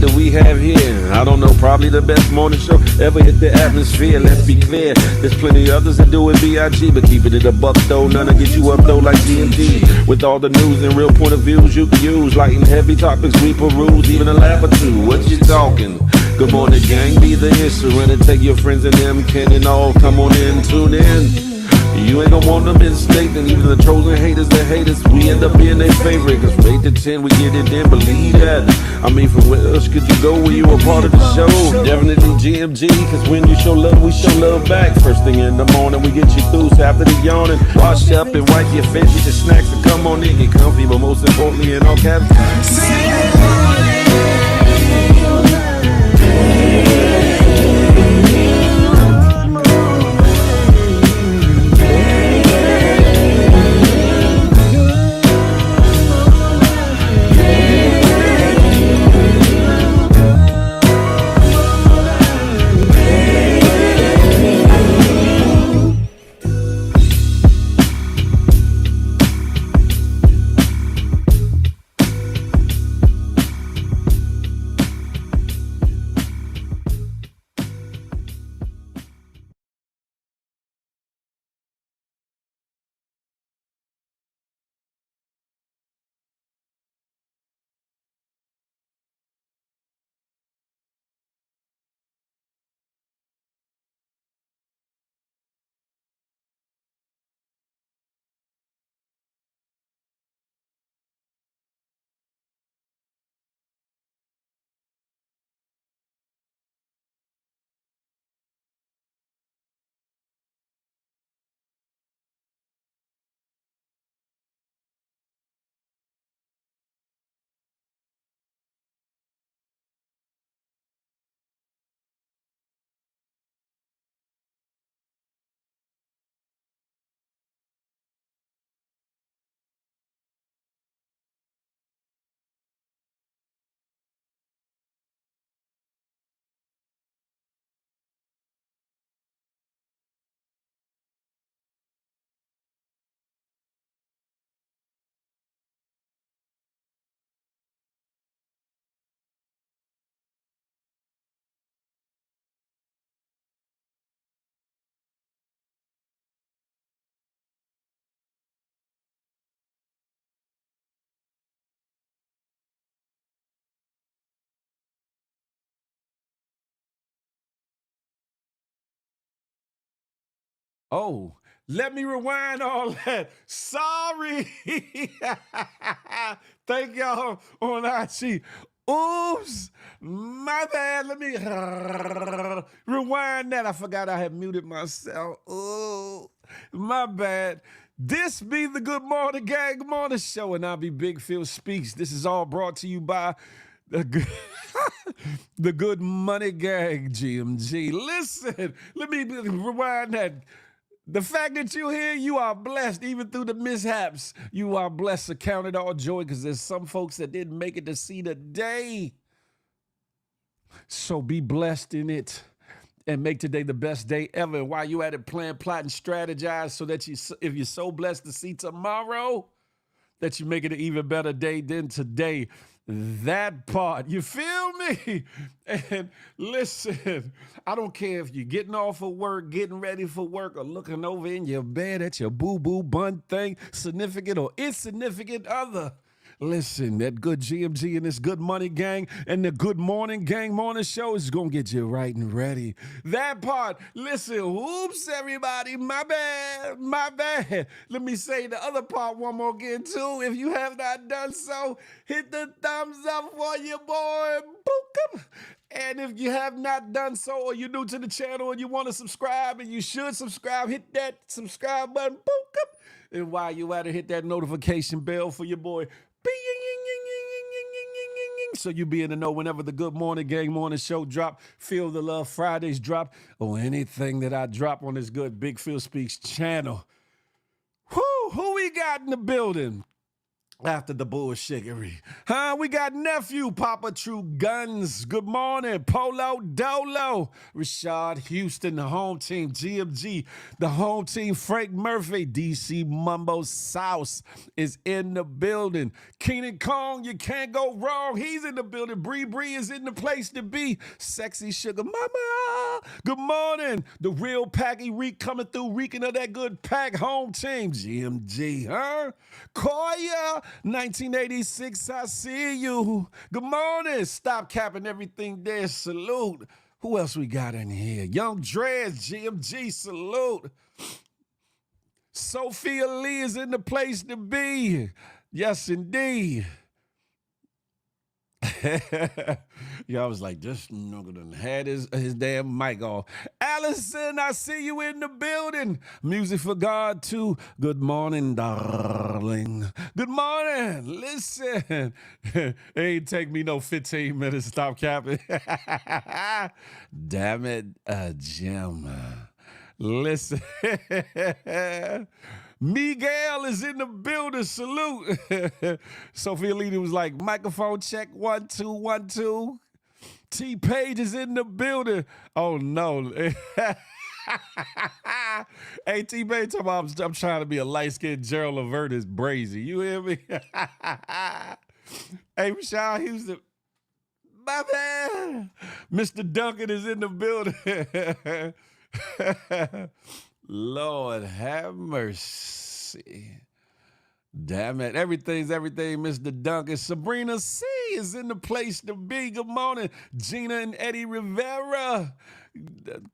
that we have here. I don't know, probably the best morning show ever hit the atmosphere. Let's be clear, there's plenty others that do it B.I.G. But keeping it a buck though, none to get you up though like GMG. With all the news and real point of views you can use. Light and heavy topics we peruse, even a laugh or two. What you talking? Good morning gang, be the instrument and take your friends and them can and all. Come on in, tune in. You ain't gonna want them mistake, and even the trolls and haters that hate us, we end up being their favorite. Cause from 8 to 10 we get it in, believe that. I mean, from where else could you go when you a part of the show? Definitely GMG, cause when you show love, we show love back. First thing in the morning, we get you through, so after the yawning, wash up and wipe your face with your snacks and come on in, get comfy, but most importantly in all caps, oh, let me rewind all that. Sorry. Thank y'all on IG. Oops, my bad. Let me rewind that. I forgot I had muted myself. Oh, my bad. This be the Good Morning Gang Morning Show, and I'll be Big Phil Speaks. This is all brought to you by the Good Money Gang, GMG. Listen, let me rewind that. The fact that you're here, you are blessed. Even through the mishaps, you are blessed. So count it all joy, because there's some folks that didn't make it to see the day. So be blessed in it and make today the best day ever. And while you at it, plan, plot, and strategize so that if you're so blessed to see tomorrow, that you make it an even better day than today. That part, you feel me? And listen, I don't care if you're getting off of work, getting ready for work, or looking over in your bed at your boo-boo bun thing, significant or insignificant other. Listen, that good GMG and this Good Money Gang and the Good Morning Gang Morning Show is going to get you right and ready. That part, listen, oops, everybody, my bad, my bad. Let me say the other part one more again, too. If you have not done so, hit the thumbs up for your boy, Bookum. And if you have not done so, or you're new to the channel and you want to subscribe, and you should subscribe, hit that subscribe button, Bookum. And while you at it, hit that notification bell for your boy, so you be in the know whenever the Good Morning Gang Morning Show drop, Feel the Love Fridays drop, or anything that I drop on this good Big Phil Speaks channel. Who we got in the building? After the bullshittery. Huh? We got nephew, Papa True Guns. Good morning. Polo Dolo. Rashad Houston, the home team. GMG, the home team. Frank Murphy, DC Mumbo Sauce is in the building. Keenan Kong, you can't go wrong. He's in the building. Bree Bree is in the place to be. Sexy Sugar Mama. Good morning. The real Packy Reek coming through, reeking of that good pack. Home team. GMG, huh? Koya. 1986, I see you. Good morning. Stop capping everything there. Salute. Who else we got in here? Young Dreads, GMG, salute. Sophia Lee is in the place to be. Yes, indeed. Yeah, I was like, this nigga done had his damn mic off. Allison, I see you in the building. Music for God, too. Good morning, darling. Good morning. Listen. It ain't take me no 15 minutes to stop capping. Damn it, Jim. Listen. Miguel is in the building. Salute. Sophia Lee was like, microphone check, 1 2 1 2. T Page is in the building. Oh no. Hey, T Page talking about I'm trying to be a light-skinned Gerald Levert is brazy. You hear me? Hey, Michelle Houston. My man. Mr. Duncan is in the building. Lord have mercy. Damn it. Everything's everything, Mr. Duncan. Sabrina C is in the place to be. Good morning, Gina and Eddie Rivera.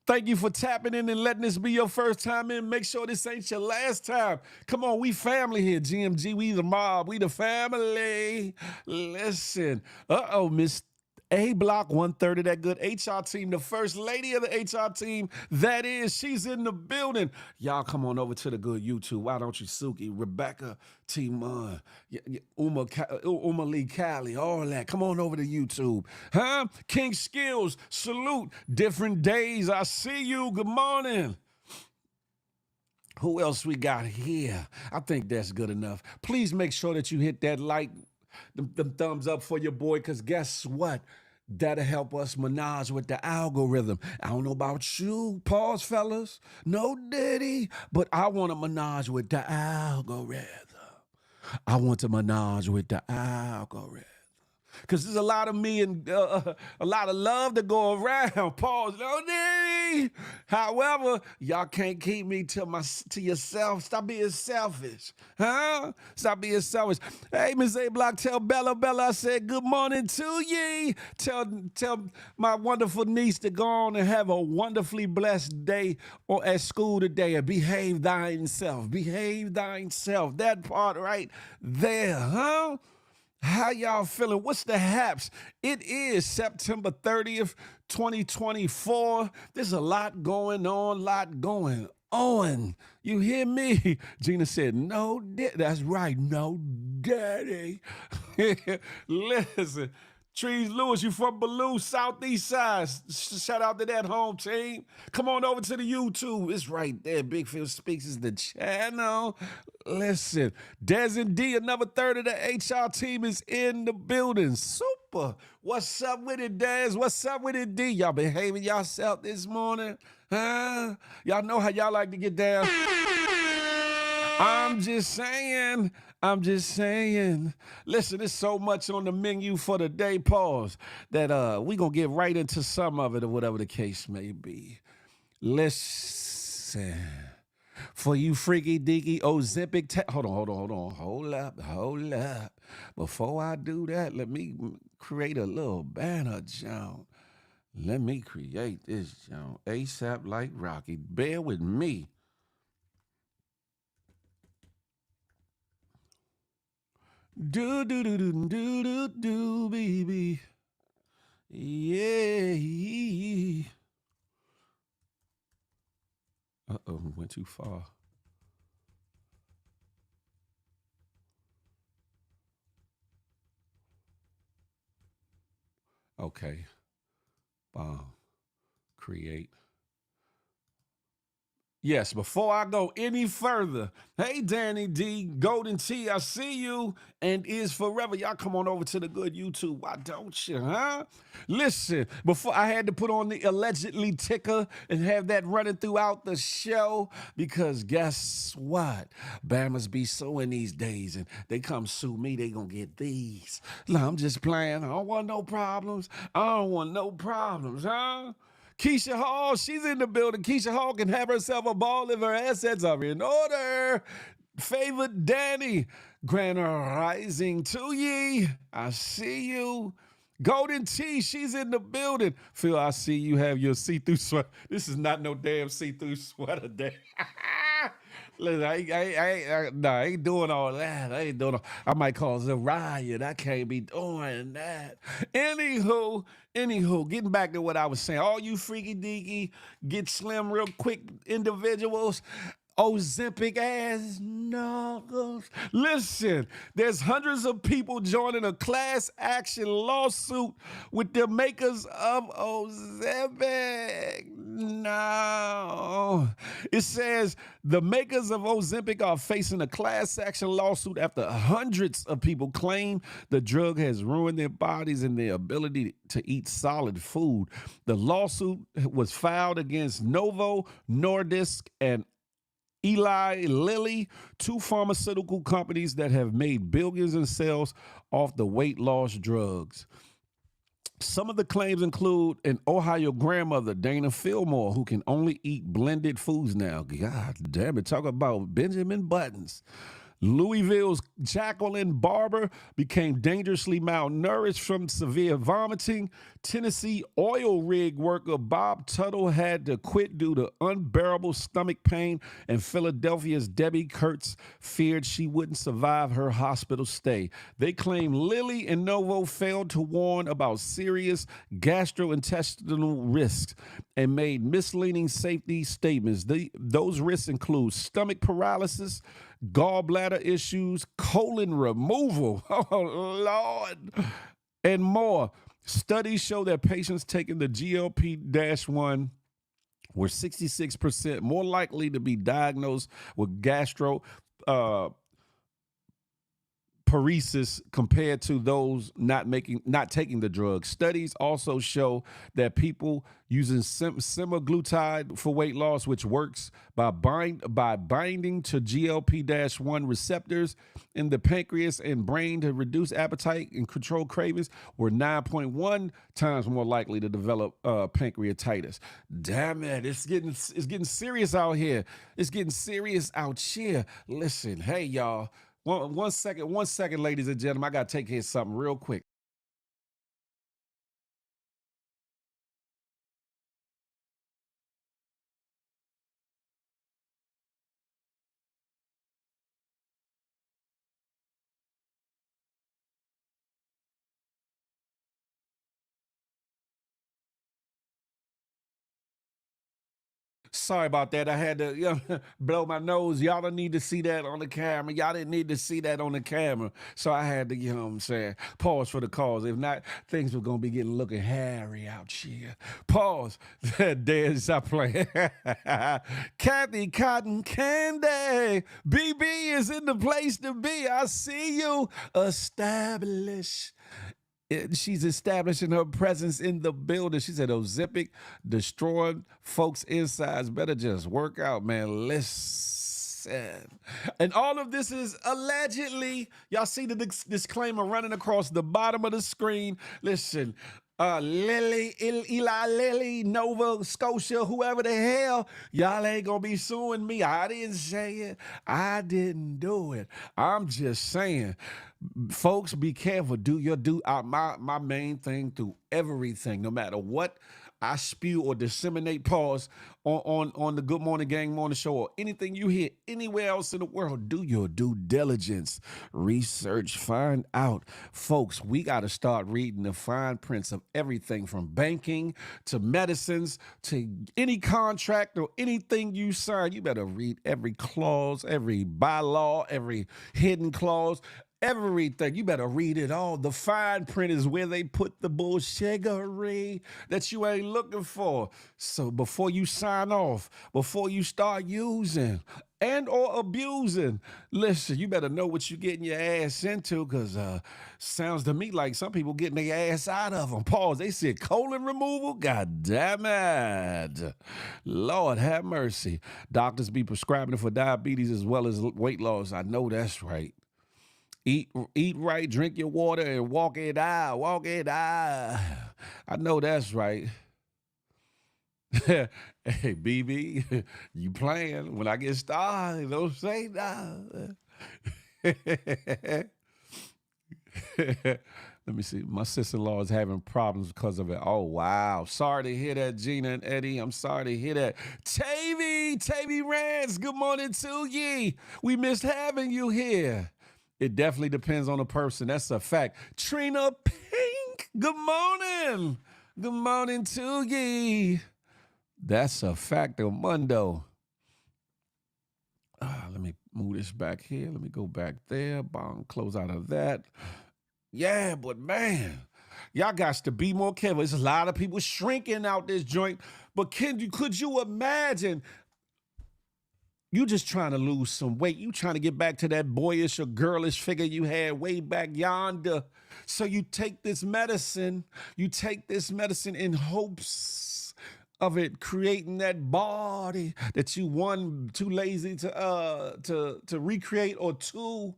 Thank you for tapping in and letting this be your first time in. Make sure this ain't your last time. Come on, we family here, GMG. We the mob. We the family. Listen. Uh-oh, Miss A Block 130, that good HR team, the first lady of the HR team, that is, she's in the building. Y'all come on over to the good YouTube. Why don't you, Suki, Rebecca, Timon, Uma Lee Cali, all that. Come on over to YouTube. Huh? King Skills, salute. Different days. I see you. Good morning. Who else we got here? I think that's good enough. Please make sure that you hit that like, them thumbs up for your boy, because guess what? That'll help us menage with the algorithm. I don't know about you, pause, fellas. No diddy, but I want to menage with the algorithm. I want to menage with the algorithm. Because there's a lot of me and a lot of love to go around. Pause. No need. However, y'all can't keep me to yourself. Stop being selfish. Huh? Stop being selfish. Hey, Miss A Block, tell Bella I said good morning to ye. Tell my wonderful niece to go on and have a wonderfully blessed day at school today and behave thine self. Behave thine self. That part right there, huh? How y'all feeling? What's the haps? It is September 30th, 2024. There's a lot going on. You hear me? Gina said, no, that's right, no daddy. Listen, Trees Lewis, you from Baloo, Southeast Side. Shout out to that home team. Come on over to the YouTube. It's right there. Big Phil Speaks is the channel. Listen, Des and D, another third of the HR team is in the building. Super. What's up with it, Des? What's up with it, D? Y'all behaving yourself this morning? Huh? Y'all know how y'all like to get down. I'm just saying. Listen, there's so much on the menu for the day, pause, that we gonna get right into some of it or whatever the case may be. Listen, for you freaky deaky Ozempic, hold up. Before I do that, let me create a little banner, John. Let me create this, John, ASAP like Rocky. Bear with me. Do, baby. Yeah. Uh-oh, went too far. Okay. Create. Yes, before I go any further, hey, Danny D, Golden T, I see you, and is forever. Y'all come on over to the good YouTube. Why don't you, huh? Listen, before I had to put on the allegedly ticker and have that running throughout the show, because guess what? Bammers be suing these days, and they come sue me, they gonna get these. No, I'm just playing. I don't want no problems. I don't want no problems, huh? Keisha Hall, she's in the building. Keisha Hall can have herself a ball if her assets are in order. Favored Danny, Grand Rising to ye. I see you. Golden T, she's in the building. Phil, I see you have your see-through sweater. This is not no damn see-through sweater day. Listen, I ain't doing all that. I ain't doing all, I might cause a riot. I can't be doing that. Anywho, getting back to what I was saying. All you freaky deaky, get slim real quick individuals, Ozempic ass knuckles. Listen, there's hundreds of people joining a class action lawsuit with the makers of Ozempic. No. It says the makers of Ozempic are facing a class action lawsuit after hundreds of people claim the drug has ruined their bodies and their ability to eat solid food. The lawsuit was filed against Novo Nordisk and Eli Lilly, two pharmaceutical companies that have made billions in sales off the weight loss drugs. Some of the claims include an Ohio grandmother, Dana Fillmore, who can only eat blended foods now. God damn it, talk about Benjamin Buttons. Louisville's Jacqueline Barber became dangerously malnourished from severe vomiting. Tennessee oil rig worker Bob Tuttle had to quit due to unbearable stomach pain, and Philadelphia's Debbie Kurtz feared she wouldn't survive her hospital stay. They claim Lilly and Novo failed to warn about serious gastrointestinal risks and made misleading safety statements. Those risks include stomach paralysis, gallbladder issues, colon removal, oh Lord, and more. Studies show that patients taking the GLP-1 were 66% more likely to be diagnosed with paresis compared to those not taking the drug. Studies also show that people using semaglutide for weight loss, which works by binding to GLP-1 receptors in the pancreas and brain to reduce appetite and control cravings, were 9.1 times more likely to develop pancreatitis. Damn it, it's getting serious out here. It's getting serious out here. Listen, hey y'all. One second, ladies and gentlemen. I got to take care of something real quick. Sorry about that. I had to blow my nose. Y'all don't need to see that on the camera. Y'all didn't need to see that on the camera. So I had to, you know what I'm saying, pause for the cause. If not, things were going to be looking hairy out here. Pause. Dead, stop playing. Kathy Cotton Candy. BB is in the place to be. I see you. Establish. She's establishing her presence in the building. She said, Ozempic destroying folks' insides. Better just work out, man. Listen. And all of this is allegedly. Y'all see the disclaimer running across the bottom of the screen. Listen. Eli Lilly, Nova Scotia, whoever the hell, y'all ain't gonna be suing me. I didn't say it. I didn't do it. I'm just saying, folks, be careful. Do your do. My main thing through everything, no matter what I spew or disseminate, pause on the Good Morning Gang Morning Show or anything you hear anywhere else in the world, do your due diligence, research, find out. Folks, we got to start reading the fine prints of everything from banking to medicines to any contract or anything you sign. You better read every clause, every bylaw, every hidden clause. Everything. You better read it all. The fine print is where they put the bullshiggery that you ain't looking for. So before you sign off, before you start using and or abusing, listen, you better know what you're getting your ass into, because sounds to me like some people getting their ass out of them. Pause. They said colon removal? God damn it. Lord have mercy. Doctors be prescribing it for diabetes as well as weight loss. I know that's right. Eat right, drink your water, and walk it out. Walk it out. I know that's right. Hey, BB, you playing. When I get started, don't say that. Let me see. My sister-in-law is having problems because of it. Oh, wow. Sorry to hear that, Gina and Eddie. I'm sorry to hear that. Tavy Rance, good morning to ye. We missed having you here. It definitely depends on the person. That's a fact. Trina Pink, good morning. Good morning to ye. That's a fact of Mundo. Let me move this back here. Let me go back there. Bong, close out of that. Yeah, but man, y'all got to be more careful. There's a lot of people shrinking out this joint. But could you imagine? You just trying to lose some weight. You trying to get back to that boyish or girlish figure you had way back yonder. So you take this medicine. You take this medicine in hopes of it creating that body that you, one, too lazy to recreate, or two,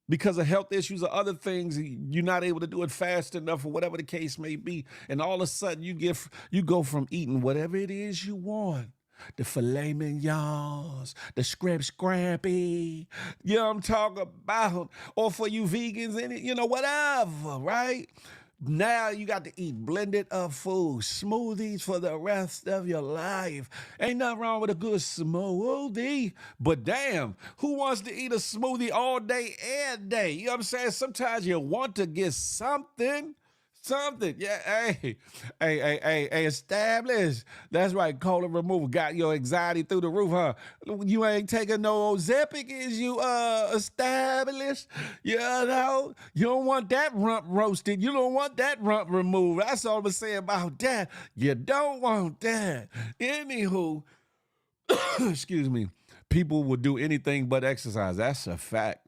because of health issues or other things, you're not able to do it fast enough, or whatever the case may be. And all of a sudden you go from eating whatever it is you want. The filet mignons, the scrappy, you know what I'm talking about? Or for you vegans, whatever, right? Now you got to eat blended up food, smoothies for the rest of your life. Ain't nothing wrong with a good smoothie, but damn, who wants to eat a smoothie all day, every day? You know what I'm saying? Sometimes you want to get something. Yeah, hey, established. That's right, colon removal got your anxiety through the roof, huh? You ain't taking no Ozempic, is you established? You know, you don't want that rump roasted. You don't want that rump removed. That's all I'm saying about that. You don't want that. Anywho, excuse me, people will do anything but exercise. That's a fact.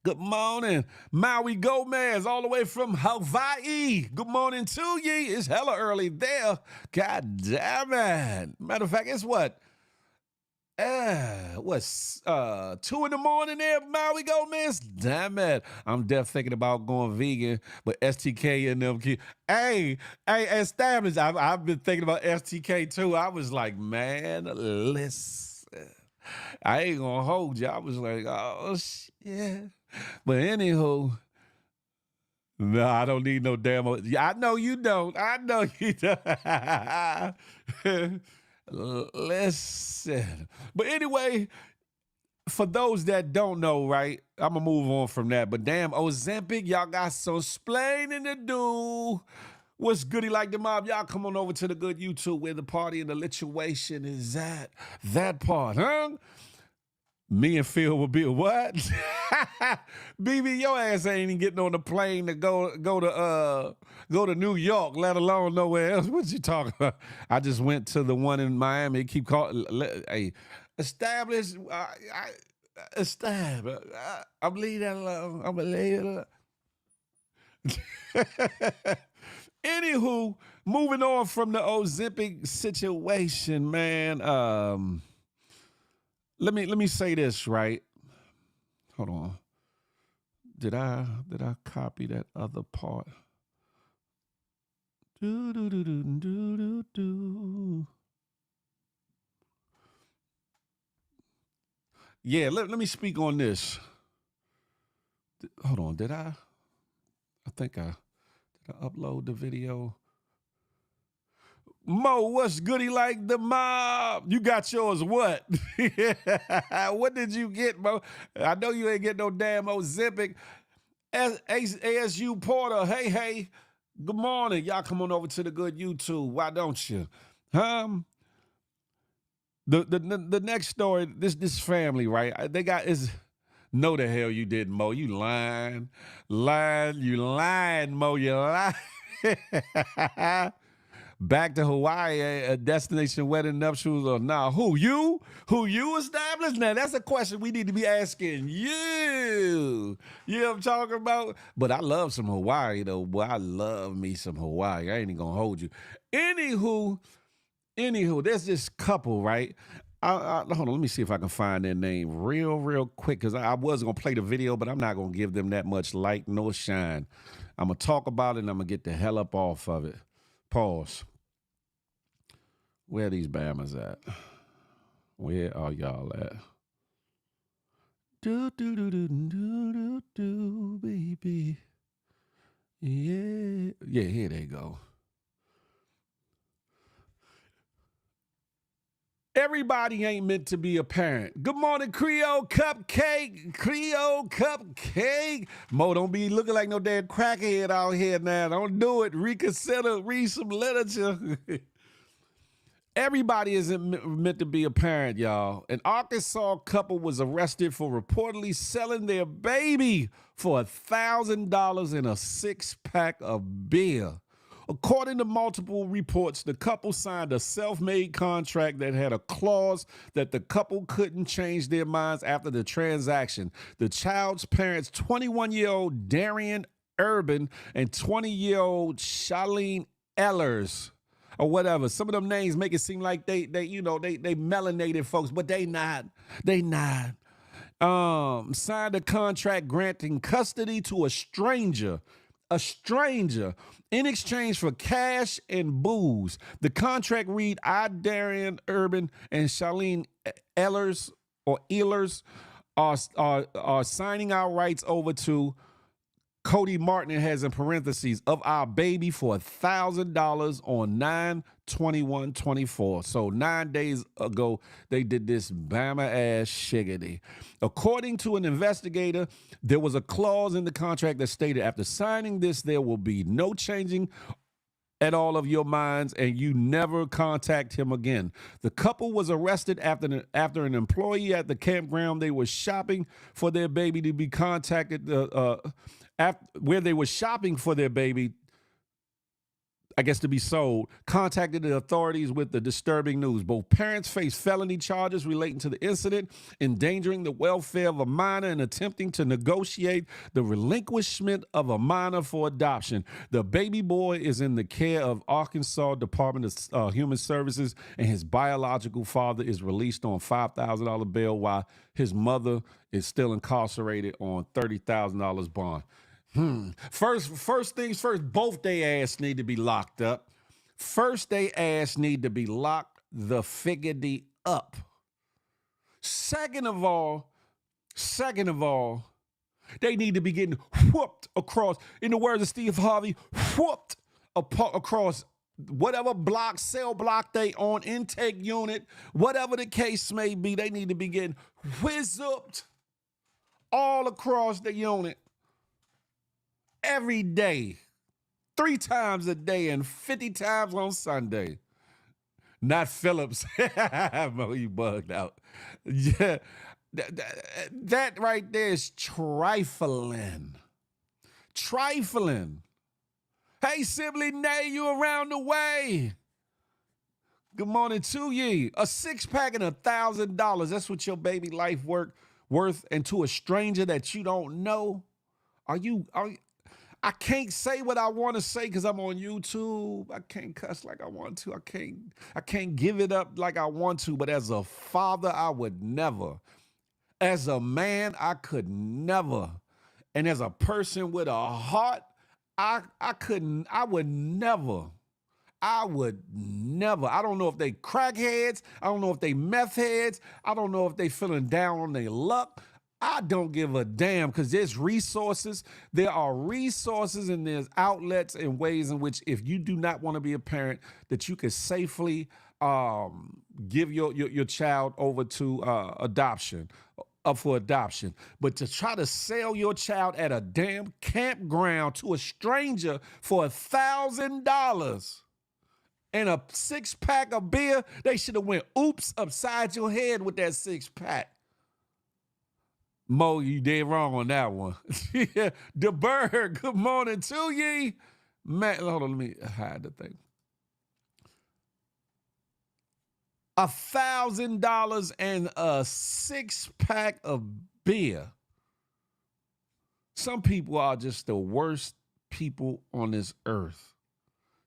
Good morning, Maui Gomez, all the way from Hawaii. Good morning to ye. It's hella early there. God damn it. Matter of fact, it's what? What's 2 in the morning there, Maui Gomez? Damn it. I'm definitely thinking about going vegan, but STK and them kids. Hey, established. I've been thinking about STK too. I was like, man, listen. I ain't gonna hold you. I was like, oh, shit. But anywho, no, I don't need no damn. I know you don't. I know you don't. Listen. But anyway, for those that don't know, right, I'm going to move on from that. But damn, Ozempic, y'all got some splaining to do. What's goody like the mob? Y'all come on over to the good YouTube where the party and the lituation is at. That part, huh? Me and Phil will be what? BB, your ass ain't even getting on the plane to go to New York, let alone nowhere else. What you talking about? I just went to the one in Miami. Keep calling. Hey, established. Established. I'm leaving that alone. I'm gonna leave it alone. Anywho, moving on from the Ozempic situation, man. Let me say this, right? Hold on. Did I copy that other part? Yeah, let me speak on this. Hold on, did I think did I upload the video? Mo, what's goody like the mob? You got yours what? What did you get, Mo? I know you ain't get no damn Ozempic. ASU Porter, hey, good morning. Y'all come on over to the good YouTube. Why don't you? The next story, this family, right? They got No, the hell you didn't, Mo. You lying. You lying, Mo. You lying. Back to Hawaii, a destination wedding nuptials or nah? Who you? Who you established? Now that's a question we need to be asking you. You know what I'm talking about? But I love some Hawaii though. Boy, I love me some Hawaii. I ain't even gonna hold you. Anywho, there's this couple, right? Hold on, let me see if I can find their name real quick, because I was gonna play the video, but I'm not gonna give them that much light nor shine. I'm gonna talk about it and I'm gonna get the hell up off of it. Pause. Where are these Bammers at? Where are y'all at? Do, baby. Yeah, here they go. Everybody ain't meant to be a parent. Good morning, Creole Cupcake. Creole Cupcake. Mo, don't be looking like no damn crackhead out here now. Don't do it. Reconsider. Read some literature. Everybody isn't meant to be a parent, y'all. An Arkansas couple was arrested for reportedly selling their baby for $1,000 in a 6-pack of beer. According to multiple reports, the couple signed a self-made contract that had a clause that the couple couldn't change their minds after the transaction. The child's parents, 21-year-old Darian Urban and 20-year-old Charlene Ellers, or whatever. Some of them names make it seem like they melanated folks, but they not. Signed a contract granting custody to a stranger in exchange for cash and booze. The contract read, I, Darian Urban, and Charlene Ellers are signing our rights over to Cody Martin. It has in parentheses of our baby for $1,000 on 9/21/24. So 9 days ago, they did this Bama ass shiggity. According to an investigator, there was a clause in the contract that stated after signing this, there will be no changing at all of your minds, and you never contact him again. The couple was arrested after an employee at the campground they were shopping for their baby to be contacted. Where they were shopping for their baby, I guess to be sold, contacted the authorities with the disturbing news. Both parents face felony charges relating to the incident, endangering the welfare of a minor and attempting to negotiate the relinquishment of a minor for adoption. The baby boy is in the care of Arkansas Department of Human Services, and his biological father is released on $5,000 bail while his mother is still incarcerated on $30,000 bond. First things first, both they ass need to be locked up. First, they ass need to be locked the figgity up. Second of all, they need to be getting whooped across, in the words of Steve Harvey, whooped across whatever block, cell block they on, intake unit, whatever the case may be. They need to be getting whiz-upped all across the unit. Every day, 3 times a day, and 50 times on Sunday. Not Phillips. Mo, you bugged out. Yeah, that right there is trifling. Hey, Sibley Nay, you around the way? Good morning to ye. A 6-pack and $1,000. That's what your baby life worth, and to a stranger that you don't know. Are you? I can't say what I want to say because I'm on YouTube. I can't cuss like I want to. I can't give it up like I want to. But as a father, I would never. As a man, I could never. And as a person with a heart, I would never. I don't know if they crackheads. I don't know if they meth heads. I don't know if they feeling down on their luck. I don't give a damn, because there's resources. There are resources and there's outlets and ways in which, if you do not want to be a parent, that you can safely give your child over to adoption, up for adoption. But to try to sell your child at a damn campground to a stranger for $1,000 and a 6-pack of beer, they should have went oops upside your head with that 6-pack. Mo, you dead wrong on that one. Yeah, the bird, good morning to ye. Man, hold on, let me hide the thing. $1,000 and a 6-pack of beer. Some people are just the worst people on this earth.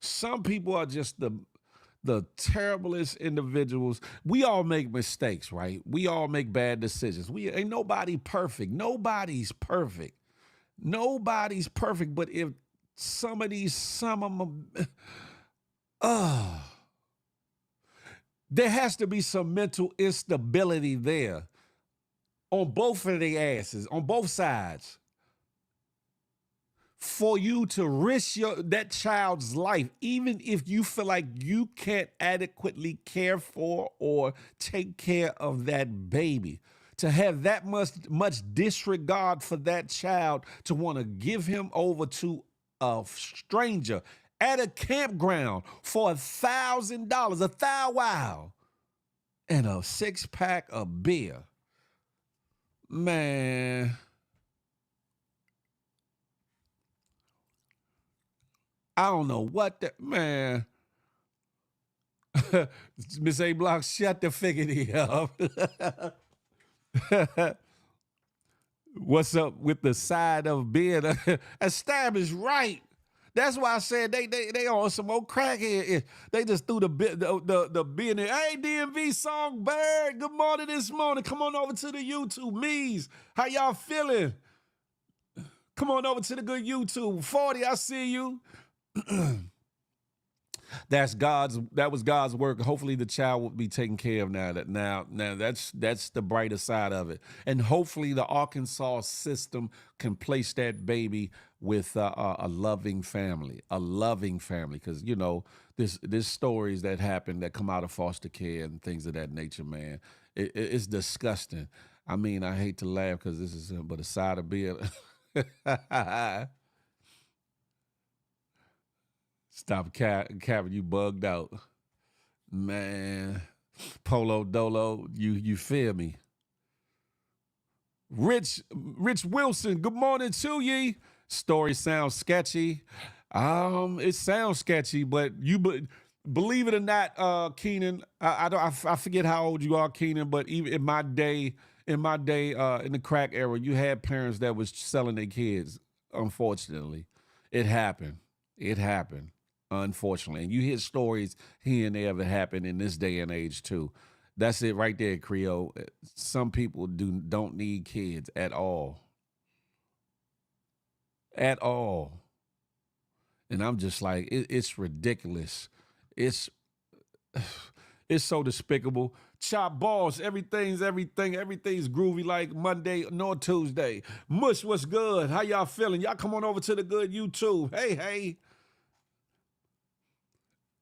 Some people are just the terriblest individuals. We all make mistakes, right? We all make bad decisions. We ain't nobody perfect. Nobody's perfect. Nobody's perfect. But if some of them, there has to be some mental instability there on both of their asses, on both sides, for you to risk that child's life, even if you feel like you can't adequately care for or take care of that baby. To have that much disregard for that child, to want to give him over to a stranger at a campground for $1,000, a thou wow, and a 6-pack of beer. Man, I don't know what the man. Miss A Block, shut the figgity up. What's up with the side of being established right? That's why I said they on some old crackhead. They just threw the beer in there. Hey, DMV Songbird, good morning this morning. Come on over to the YouTube. Me's, how y'all feeling? Come on over to the good YouTube. 40, I see you. That was God's work. Hopefully the child will be taken care of now. That's the brighter side of it. And hopefully the Arkansas system can place that baby with a loving family, because there's stories that happen that come out of foster care and things of that nature, man. It's disgusting. I mean, I hate to laugh because this is but a side of beer. Stop capping, you bugged out. Man, Polo Dolo, you feel me? Rich Wilson, good morning to ye. Story sounds sketchy. It sounds sketchy, but believe it or not, Keenan, I forget how old you are, Keenan, but even in my day, in the crack era, you had parents that was selling their kids. Unfortunately, it happened. Unfortunately, and you hear stories here and there that happen in this day and age too. That's it right there, Creole. Some people don't need kids at all. At all. And I'm just like, it's ridiculous. It's it's so despicable. Chop balls, everything's groovy like Monday nor Tuesday. Mush, what's good? How y'all feeling? Y'all come on over to the good YouTube. Hey.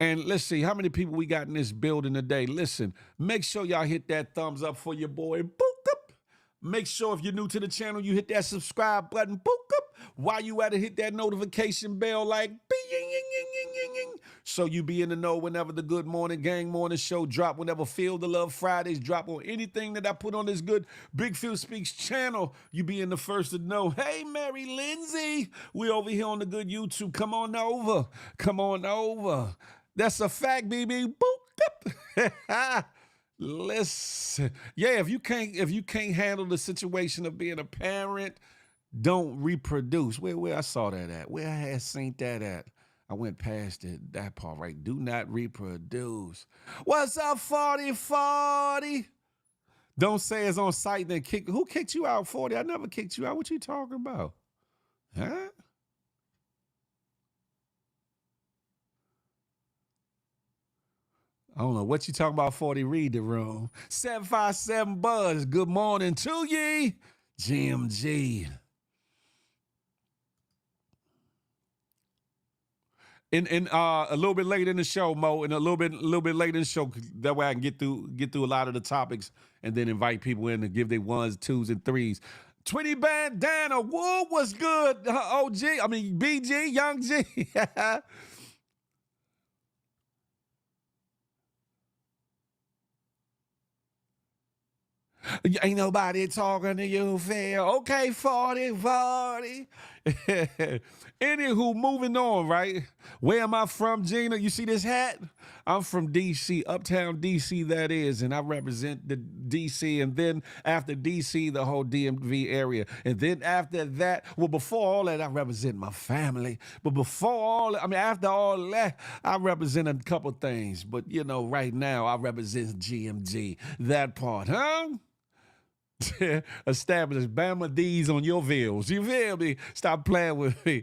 And let's see how many people we got in this building today. Listen, make sure y'all hit that thumbs up for your boy. Book up. Make sure if you're new to the channel, you hit that subscribe button. Book up. While you at it, hit that notification bell like bing, so you be in the know whenever the Good Morning Gang Morning Show drop, whenever Feel the Love Fridays drop, or anything that I put on this good Big Phil Speaks channel, you be in the first to know. Hey, Mary Lindsay, we over here on the good YouTube. Come on over. That's a fact, BB. Boop. Listen, yeah. If you can't handle the situation of being a parent, don't reproduce. Where I saw that at? Where I had seen that at? I went past it. That part right. Do not reproduce. What's up, 40? Don't say it's on site. Then who kicked you out, 40? I never kicked you out. What you talking about? Huh? I don't know what you talking about, 40. Read the room. 757 Buzz. Good morning to ye. GMG. In a little bit later in the show, Mo, and a little bit later in the show, that way I can get through a lot of the topics and then invite people in to give their ones, twos, and threes. 20 bandana. Whoa, what's good? OG. I mean BG, Young G. Ain't nobody talking to you, fair. Okay, 40, 40. Anywho, moving on, right? Where am I from, Gina? You see this hat? I'm from DC, uptown DC, that is, and I represent the DC, and then after DC, the whole DMV area. And then after that, well, before all that, I represent my family. But before all that, I mean, after all that, I represent a couple things. But, you know, right now, I represent GMG, that part, huh? Establish Bama D's on your bills. You feel me? Stop playing with me.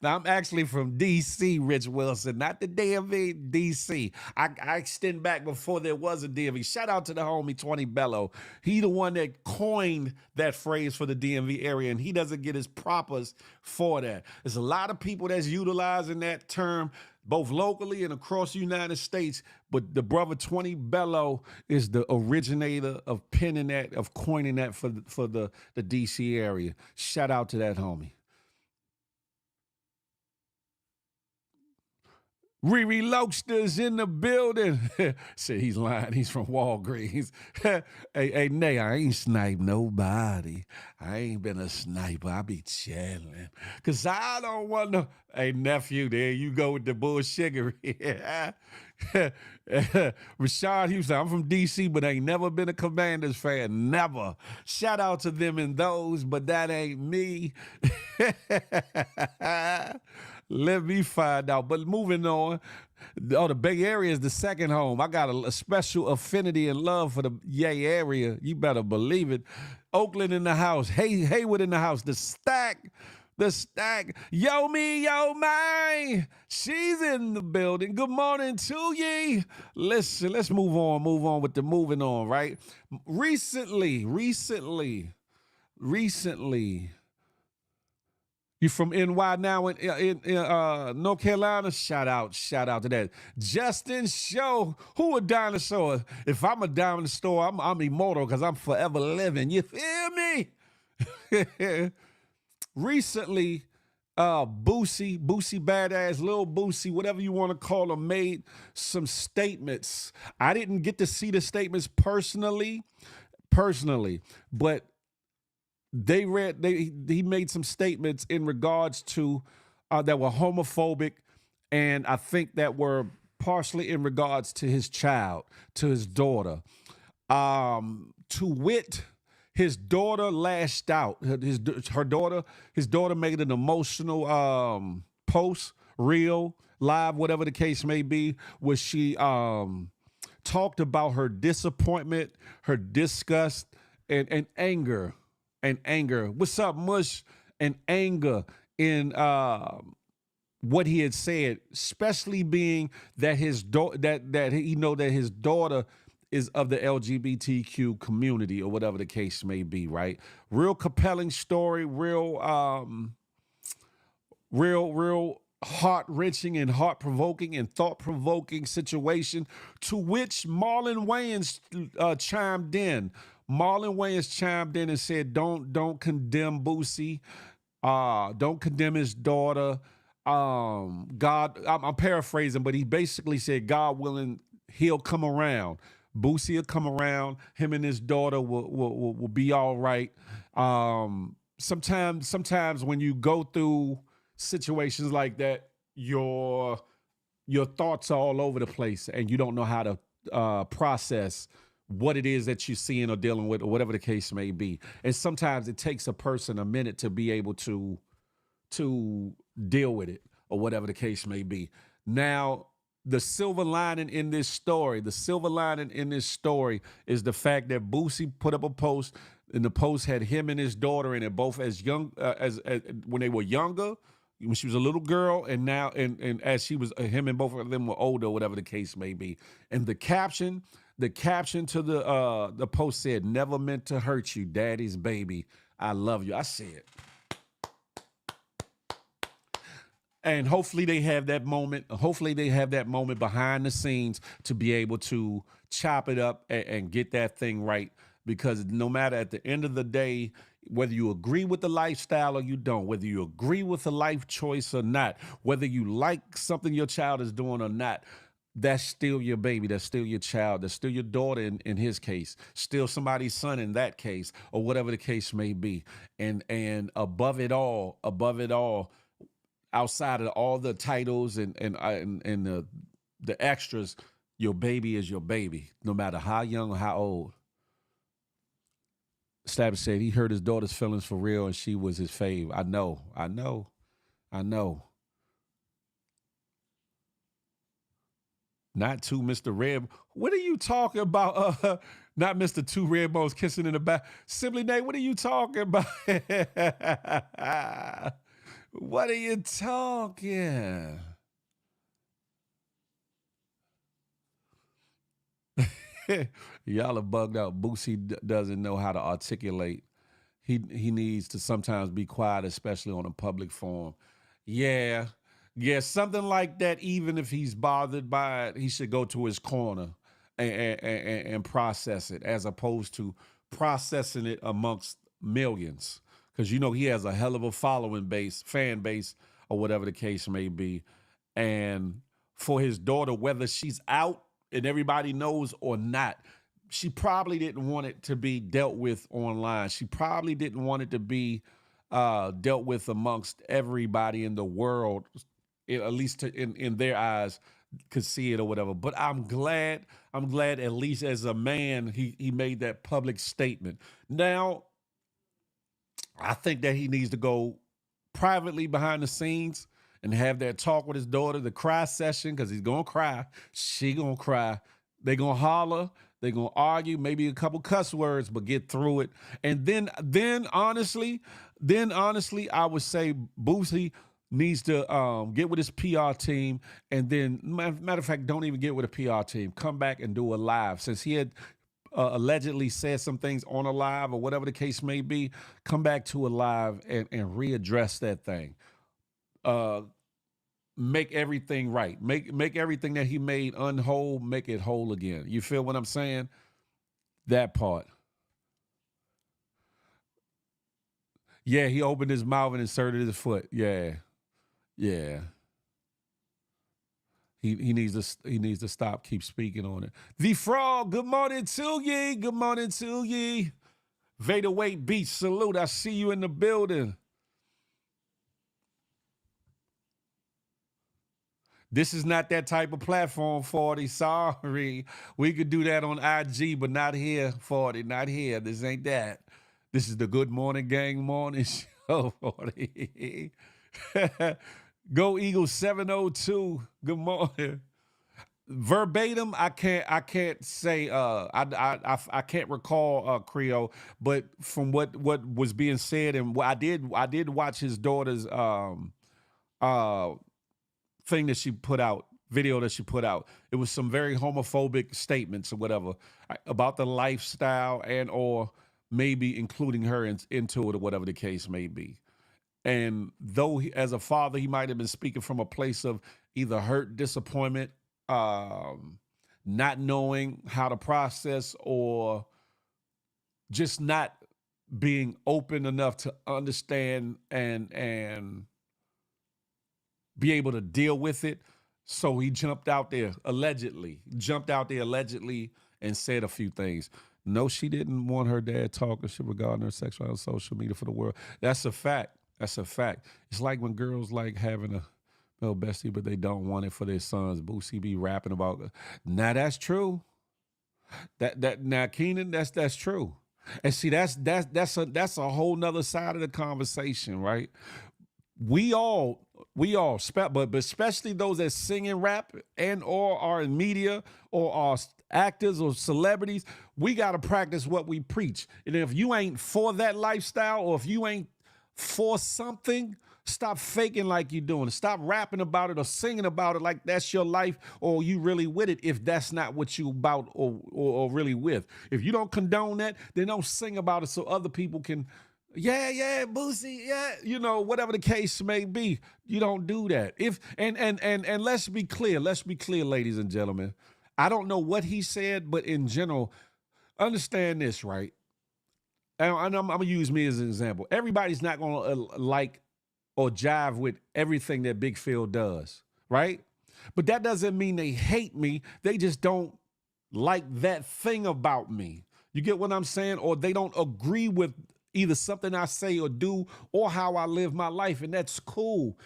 Now, I'm actually from D.C., Rich Wilson, not the DMV, D.C. I extend back before there was a DMV. Shout out to the homie 20 Bello. He the one that coined that phrase for the DMV area, and he doesn't get his propers for that. There's a lot of people that's utilizing that term both locally and across the United States, but the brother 20 Bello is the originator of penning that, of coining that for the DC area. Shout out to that homie. Riri Loachster's in the building. Said he's lying. He's from Walgreens. Hey, Nay, I ain't sniped nobody. I ain't been a sniper. I be chilling. Because I don't want no. Hey, nephew, there you go with the bullshiggery. Rashad Houston, I'm from D.C., but ain't never been a Commanders fan. Never. Shout out to them and those, but that ain't me. Let me find out. But moving on, the Bay Area is the second home. I got a special affinity and love for the Yay area. You better believe it. Oakland in the house. Haywood in the house. The stack. Yo me, yo my. She's in the building. Good morning to ye. Listen, let's move on with the moving on, right? Recently. You from NY now in North Carolina? Shout out to that. Justin Show, who a dinosaur? If I'm a dinosaur, I'm immortal because I'm forever living. You feel me? Recently, Boosie Badass, Lil Boosie, whatever you want to call him, made some statements. I didn't get to see the statements personally, but he made some statements in regards to that were homophobic, and I think that were partially in regards to his child, to his daughter. To wit, his daughter lashed out. His daughter made an emotional post, reel, live, whatever the case may be, where she talked about her disappointment, her disgust, and anger. What's up, Mush? And anger in what he had said, especially being that his that he know that his daughter is of the LGBTQ community or whatever the case may be, right? Real compelling story, real heart-wrenching and heart-provoking and thought-provoking situation, to which Marlon Wayans chimed in. Marlon Wayans chimed in and said, don't condemn Boosie. Don't condemn his daughter. God, I'm paraphrasing, but he basically said, God willing, he'll come around. Boosie will come around. Him and his daughter will be all right. Sometimes when you go through situations like that, your thoughts are all over the place and you don't know how to process what it is that you're seeing or dealing with or whatever the case may be. And sometimes it takes a person a minute to be able to deal with it or whatever the case may be. Now, the silver lining in this story is the fact that Boosie put up a post, and the post had him and his daughter in it, both as young as when they were younger, when she was a little girl, and now and as she was him and both of them were older, whatever the case may be. And the caption to the post said, "Never meant to hurt you, Daddy's baby. I love you." I said. And hopefully they have that moment. Hopefully they have that moment behind the scenes to be able to chop it up and get that thing right. Because no matter at the end of the day, whether you agree with the lifestyle or you don't, whether you agree with the life choice or not, whether you like something your child is doing or not, that's still your baby. That's still your child. That's still your daughter in his case. Still somebody's son in that case, or whatever the case may be. And above it all, outside of all the titles and the extras, your baby is your baby, no matter how young or how old. Stabby said he hurt his daughter's feelings for real, and she was his fave. I know. Not two Mr. Red. What are you talking about? Not Mr. Two Red Bones kissing in the back. Simply Nate, what are you talking about? What are you talking? Y'all are bugged out. Boosie doesn't know how to articulate. He needs to sometimes be quiet, especially on a public forum. Yeah, yeah, something like that. Even if he's bothered by it, he should go to his corner and process it, as opposed to processing it amongst millions. Because you know he has a hell of a following base, fan base, or whatever the case may be. And for his daughter, whether she's out and everybody knows or not, she probably didn't want it to be dealt with online. She probably didn't want it to be dealt with amongst everybody in the world, at least in their eyes, could see it or whatever. But I'm glad at least as a man, he made that public statement. Now, I think that he needs to go privately behind the scenes and have that talk with his daughter, the cry session, because he's gonna cry, she gonna cry, they gonna holler, they gonna argue, maybe a couple cuss words, but get through it. And then honestly, I would say Boosie needs to get with his PR team, and then matter of fact, don't even get with a PR team. Come back and do a live, since he had allegedly said some things on a live or whatever the case may be. Come back to a live and readdress that thing. Make everything right. Make everything that he made unwhole, make it whole again. You feel what I'm saying? That part. Yeah, he opened his mouth and inserted his foot. Yeah, yeah. He needs to stop. Keep speaking on it. The Frog. Good morning to ye. Good morning to ye. Vader Weight Beach. Salute. I see you in the building. This is not that type of platform, 40. Sorry. We could do that on IG, but not here, 40. Not here. This ain't that. This is the Good Morning Gang Morning Show, 40. Go Eagles 702. Good morning. Verbatim, I can't say I can't recall Creole, but from what was being said, and what I did watch his daughter's uh thing that she put out, video that she put out. It was some very homophobic statements or whatever about the lifestyle, and or maybe including her into it or whatever the case may be. And though as a father, he might have been speaking from a place of either hurt, disappointment, not knowing how to process, or just not being open enough to understand and be able to deal with it. So he jumped out there allegedly and said a few things. No, she didn't want her dad talking shit regarding her sexuality on social media for the world. That's a fact. That's a fact. It's like when girls like having a male bestie, but they don't want it for their sons. Boosie be rapping about. Now that's true. That now Keenan, that's true. And see, that's a whole nother side of the conversation, right? We all, but especially those that sing and rap and or are in media or are actors or celebrities, we got to practice what we preach. And if you ain't for that lifestyle, or if you ain't for something, stop faking like you're doing it. Stop rapping about it or singing about it like that's your life, or you really with it if that's not what you about or really with. If you don't condone that, then don't sing about it so other people can, yeah, Boosie, yeah, whatever the case may be. You don't do that. And let's be clear, ladies and gentlemen. I don't know what he said, but in general, understand this, right? And I'm gonna use me as an example. Everybody's not gonna like or jive with everything that Big Phil does, right? But that doesn't mean they hate me. They just don't like that thing about me. You get what I'm saying? Or they don't agree with either something I say or do or how I live my life. And that's cool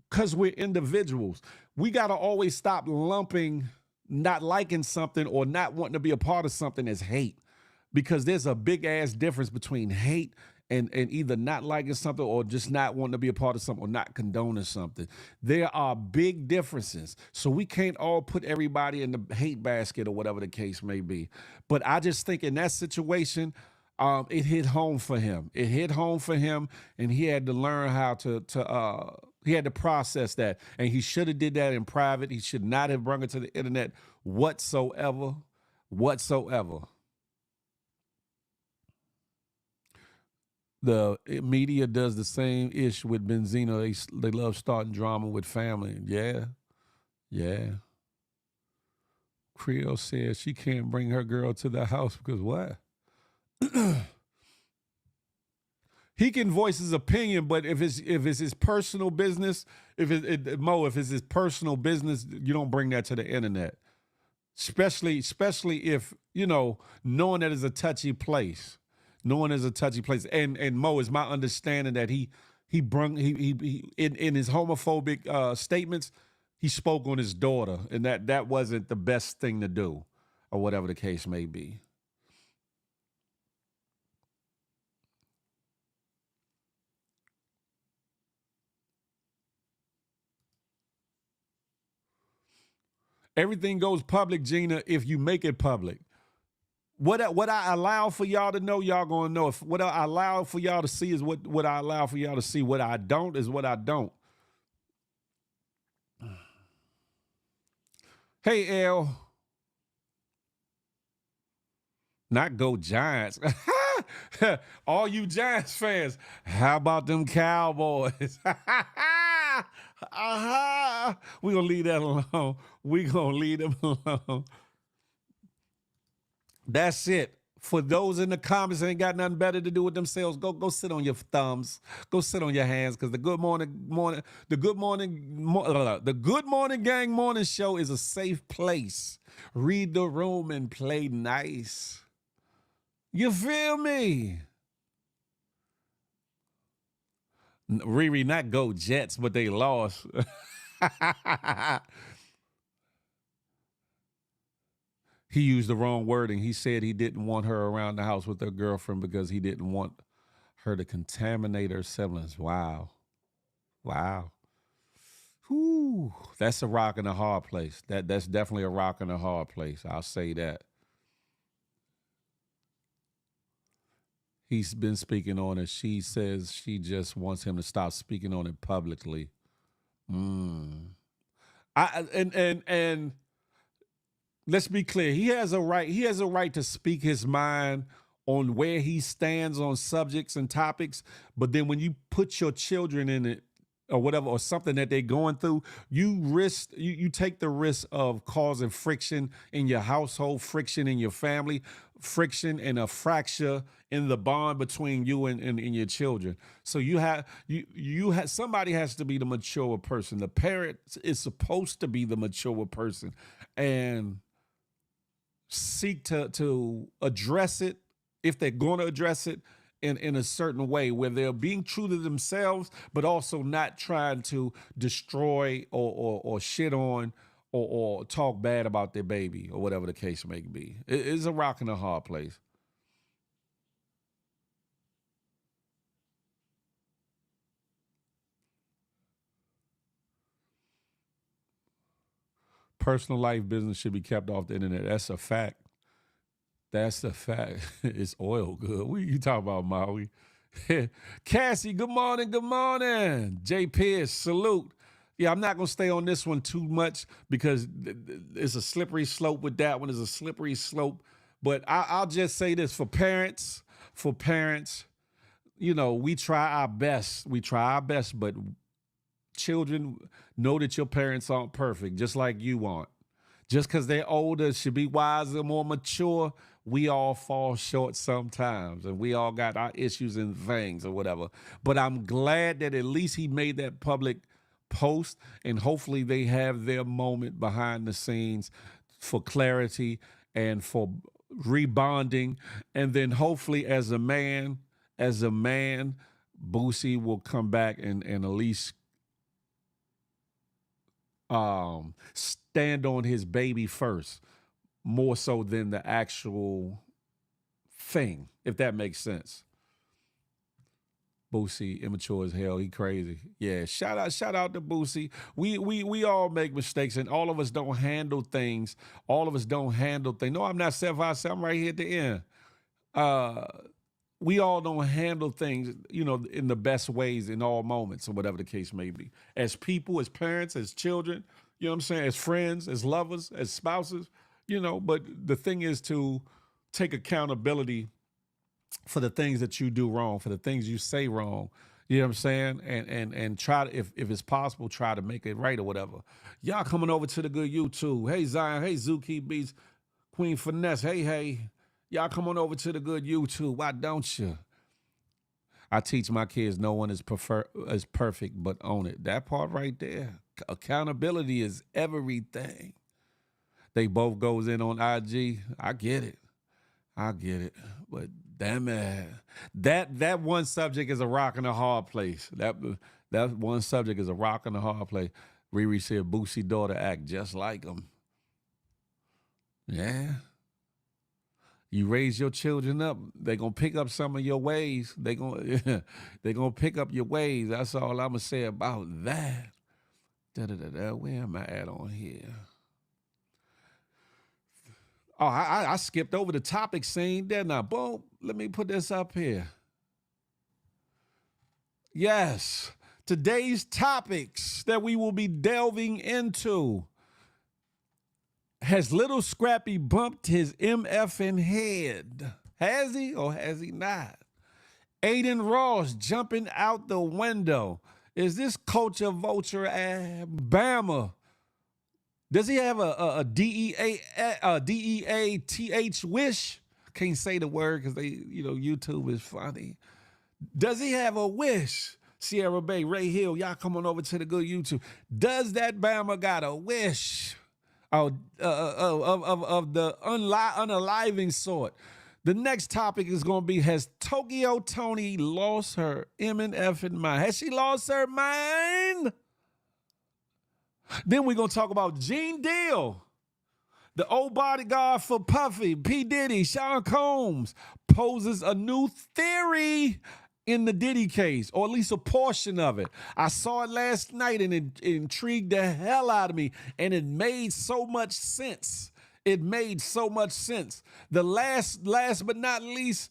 because we're individuals. We got to always stop lumping not liking something or not wanting to be a part of something as hate, because there's a big ass difference between hate and either not liking something or just not wanting to be a part of something or not condoning something. There are big differences. So we can't all put everybody in the hate basket or whatever the case may be. But I just think in that situation, it hit home for him. It hit home for him, and he had to learn how he had to process that. And he should have did that in private. He should not have brought it to the internet whatsoever. The media does the same ish with Benzino. They love starting drama with family. Yeah. Creole says she can't bring her girl to the house because what? He can voice his opinion, but if it's his personal business, if it's his personal business, you don't bring that to the internet. Especially if, knowing that it's a touchy place. And Mo, is my understanding that he in his homophobic statements, he spoke on his daughter, and that wasn't the best thing to do, or whatever the case may be. Everything goes public, Gina, if you make it public. What I allow for y'all to know, y'all gonna know. If what I allow for y'all to see is what I allow for y'all to see. What I don't is what I don't. Hey, L. Not go Giants. All you Giants fans, how about them Cowboys? We're going to leave that alone. We're going to leave them alone. That's it. For those in the comments that ain't got nothing better to do with themselves, go sit on your thumbs. Go sit on your hands, because the Good Morning Gang morning show is a safe place. Read the room and play nice. You feel me? Riri, not go Jets, but they lost. He used the wrong wording. He said he didn't want her around the house with her girlfriend because he didn't want her to contaminate her siblings. Wow. Whew. That's a rock and a hard place. That's definitely a rock and a hard place. I'll say that. He's been speaking on it. She says she just wants him to stop speaking on it publicly. And let's be clear. He has a right. He has a right to speak his mind on where he stands on subjects and topics. But then when you put your children in it, or whatever, or something that they're going through, you take the risk of causing friction in your household, friction in your family, friction and a fracture in the bond between you and your children. So somebody has to be the mature person. The parent is supposed to be the mature person and seek to address it if they're going to address it in a certain way where they're being true to themselves, but also not trying to destroy or shit on or talk bad about their baby or whatever the case may be. It's a rock and a hard place. Personal life business should be kept off the internet. That's a fact. That's a fact. It's oil good. What you talking about, Maui? Cassie, good morning, good morning. Jay Pierce, salute. Yeah, I'm not going to stay on this one too much because it's a slippery slope with that one. It's a slippery slope. But I'll just say this for parents, we try our best. But children, know that your parents aren't perfect, just like you aren't. Just because they're older, should be wiser, more mature, we all fall short sometimes, and we all got our issues and things or whatever. But I'm glad that at least he made that public post, and hopefully they have their moment behind the scenes for clarity and for rebonding. And then hopefully as a man, Boosie will come back and at least stand on his baby first, more so than the actual thing, if that makes sense. Boosie, immature as hell. He crazy. Yeah, shout out to Boosie. We all make mistakes, and all of us don't handle things. No, I'm not Seth. I'm right here at the end. We all don't handle things, in the best ways in all moments, or whatever the case may be. As people, as parents, as children, you know what I'm saying? As friends, as lovers, as spouses, But the thing is to take accountability for the things that you do wrong, for the things you say wrong. You know what I'm saying? And try to, if it's possible, try to make it right or whatever. Y'all coming over to the good YouTube. Hey, Zion. Hey, Zuki Beats. Queen Finesse. Hey. Y'all come on over to the good YouTube. Why don't you? I teach my kids no one is perfect, but own it. That part right there. Accountability is everything. They both goes in on IG. I get it. But damn it. That one subject is a rock and a hard place. That one subject is a rock and a hard place. Riri said Boosie daughter act just like him. Yeah. You raise your children up, they're going to pick up some of your ways. They're going to pick up your ways. That's all I'm going to say about that. Where am I at on here? Oh, I skipped over the topic scene, didn't I? Boom. Let me put this up here. Yes. Today's topics that we will be delving into. Has Little Scrappy bumped his MFing head? Has he or has he not? Aiden Ross jumping out the window. Is this culture vulture at Bama? Does he have a DEATH wish? Can't say the word because YouTube is funny. Does he have a wish? Sierra Bay, Ray Hill, y'all come on over to the good YouTube. Does that Bama got a wish? Of the unaliving sort. The next topic is going to be, has Tokyo Tony lost her M&F mind? Has she lost her mind? Then we're going to talk about Gene Deal, the old bodyguard for Puffy, P. Diddy, Sean Combs, poses a new theory in the Diddy case, or at least a portion of it. I saw it last night and it intrigued the hell out of me, and it made so much sense. The last but not least,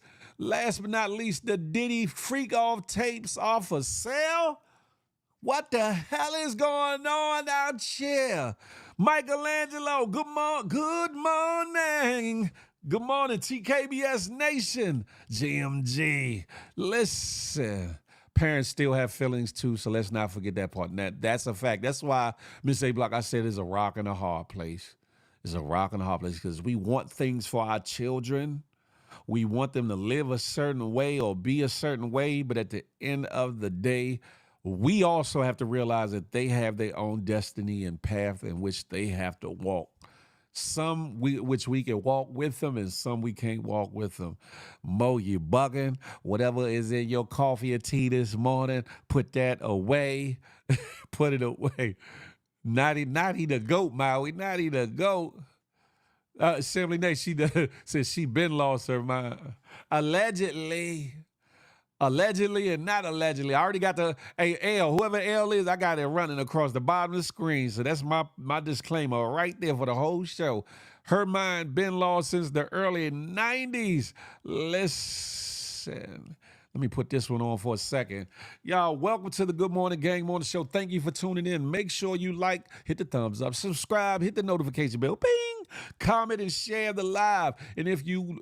the Diddy freak off tapes are for sale. What the hell is going on out here? Michelangelo, good morning. Good morning, TKBS Nation. GMG. Listen, parents still have feelings too, so let's not forget that part. That's a fact. That's why, Miss A Block, I said it's a rock and a hard place. It's a rock and a hard place because we want things for our children. We want them to live a certain way or be a certain way, but at the end of the day, we also have to realize that they have their own destiny and path in which they have to walk. Some which we can walk with them, and some we can't walk with them. Mo, you bugging. Whatever is in your coffee or tea this morning, put that away. Put it away. Naughty the goat, Maui. Naughty the goat. Assembly Nate, she says she been lost her mind. Allegedly and not allegedly. I already got the L, whoever L is, I got it running across the bottom of the screen. So that's my disclaimer right there for the whole show. Her mind been lost since the early 90s. Listen. Let me put this one on for a second. Y'all, welcome to the Good Morning Gang Morning Show. Thank you for tuning in. Make sure you like, hit the thumbs up, subscribe, hit the notification bell, ping, comment, and share the live. And if you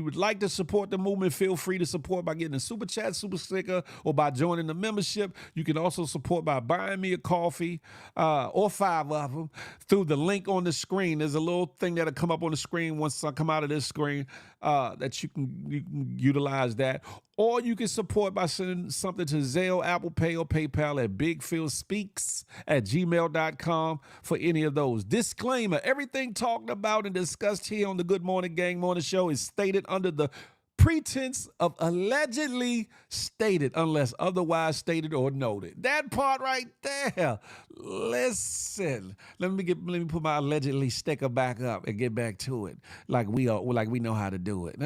would like to support the movement, feel free to support by getting a super chat, super sticker, or by joining the membership. You can also support by buying me a coffee, or 5 of them, through the link on the screen. There's a little thing that'll come up on the screen once I come out of this screen, that you can utilize that. Or you can support by sending something to Zelle, Apple Pay, or PayPal at bigphilspeaks@gmail.com for any of those. Disclaimer, everything talked about and discussed here on the Good Morning Gang Morning Show is stated under the pretense of allegedly stated, unless otherwise stated or noted. That part right there. Listen, let me put my allegedly sticker back up and get back to it, like we know how to do it.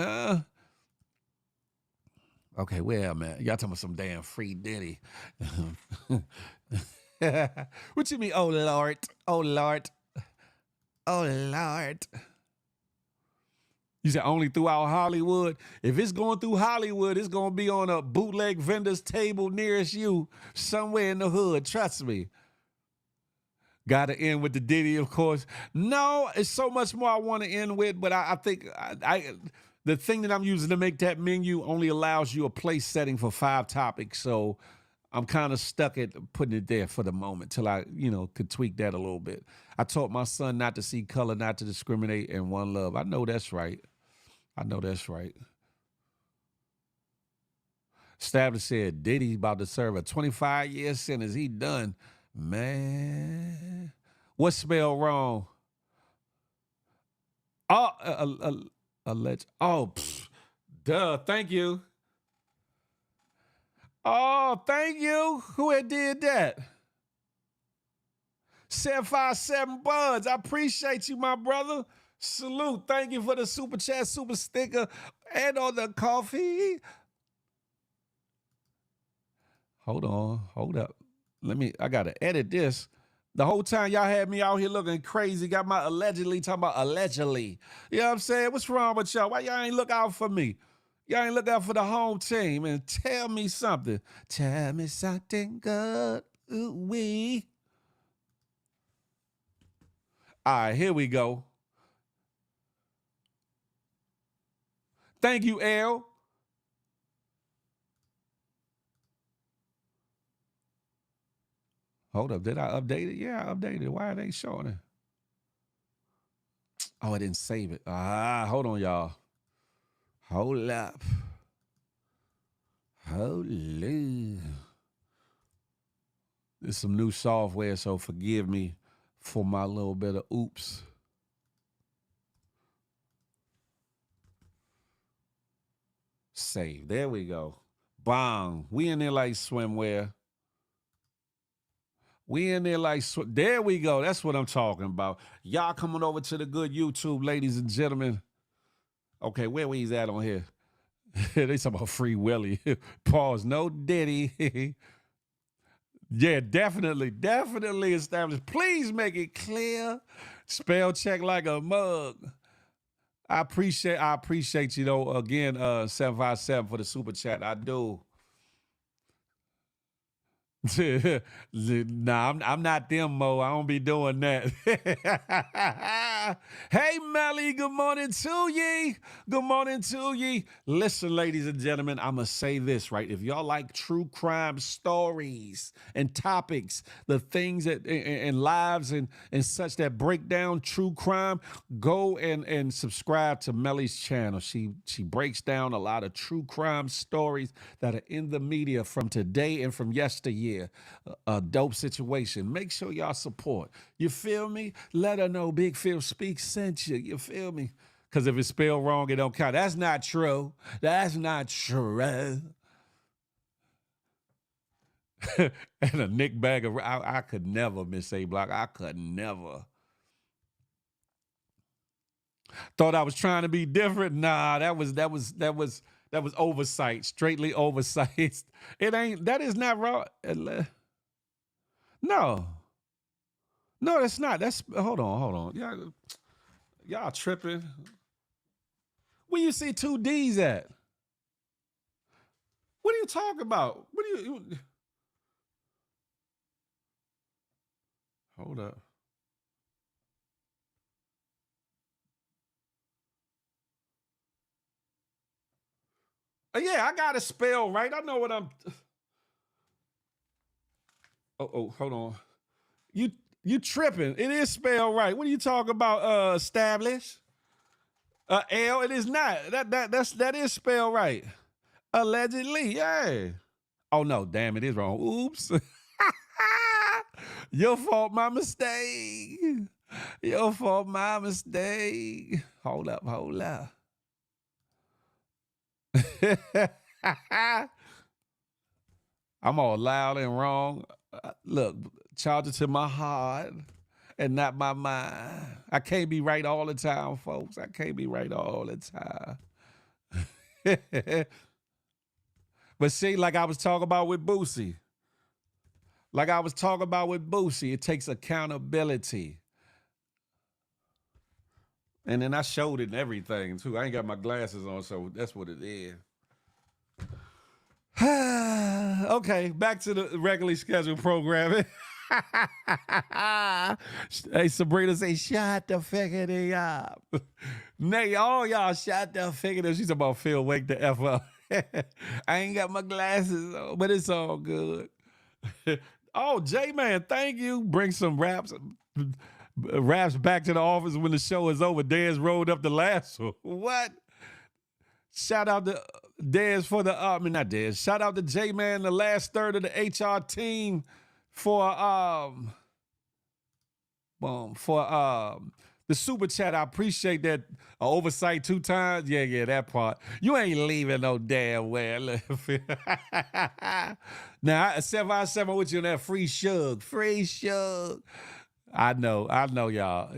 Okay, well, man, y'all talking about some damn free Diddy. What you mean? Oh Lord, oh Lord, oh Lord. You said only throughout Hollywood. If it's going through Hollywood, it's going to be on a bootleg vendor's table nearest you somewhere in the hood. Trust me. Got to end with the Diddy, of course. No, it's so much more I want to end with, but I think the thing that I'm using to make that menu only allows you a place setting for 5 topics. So I'm kind of stuck at putting it there for the moment till I, could tweak that a little bit. I taught my son not to see color, not to discriminate, and one love. I know that's right. I know that's right. Stabler said Diddy's about to serve a 25-year sentence. He done. Man. What spelled wrong? Oh, duh. Thank you. Oh, thank you. Who had did that? 757 Buds. I appreciate you, my brother. Salute. Thank you for the super chat, super sticker, and on the coffee. Hold on. Hold up. I got to edit this. The whole time y'all had me out here looking crazy. Got my allegedly talking about allegedly. You know what I'm saying? What's wrong with y'all? Why y'all ain't look out for me? Y'all ain't look out for the home team and tell me something. Tell me something good. Ooh-wee. All right, here we go. Thank you, L. Hold up, did I update it? Yeah, I updated it. Why it ain't showing it? Oh, I didn't save it. Hold on, y'all. Hold up. Hold up. There's some new software, so forgive me for my little bit of oops. Save. There we go. Bang. We in there like swimwear. We in there like, there we go. That's what I'm talking about. Y'all coming over to the good YouTube, ladies and gentlemen. Okay, where we at on here? They talking about Free Willy. Pause. No Diddy. Yeah, definitely established. Please make it clear. Spell check like a mug. I appreciate you though. Again, 757 for the super chat. I do. Nah, I'm not them, Mo. I don't be doing that. Hey, Melly, good morning to ye. Good morning to ye. Listen, ladies and gentlemen, I'm going to say this, right? If y'all like true crime stories and topics, the things that and lives and such that break down true crime, go and subscribe to Melly's channel. She breaks down a lot of true crime stories that are in the media from today and from yesteryear. A dope situation. Make sure y'all support. You feel me? Let her know Big Phil Speaks sent you. You feel me? Because if it's spelled wrong, it don't count. That's not true. That's not true. And a Nick Bagger. I could never, Miss A Block. I could never. Thought I was trying to be different. Nah, that was oversight, straightly oversight. That is not wrong. No, that's not. Hold on. Y'all tripping. Where you see 2 D's at? What are you talking about? Hold up. Yeah, I got it spelled right. I know what I'm. Oh, hold on. You tripping? It is spelled right. What are you talking about? Establish. L. It is not. That is spelled right. Allegedly, yeah. Oh no, damn, it is wrong. Oops. Your fault, my mistake. Your fault, my mistake. Hold up, hold up. I'm all loud and wrong. Look, charge it to my heart and not my mind. I can't be right all the time, folks. I can't be right all the time. But see, like I was talking about with Boosie, it takes accountability. And then I showed it and everything, too. I ain't got my glasses on, so that's what it is. Okay, back to the regularly scheduled programming. Hey, Sabrina say, shut the fickety up. Nay, all y'all shut the fickety up. She's about Phil, wake the F up. I ain't got my glasses on, but it's all good. Oh, J-Man, thank you. Bring some raps back to the office when the show is over. Dez rolled up the last one. What? Shout out to Dez for the, not Dez. Shout out to J-Man, the last third of the HR team for the super chat. I appreciate that oversight 2 times. Yeah, that part. You ain't leaving no damn well. Now, 757 with you on that free shug. I know, y'all.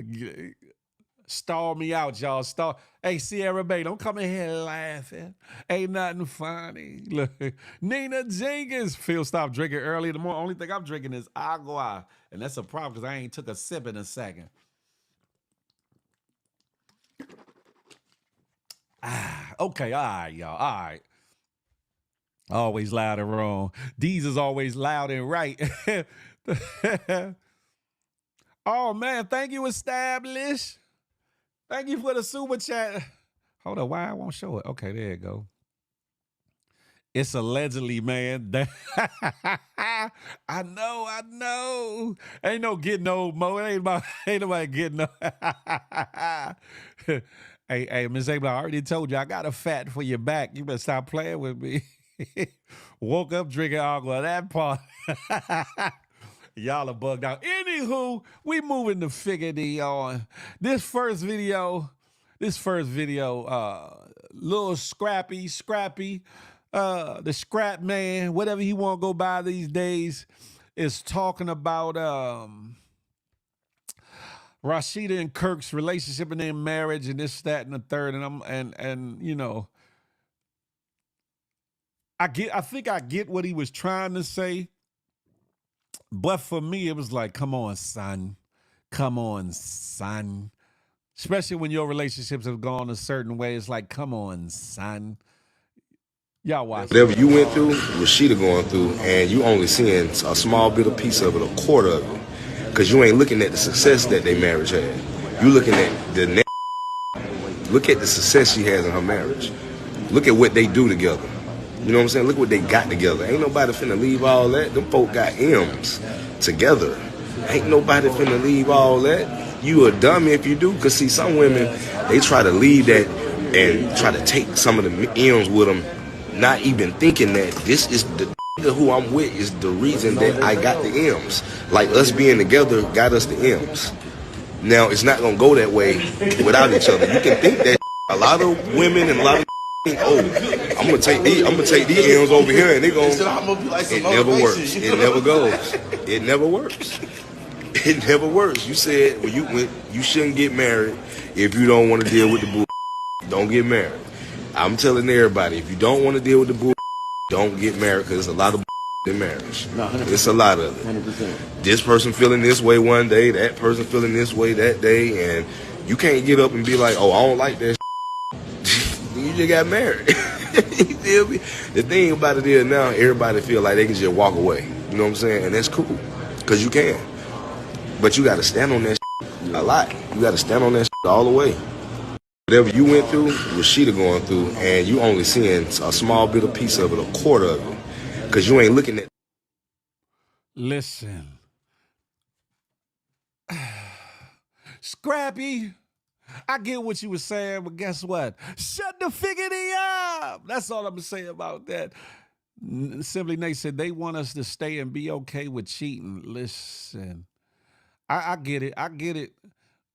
Stall me out, y'all. Hey, Sierra Bay, don't come in here laughing. Ain't nothing funny. Look, Nina Jenkins. Phil stopped drinking early in the morning. Only thing I'm drinking is agua. And that's a problem because I ain't took a sip in a second. Okay, all right, y'all. All right. Always loud and wrong. D's is always loud and right. Oh, man. Thank you, Established. Thank you for the super chat. Hold on, why I won't show it? Okay, there you go. It's allegedly, man. I know. Ain't no getting old, Mo. Ain't nobody getting old. Hey, Miss Abel, I already told you I got a fat for your back. You better stop playing with me. Woke up drinking agua. That part. Y'all are bugged out. Anywho, we moving the figgity on. This first video, little Scrappy, the Scrap Man, whatever he want to go by these days, is talking about Rashida and Kirk's relationship and their marriage and this, that, and the third. And you know, I think I get what he was trying to say. But for me, it was like, come on, son. Especially when your relationships have gone a certain way. It's like, come on, son. Y'all watch. Whatever you went through, Rashida going through, and you only seeing a small bit of piece of it, a quarter of it. Because you ain't looking at the success that their marriage had. You looking at the look at the success she has in her marriage. Look at what they do together. You know what I'm saying? Look what they got together. Ain't nobody finna leave all that. Them folk got M's together. Ain't nobody finna leave all that. You a dummy if you do. Because see, some women, they try to leave that and try to take some of the M's with them, not even thinking that this is the nigga who I'm with is the reason that I got the M's. Like us being together got us the M's. Now, it's not going to go that way without each other. You can think that a lot of women and a lot of think, oh, I'm gonna take these M's over here, and they go. It never works. It never goes. It never works. It never works. You said when you shouldn't get married if you don't want to deal with the bull. Don't get married. I'm telling everybody, if you don't want to deal with the bull, don't get married because there's a lot of in marriage. No, it's a lot of it. 100%. This person feeling this way one day, that person feeling this way that day, and you can't get up and be like, oh, I don't like that. You just got married. You feel me? The thing about it is now everybody feel like they can just walk away. You know what I'm saying? And that's cool, because you can. But you got to stand on that a lot. You got to stand on that all the way. Whatever you went through, Rashida going through, and you only seeing a small bit of piece of it, a quarter of it, because you ain't looking at. Listen. Scrappy, I get what you were saying, but guess what? Shut the figgity up. That's all I'm gonna say about that. Simply Nate said they want us to stay and be okay with cheating. Listen, I get it. I get it.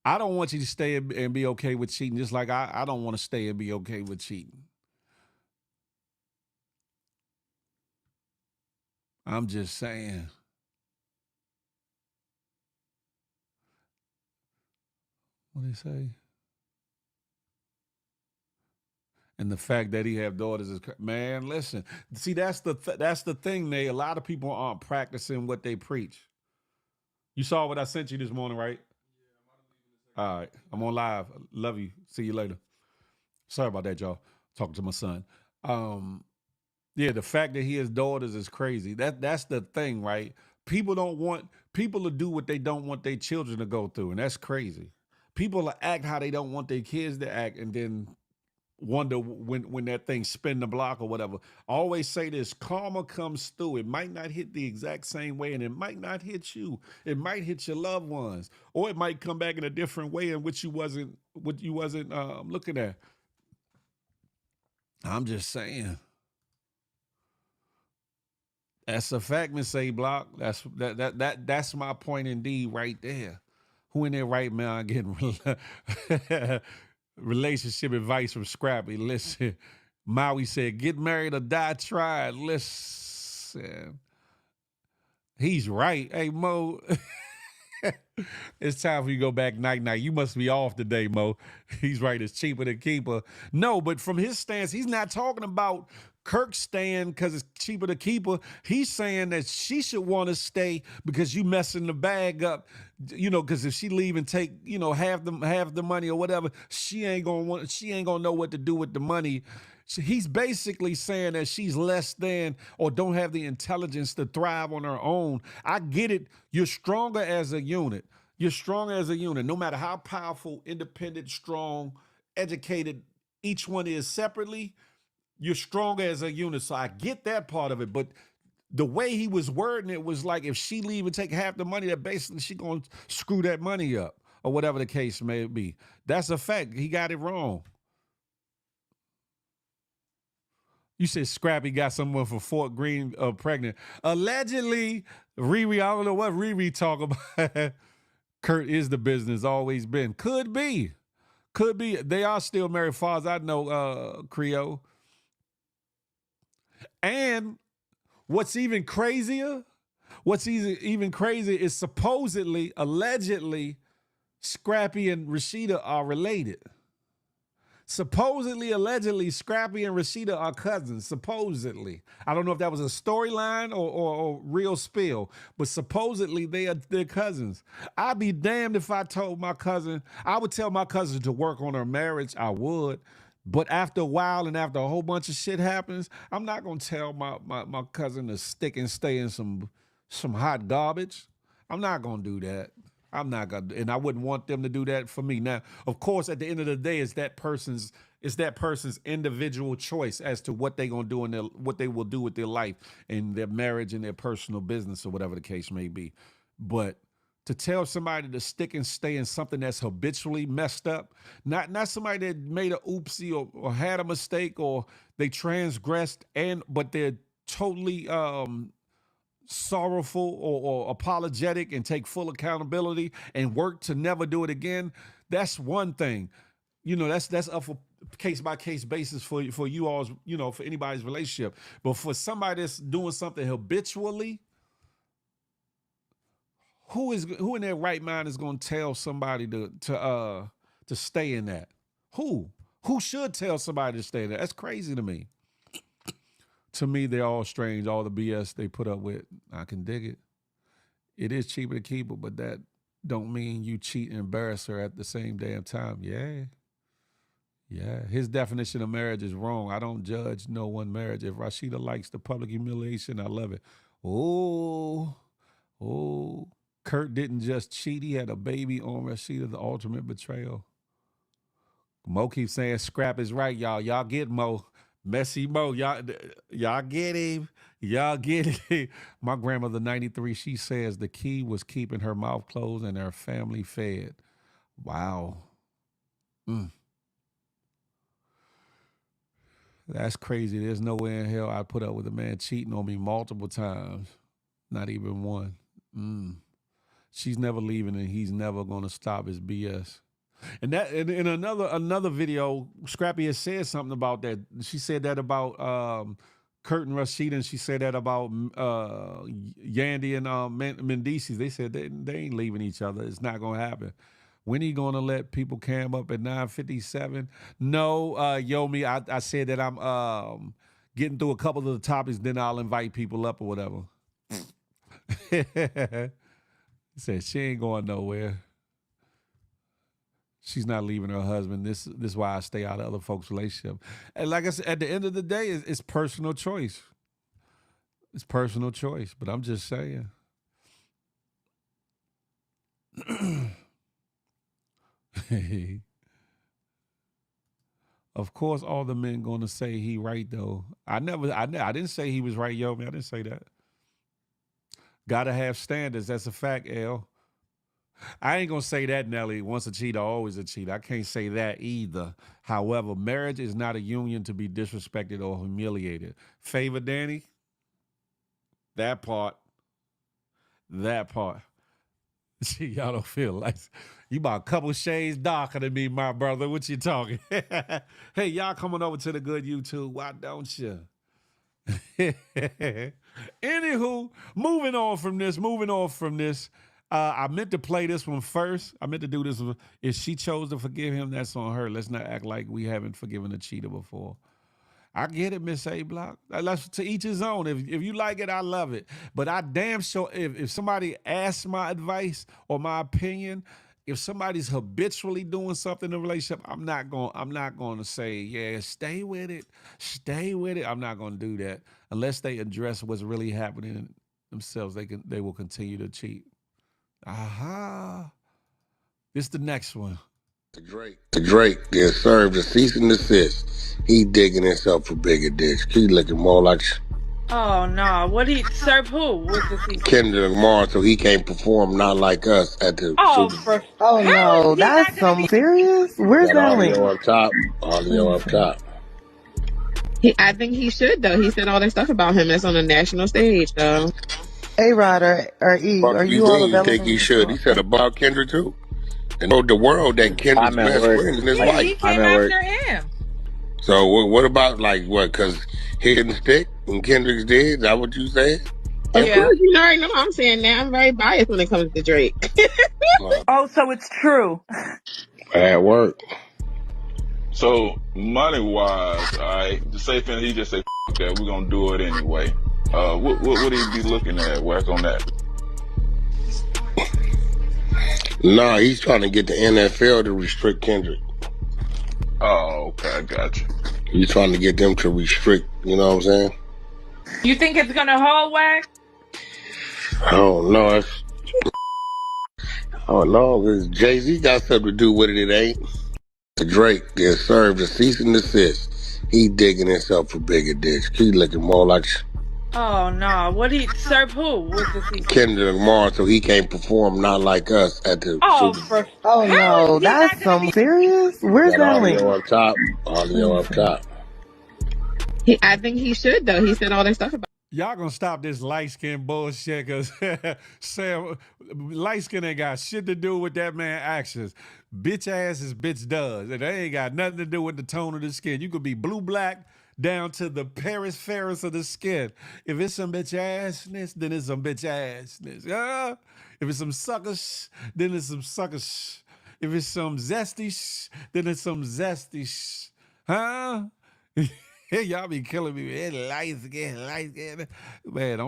I don't want you to stay and be okay with cheating, just like I don't want to stay and be okay with cheating. I'm just saying. What do you say? And the fact that he have daughters is man. Listen, see that's the thing. Nate. A lot of people aren't practicing what they preach. You saw what I sent you this morning, right? All right, I'm on live. Love you. See you later. Sorry about that, y'all. Talking to my son. Yeah, the fact that he has daughters is crazy. That's the thing, right? People don't want people to do what they don't want their children to go through, and that's crazy. People will act how they don't want their kids to act, and then wonder when that thing spin the block or whatever. I always say this: karma comes through. It might not hit the exact same way, and it might not hit you. It might hit your loved ones, or it might come back in a different way in which you wasn't looking at. I'm just saying. That's a fact, Miss A Block. That's my point indeed right there. Who in there right now getting relationship advice from Scrappy? Listen, Maui said, get married or die trying. Listen. He's right. Hey, Mo. It's time for you to go back night. You must be off today, Mo. He's right. It's cheaper to keep her. No, but from his stance, he's not talking about Kirk staying because it's cheaper to keep her. He's saying that she should want to stay because you messing the bag up. Because if she leave and take, half the money or whatever, she ain't gonna know what to do with the money. So he's basically saying that she's less than or don't have the intelligence to thrive on her own. I get it. You're stronger as a unit. You're strong as a unit. No matter how powerful, independent, strong, educated each one is separately, you're stronger as a unit. So I get that part of it. But the way he was wording it was like if she leave and take half the money, that basically she gonna screw that money up or whatever the case may be. That's a fact. He got it wrong. You said Scrappy got someone from Fort Greene pregnant. Allegedly, Riri, I don't know what Riri talk about. Kurt is the business, always been. Could be. They are still married, as far as I know, Creole. And what's even crazier is supposedly, allegedly, Scrappy and Rashida are related. Supposedly, allegedly, Scrappy and Rashida are cousins. Supposedly. I don't know if that was a storyline or real spill, but supposedly they're cousins. I'd be damned if I told my cousin. I would tell my cousin to work on her marriage. I would. But after a while and after a whole bunch of shit happens, I'm not going to tell my cousin to stick and stay in some hot garbage. I'm not going to do that. I'm not gonna, and I wouldn't want them to do that for me. Now, of course, at the end of the day, it's that person's individual choice as to what they're gonna do and what they will do with their life and their marriage and their personal business or whatever the case may be. But to tell somebody to stick and stay in something that's habitually messed up, not somebody that made a oopsie or had a mistake or they transgressed but they're totally sorrowful or apologetic and take full accountability and work to never do it again, that's one thing. That's up for case by case basis for you all's, for anybody's relationship. But for somebody that's doing something habitually, who in their right mind is going to tell somebody to stay in that? Who should tell somebody to stay in that? That's crazy to me. To me, they're all strange. All the BS they put up with, I can dig it. It is cheaper to keep her, but that don't mean you cheat and embarrass her at the same damn time. Yeah. His definition of marriage is wrong. I don't judge no one marriage. If Rashida likes the public humiliation, I love it. Oh, Kurt didn't just cheat. He had a baby on Rashida, the ultimate betrayal. Mo keeps saying Scrap is right, y'all. Y'all get Mo. Messy Mo, y'all get him. Y'all get him. My grandmother, 93, she says the key was keeping her mouth closed and her family fed. Wow. Mm. That's crazy. There's no way in hell I'd put up with a man cheating on me multiple times. Not even one. Mm. She's never leaving and he's never gonna stop his BS. And that in another video, Scrappy has said something about that. She said that about Kurt and Rashida, and she said that about Yandy and Mendices. They said they ain't leaving each other. It's not gonna happen. When he gonna let people cam up at 9:57? No, Yomi, I said that I'm getting through a couple of the topics, then I'll invite people up or whatever. He said she ain't going nowhere. She's not leaving her husband. This is why I stay out of other folks' relationship. And like I said, at the end of the day, it's personal choice. It's personal choice. But I'm just saying. Of course, all the men gonna say he right though. I didn't say he was right, yo, man. I didn't say that. Gotta have standards. That's a fact, L. I ain't gonna say that, Nelly. Once a cheater, always a cheater. I can't say that either. However, marriage is not a union to be disrespected or humiliated. Favor, Danny? That part. That part. See, y'all don't feel like you about a couple shades darker than me, my brother. What you talking? Hey, y'all coming over to the good YouTube. Why don't you? Anywho, moving on from this. I meant to play this one first. I meant to do this one. If she chose to forgive him, that's on her. Let's not act like we haven't forgiven a cheater before. I get it, Miss A Block. That's to each his own. If you like it, I love it. But I damn sure, if somebody asks my advice or my opinion, if somebody's habitually doing something in a relationship, I'm not going to say, yeah, stay with it. I'm not going to do that unless they address what's really happening themselves. They will continue to cheat. Aha. This the next one. Drake gets served a cease and desist. He digging himself for bigger dicks. He looking more like Oh no! What he serve who with the season? Kendrick Lamar, so he can't perform not like us at the Super. Oh no, that's some serious. Where's that link? Audio up top. Audio up top. I think he should though. He said all that stuff about him that's on the national stage though. A-Rod or E, Fuck are you you all mean you think available? he should? He said about Kendrick too. And told the world that Kendrick's best friend is his Yeah, he wife. came after him. So what about like what? Because he didn't stick and Kendrick's did? Is that what you said? Of course, you already know what I'm saying now. I'm very biased when it comes to Drake. Oh, so it's true. Bad work. So money wise, the safe thing he just say F that, we're gonna do it anyway. What would he be looking at? Whack on that. Nah, he's trying to get the NFL to restrict Kendrick. Oh, okay, I got you. He's trying to get them to restrict, you know what I'm saying? You think it's gonna hold, Wack? I don't know. I don't know, because Jay-Z got something to do with it, it ain't. Drake gets served a cease and desist. He digging himself for bigger dicks. He looking more like Oh no! What he serve who with the season? Kendrick Lamar, so he can't perform not like us at the Super. Oh no, that's some serious. Where's that link? Audio up top. Audio up top. I think he should though. He said all that stuff about. Y'all gonna stop this light skin bullshit because Sam, light skin ain't got shit to do with that man actions. Bitch ass is bitch does. And they ain't got nothing to do with the tone of the skin. You could be blue black down to the Paris Ferris of the skin. If it's some bitch assness, then it's some bitch assness. If it's some suckers, then it's some suckers. If it's some zesty, then it's some zesty. Huh? Y'all be killing me, man. Light skin. Man,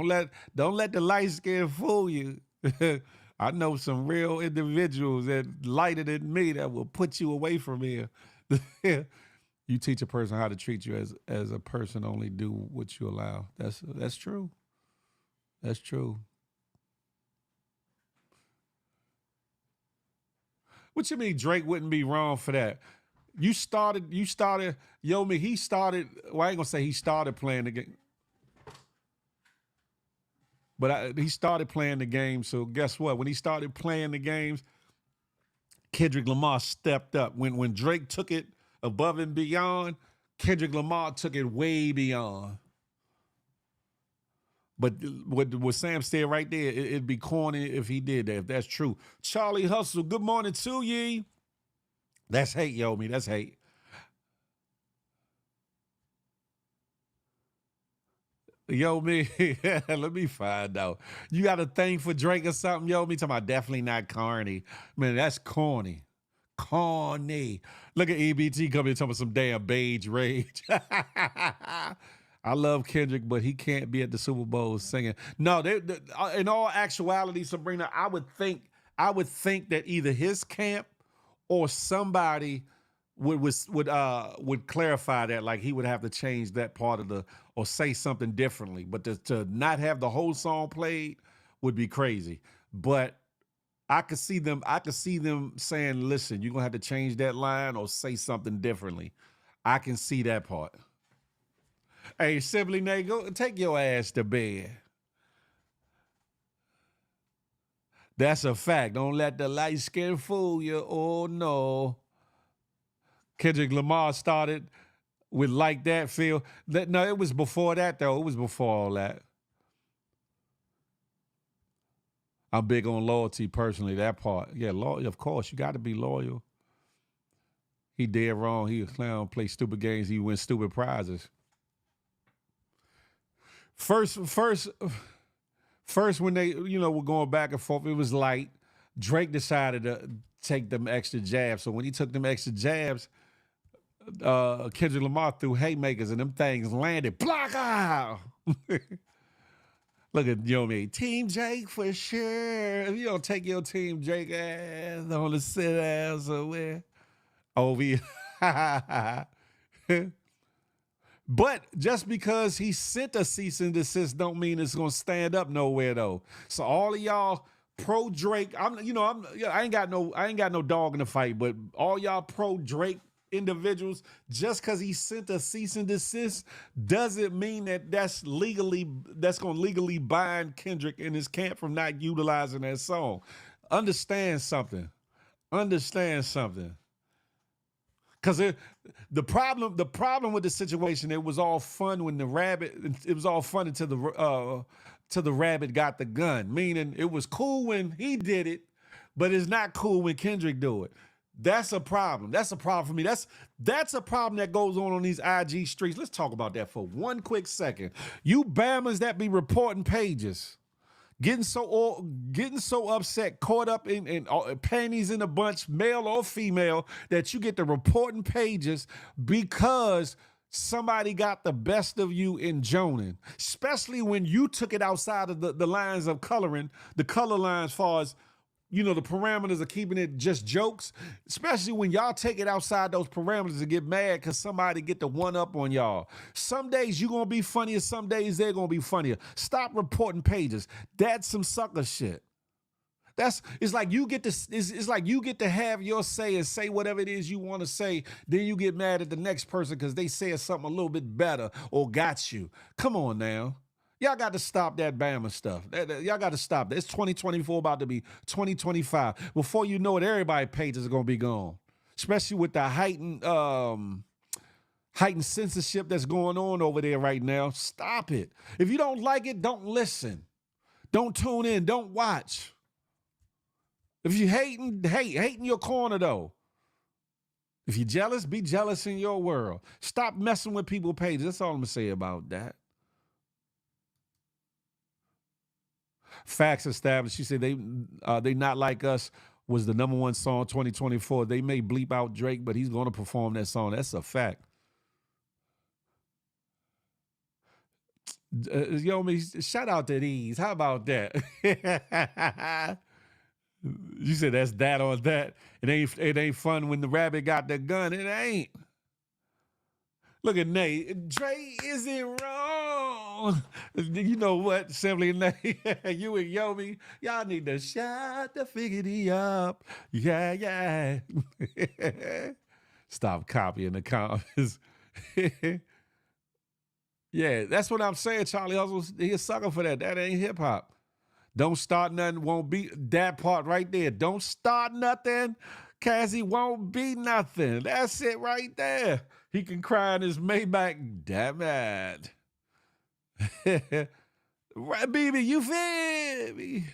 don't let the light skin fool you. I know some real individuals that lighter than me that will put you away from here. You teach a person how to treat you as a person, only do what you allow. That's true. That's true. What you mean Drake wouldn't be wrong for that? You started, Yomi, he started, well, I ain't gonna say he started playing the game. But he started playing the game, so guess what? When he started playing the games, Kendrick Lamar stepped up. When Drake took it above and beyond, Kendrick Lamar took it way beyond. But what Sam said right there, it'd be corny if he did that, if that's true. Charlie Hustle, good morning to ye. That's hate, yo, me. That's hate. Yo, me, let me find out. You got a thing for Drake or something, yo? Me talking about definitely not corny. Man, that's corny. Corny. Look at EBT coming talking about some damn beige rage. I love Kendrick, but he can't be at the Super Bowl singing. No, in all actuality, Sabrina, I would think that either his camp or somebody would clarify that, like he would have to change that part of or say something differently. But to not have the whole song played would be crazy. But I could see them saying, listen, you're gonna have to change that line or say something differently. I can see that part. Hey, Simply Nate, go take your ass to bed. That's a fact. Don't let the light skin fool you. Oh no. Kendrick Lamar started with Like That Feel. No, it was before that, though. It was before all that. I'm big on loyalty personally, that part. Yeah, loyal, of course, you got to be loyal. He dead wrong. He a clown, play stupid games. He win stupid prizes. First, when they, were going back and forth, it was light. Drake decided to take them extra jabs. So when he took them extra jabs, Kendrick Lamar threw haymakers and them things landed. Block out. Look at me. Team Jake for sure. If you don't take your Team Jake ass on the sit ass somewhere. Over. But just because he sent a cease and desist don't mean it's gonna stand up nowhere though. So all of y'all pro Drake, I ain't got no dog in the fight, but all y'all pro Drake individuals, just because he sent a cease and desist doesn't mean that's gonna legally bind Kendrick and his camp from not utilizing that song. Understand something. Because the problem with the situation, it was all fun when it was all fun until the rabbit got the gun. Meaning it was cool when he did it, but it's not cool when Kendrick do it. That's a problem. That's a problem for me. That's a problem that goes on these IG streets. Let's talk about that for one quick second. You Bammers that be reporting pages, getting so upset, caught up in panties in a bunch, male or female, that you get the reporting pages because somebody got the best of you in joning, especially when you took it outside of the lines of coloring, the color lines as far as, the parameters of keeping it just jokes, especially when y'all take it outside those parameters and get mad because somebody get the one up on y'all. Some days you going to be funnier, some days they're going to be funnier. Stop reporting pages. That's some sucker shit. It's like you get to have your say and say whatever it is you want to say. Then you get mad at the next person because they said something a little bit better or got you. Come on now. Y'all got to stop that Bama stuff. Y'all got to stop that. It's 2024 about to be 2025. Before you know it, everybody's pages are going to be gone. Especially with the heightened censorship that's going on over there right now. Stop it. If you don't like it, don't listen. Don't tune in. Don't watch. If you hating, hate in your corner though. If you're jealous, be jealous in your world. Stop messing with people's pages. That's all I'm going to say about that. Facts established. She said they Not Like Us was the #1 song 2024. They may bleep out Drake, but he's going to perform that song. That's a fact. Shout out to these. How about that? You said that's that on that. It ain't fun when the rabbit got the gun. It ain't. Look at Nate. Dre isn't wrong. You know what, Simply Nate? You and Yomi, y'all need to shut the figgity up. Yeah. Stop copying the comments. Yeah, that's what I'm saying. Charlie Hustle, he a sucker for that. That ain't hip hop. Don't start nothing, won't be that part right there. Don't start nothing. Cassie won't be nothing. That's it right there. He can cry in his Maybach. Damn it. Right, baby, you feel me?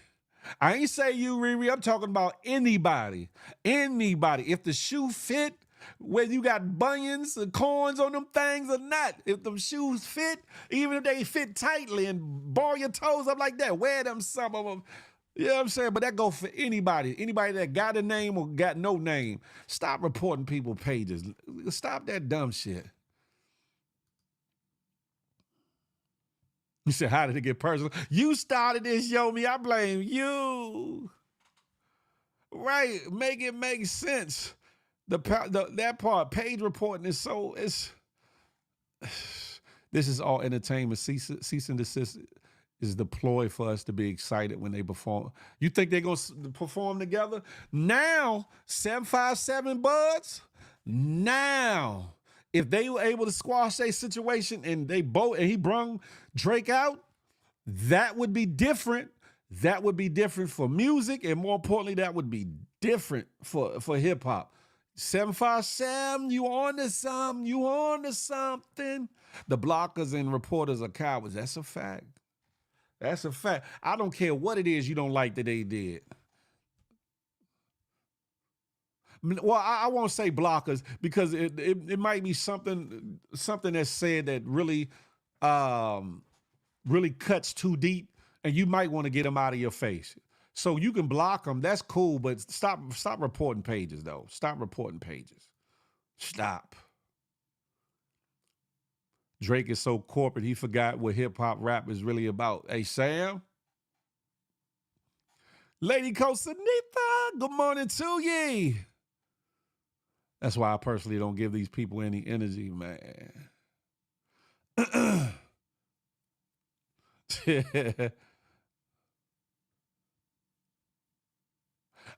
I ain't say you, Riri. I'm talking about anybody. Anybody. If the shoe fit, whether you got bunions or corns on them things or not, if them shoes fit, even if they fit tightly and ball your toes up like that, wear them, some of them. You know what I'm saying? But that goes for anybody. Anybody that got a name or got no name. Stop reporting people pages. Stop that dumb shit. You said, how did it get personal? You started this, Yomi. I blame you. Right. Make it make sense. That part, page reporting is so, this is all entertainment. Cease and desist is the ploy for us to be excited when they perform. You think they're going to perform together? Now, 757 Buds, now, if they were able to squash their situation and he brung Drake out, that would be different. That would be different for music, and more importantly, that would be different for hip hop. 757, you on to something, you on to something. The blockers and reporters are cowards. That's a fact. That's a fact. I don't care what it is you don't like that they did. Well, I won't say blockers because it might be something that's said that really really cuts too deep, and you might want to get them out of your face. So you can block them. That's cool, but stop reporting pages, though. Stop reporting pages. Stop. Drake is so corporate, he forgot what hip-hop rap is really about. Hey, Sam? Lady Costanita, good morning to ye. That's why I personally don't give these people any energy, man.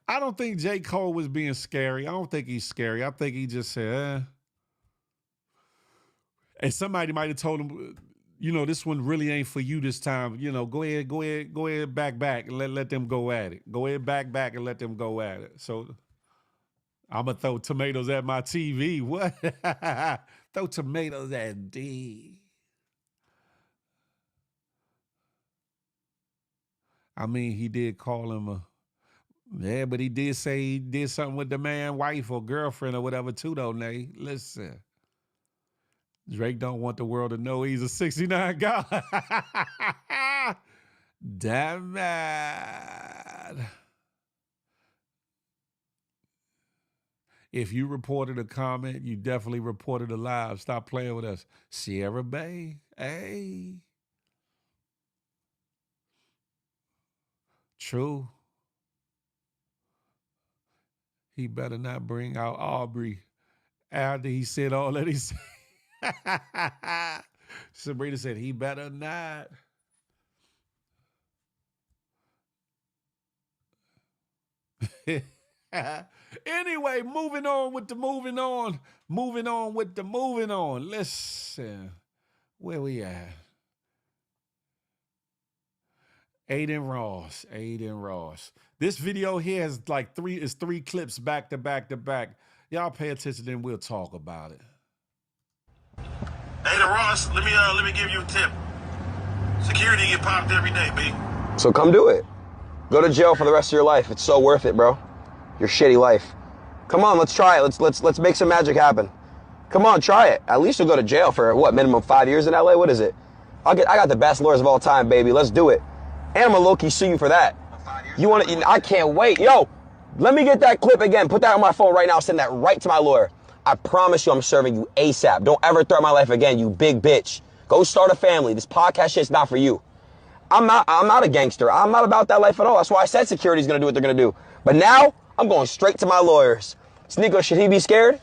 I don't think J. Cole was being scary. I don't think he's scary. I think he just said, And somebody might have told him, this one really ain't for you this time. Go ahead, back, and let them go at it. Go ahead, back, and let them go at it. So I'm going to throw tomatoes at my TV. What? Throw tomatoes at D. I mean, he did call him but he did say he did something with the man, wife, or girlfriend or whatever too, though, Nay. Listen. Drake don't want the world to know he's a 69 guy. Damn it. If you reported a comment, you definitely reported a live. Stop playing with us. Sierra Bay, hey. True. He better not bring out Aubrey after he said all that he said. Sabrina said he better not. Anyway, moving on. Listen, where we at? Aiden Ross. This video here has like three clips back to back. Y'all pay attention, then we'll talk about it. Aiden Ross, let me give you a tip. Security get popped every day, B. So come do it. Go to jail for the rest of your life. It's so worth it, bro. Your shitty life. Come on, let's try it. Let's make some magic happen. Come on, try it. At least you'll go to jail for what, minimum 5 years in LA? What is it? I got the best lawyers of all time, baby. Let's do it. And I'm gonna low-key sue you for that. I can't wait. Yo, let me get that clip again. Put that on my phone right now. Send that right to my lawyer. I promise you I'm serving you ASAP. Don't ever threaten my life again, you big bitch. Go start a family. This podcast shit's not for you. I'm not a gangster. I'm not about that life at all. That's why I said security's gonna do what they're gonna do. But now, I'm going straight to my lawyers. Sneeko, should he be scared?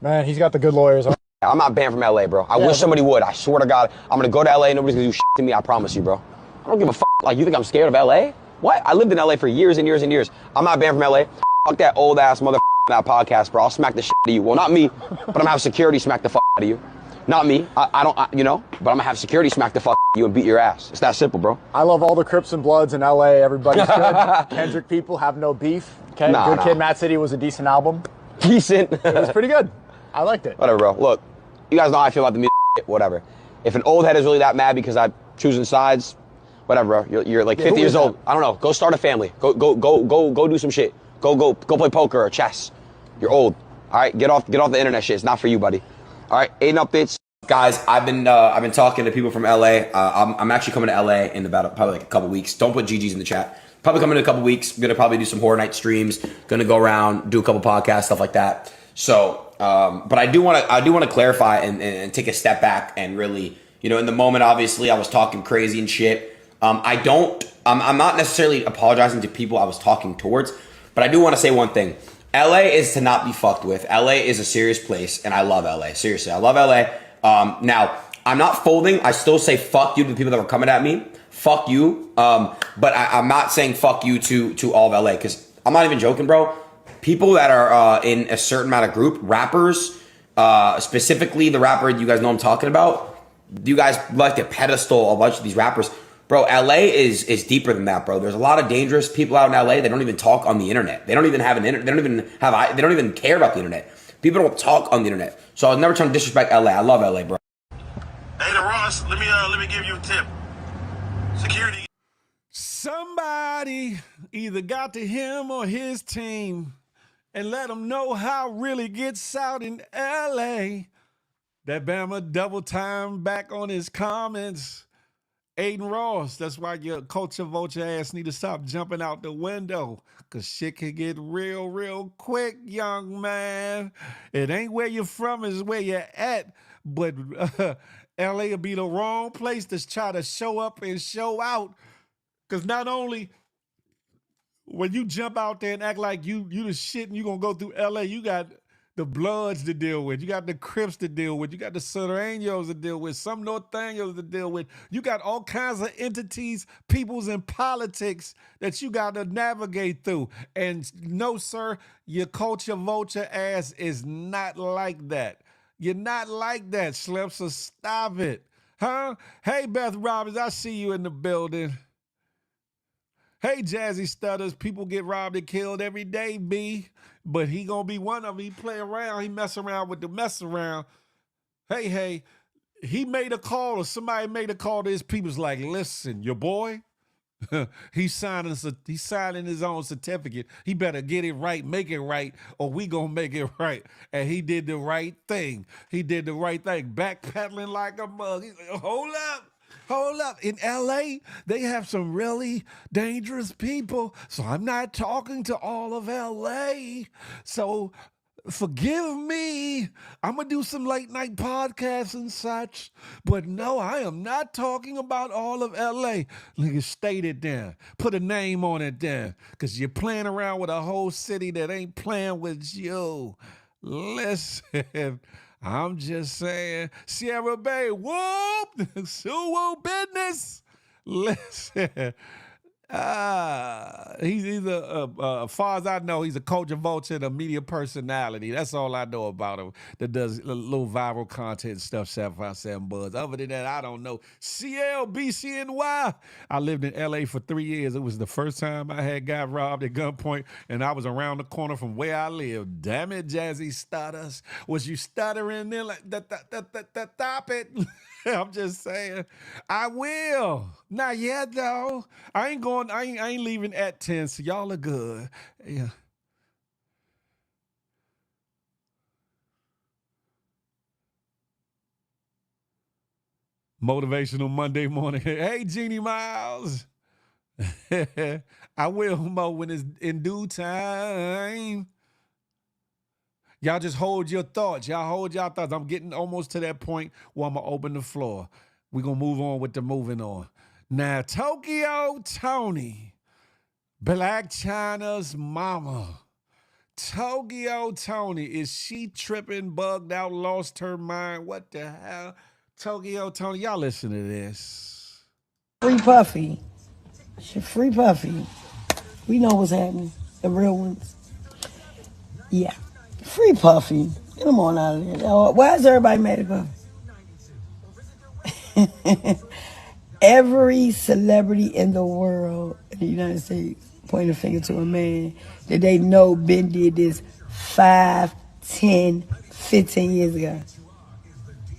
Man, he's got the good lawyers. I'm not banned from LA, bro. I wish somebody would. I swear to God, I'm gonna go to LA. Nobody's gonna do shit to me. I promise you, bro. I don't give a fuck. Like, you think I'm scared of LA? What? I lived in LA for years and years and years. I'm not banned from LA. Fuck that old ass mother that podcast, bro. I'll smack the shit out of you. Well, not me, but I'm gonna have security smack the fuck out of you. Not me. I don't, but I'm gonna have security smack the fuck out of you and beat your ass. It's that simple, bro. I love all the Crips and Bloods in LA. Everybody's good. Kendrick people have no beef. Okay, Nah, Good nah. Kid, Mad City was a decent album. Decent. It was pretty good. I liked it. Whatever, bro. Look, you guys know how I feel about the music. Whatever. If an old head is really that mad because I'm choosing sides, whatever, bro. You're like 50 years old. I don't know. Go start a family. Go do some shit. Go play poker or chess. You're old. All right, get off the internet shit. It's not for you, buddy. All right, Aiden updates. Guys, I've been talking to people from LA. I'm actually coming to LA in about probably like a couple weeks. Don't put GG's in the chat. Probably coming in a couple weeks. Gonna probably do some horror night streams. Gonna go around, do a couple podcasts, stuff like that. So, but I do want to clarify and take a step back and really, in the moment, obviously, I was talking crazy and shit. I'm not necessarily apologizing to people I was talking towards, but I do want to say one thing. LA is to not be fucked with. LA is a serious place, and I love LA. Seriously, I love LA. Now, I'm not folding. I still say fuck you to the people that were coming at me. Fuck you. But I'm not saying fuck you to all of LA, because I'm not even joking, bro. People that are in a certain amount of group, rappers, specifically the rapper you guys know I'm talking about, you guys like to pedestal a bunch of these rappers. Bro, LA is deeper than that, bro. There's a lot of dangerous people out in LA that don't even talk on the internet. They don't even have an internet. They don't even care about the internet. People don't talk on the internet. So I was never trying to disrespect LA. I love LA, bro. Hey, the Ross, let me give you a tip. Security. Somebody either got to him or his team and let him know how it really gets out in LA. That Bama double time back on his comments. Aiden Ross, that's why your culture vulture ass need to stop jumping out the window, because shit can get real quick, young man. It ain't where you're from, it's where you're at. But LA will be the wrong place to try to show up and show out. Because not only when you jump out there and act like you the shit and you going to go through LA, you got the Bloods to deal with. You got the Crips to deal with. You got the Sureños to deal with. Some Norteños to deal with. You got all kinds of entities, peoples, and politics that you got to navigate through. And no, sir, your culture vulture ass is not like that. You're not like that, Slim, so stop it. Huh? Hey, Beth Robbins, I see you in the building. Hey, Jazzy Stutters, people get robbed and killed every day, B. But he gonna be one of them. He play around, he mess around with the mess around. Hey, he made a call or somebody made a call to his people's like, listen, your boy, he's signing his own certificate. He better get it right, make it right, or we gonna make it right. And he did the right thing. Backpedaling like a mug. He's like, hold up. In LA, they have some really dangerous people. So I'm not talking to all of LA. So forgive me. I'm going to do some late night podcasts and such. But no, I am not talking about all of LA. Nigga, state it down. Put a name on it down. Because you're playing around with a whole city that ain't playing with you. Listen. I'm just saying, Sierra Bay, whoop, whoop, business. Listen, he's either, as far as I know, he's a culture vulture and a media personality. That's all I know about him, that does little viral content stuff, 757 Buzz. Other than that, I don't know. CLBCNY. I lived in LA for 3 years. It was the first time I got robbed at gunpoint, and I was around the corner from where I lived. Damn it, Jazzy Stutters. Was you stuttering there like that? Stop it. I'm just saying. I will. Not yet though. I ain't leaving at 10, so y'all are good. Yeah. Motivational Monday morning. Hey, Jeannie Miles. I will, Mo, when it's in due time. Y'all just hold your thoughts. I'm getting almost to that point where I'm going to open the floor. We're going to move on with the moving on. Now, Tokyo Tony, Black China's mama. Tokyo Tony, is she tripping, bugged out, lost her mind? What the hell? Tokyo Tony, y'all listen to this. Free Puffy. Free Puffy. We know what's happening. The real ones. Yeah. Free Puffy. Get him on out of there. Why is everybody mad at Puffy? Every celebrity in the world, in the United States, point a finger to a man that they know Ben did this 5, 10, 15 years ago.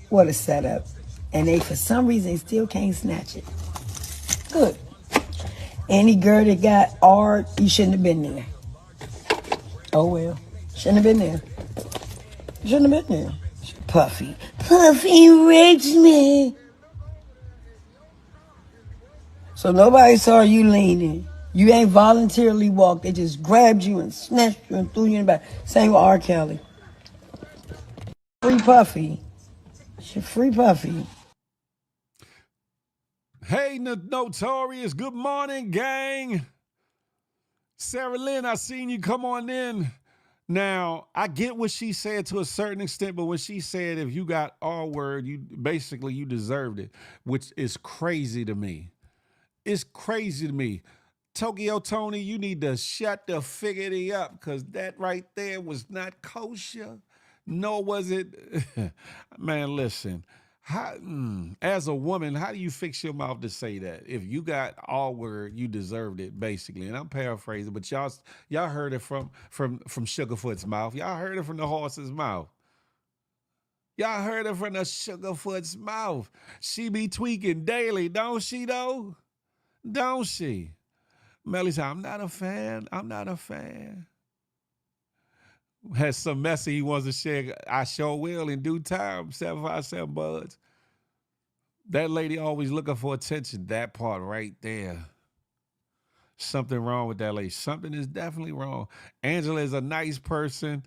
What a setup. And they, for some reason, they still can't snatch it. Good. Any girl that got art, you shouldn't have been there. Oh well. Shouldn't have been there. Shouldn't have been there. Puffy. Puffy raped me. So nobody saw you leaning. You ain't voluntarily walked. They just grabbed you and snatched you and threw you in the back. Same with R. Kelly. Free Puffy. Free Puffy. Hey, Notorious. Good morning, gang. Sarah Lynn, I seen you come on in. Now, I get what she said to a certain extent, but when she said if you got R word, you deserved it, which is crazy to me. It's crazy to me. Tokyo Tony, you need to shut the figgity up, because that right there was not kosher. Nor was it. Man, listen. As a woman, how do you fix your mouth to say that? If you got all word, you deserved it, basically. And I'm paraphrasing, but y'all heard it from Sugarfoot's mouth. Y'all heard it from the horse's mouth. Y'all heard it from the Sugarfoot's mouth. She be tweaking daily, don't she, though? Don't she? Melly said, I'm not a fan. I'm not a fan. Has some message he wants to share. I sure will in due time. 757 buds. That lady always looking for attention. That part right there. Something wrong with that lady. Something is definitely wrong. Angela is a nice person.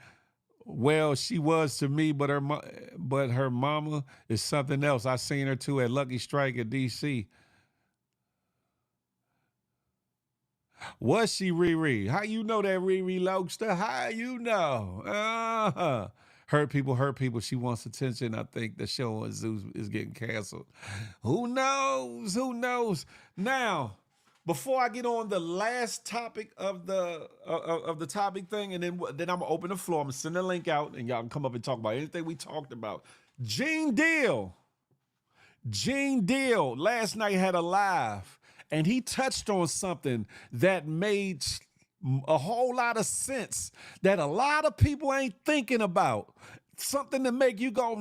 Well, she was to me, but her mama is something else. I seen her too at Lucky Strike at DC. Was she Riri? How you know that Riri Lokester? How you know? Hurt people. She wants attention. I think the show on Zeus is getting canceled. Who knows? Who knows? Now, before I get on the last topic of the topic thing, and then I'm gonna open the floor. I'm gonna send the link out, and y'all can come up and talk about anything we talked about. Gene Deal last night had a live. And he touched on something that made a whole lot of sense that a lot of people ain't thinking about. Something to make you go,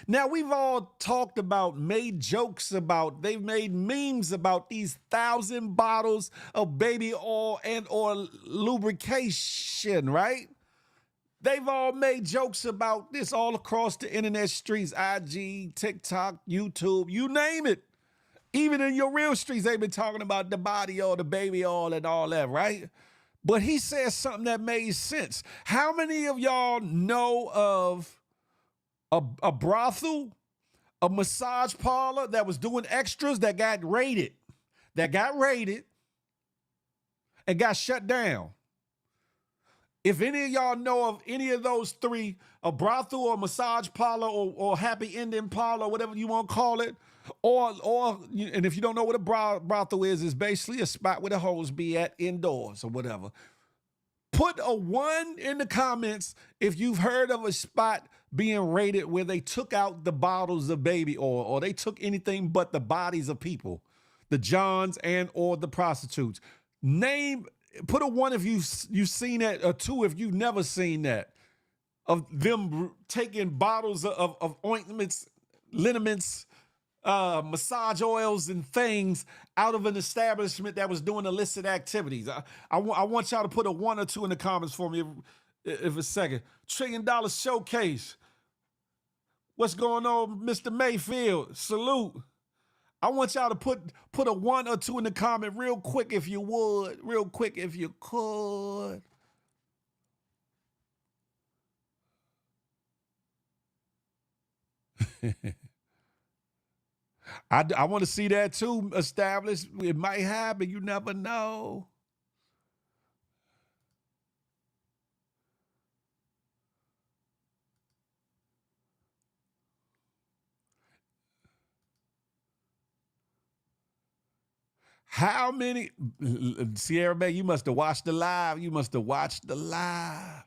Now, we've all talked about, made jokes about, they've made memes about these 1,000 bottles of baby oil and or lubrication, right? They've all made jokes about this all across the internet streets, IG, TikTok, YouTube, you name it. Even in your real streets, they've been talking about the body oil, the baby oil, and all that, right? But he said something that made sense. How many of y'all know of a brothel, a massage parlor that was doing extras that got raided and got shut down? If any of y'all know of any of those three, a brothel or massage parlor or happy ending parlor, whatever you want to call it, and if you don't know what a brothel is, it's basically a spot where the hoes be at indoors or whatever. Put a 1 in the comments if you've heard of a spot being raided where they took out the bottles of baby oil or they took anything but the bodies of people, the Johns and or the prostitutes. Put a 1 if you've seen that, or 2 if you've never seen that, of them taking bottles of ointments, liniments, massage oils and things out of an establishment that was doing illicit activities. I want y'all to put a 1 or 2 in the comments for me if a second. $1 Trillion Showcase. What's going on, Mr. Mayfield? Salute. I want y'all to put a 1 or 2 in the comment real quick if you would. Real quick if you could. I want to see that too established. It might happen. You never know. How many, Sierra Bay, you must have watched the live. You must have watched the live.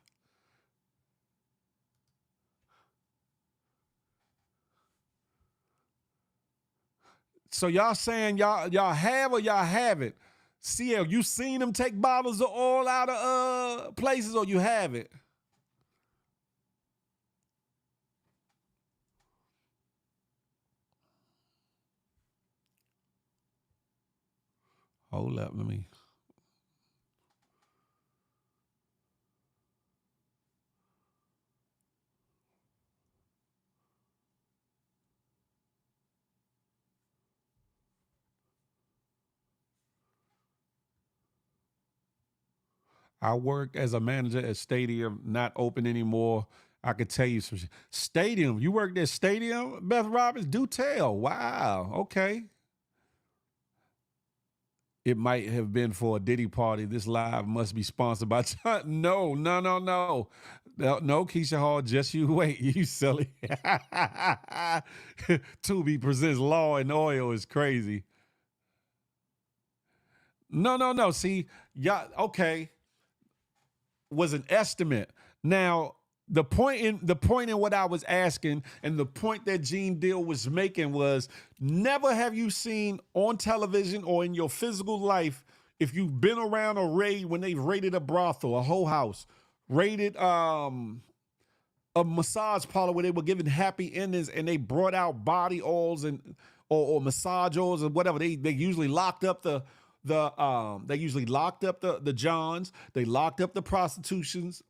So y'all saying y'all have or y'all haven't CL, you seen them take bottles of oil out of places, or you haven't? Hold up, let me. I work as a manager at Stadium, not open anymore. I could tell you some shit. Stadium, you worked at Stadium, Beth Roberts? Do tell. Wow, okay. It might have been for a Diddy party. This live must be sponsored by No, Keisha Hall, just you wait. You silly. Tubi presents Law and Oil is crazy. No. See, yeah, okay. Was an estimate. Now, the point in what I was asking, and the point that Gene Deal was making was, never have you seen on television or in your physical life, if you've been around a raid when they've raided a brothel, a whole house, raided a massage parlor where they were giving happy endings and they brought out body oils and or massage oils or whatever. They usually locked up the Johns. They locked up the prostitutes,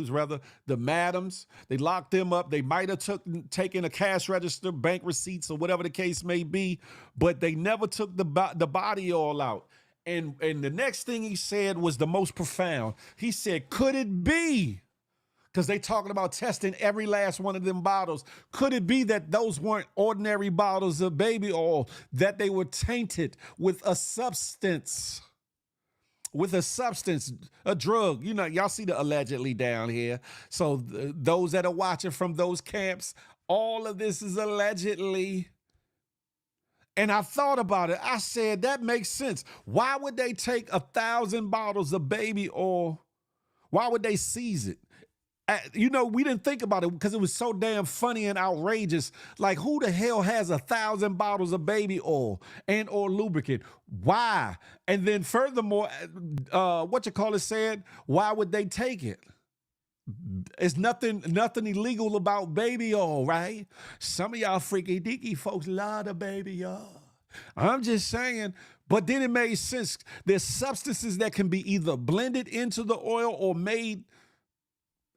rather, the madams. They locked them up. They might have taken a cash register, bank receipts, or whatever the case may be, but they never took the body oil out. And the next thing he said was the most profound. He said, could it be? Because they talking about testing every last one of them bottles. Could it be that those weren't ordinary bottles of baby oil, that they were tainted with a substance? A drug. You know, y'all see the allegedly down here. So those that are watching from those camps, all of this is allegedly. And I thought about it. I said, that makes sense. Why would they take 1,000 bottles of baby oil? Why would they seize it? We didn't think about it because it was so damn funny and outrageous. Like, who the hell has 1,000 bottles of baby oil and or lubricant? Why? And then furthermore, said, why would they take it? It's nothing illegal about baby oil, right? Some of y'all freaky deaky folks love the baby oil. I'm just saying, but then it made sense. There's substances that can be either blended into the oil or made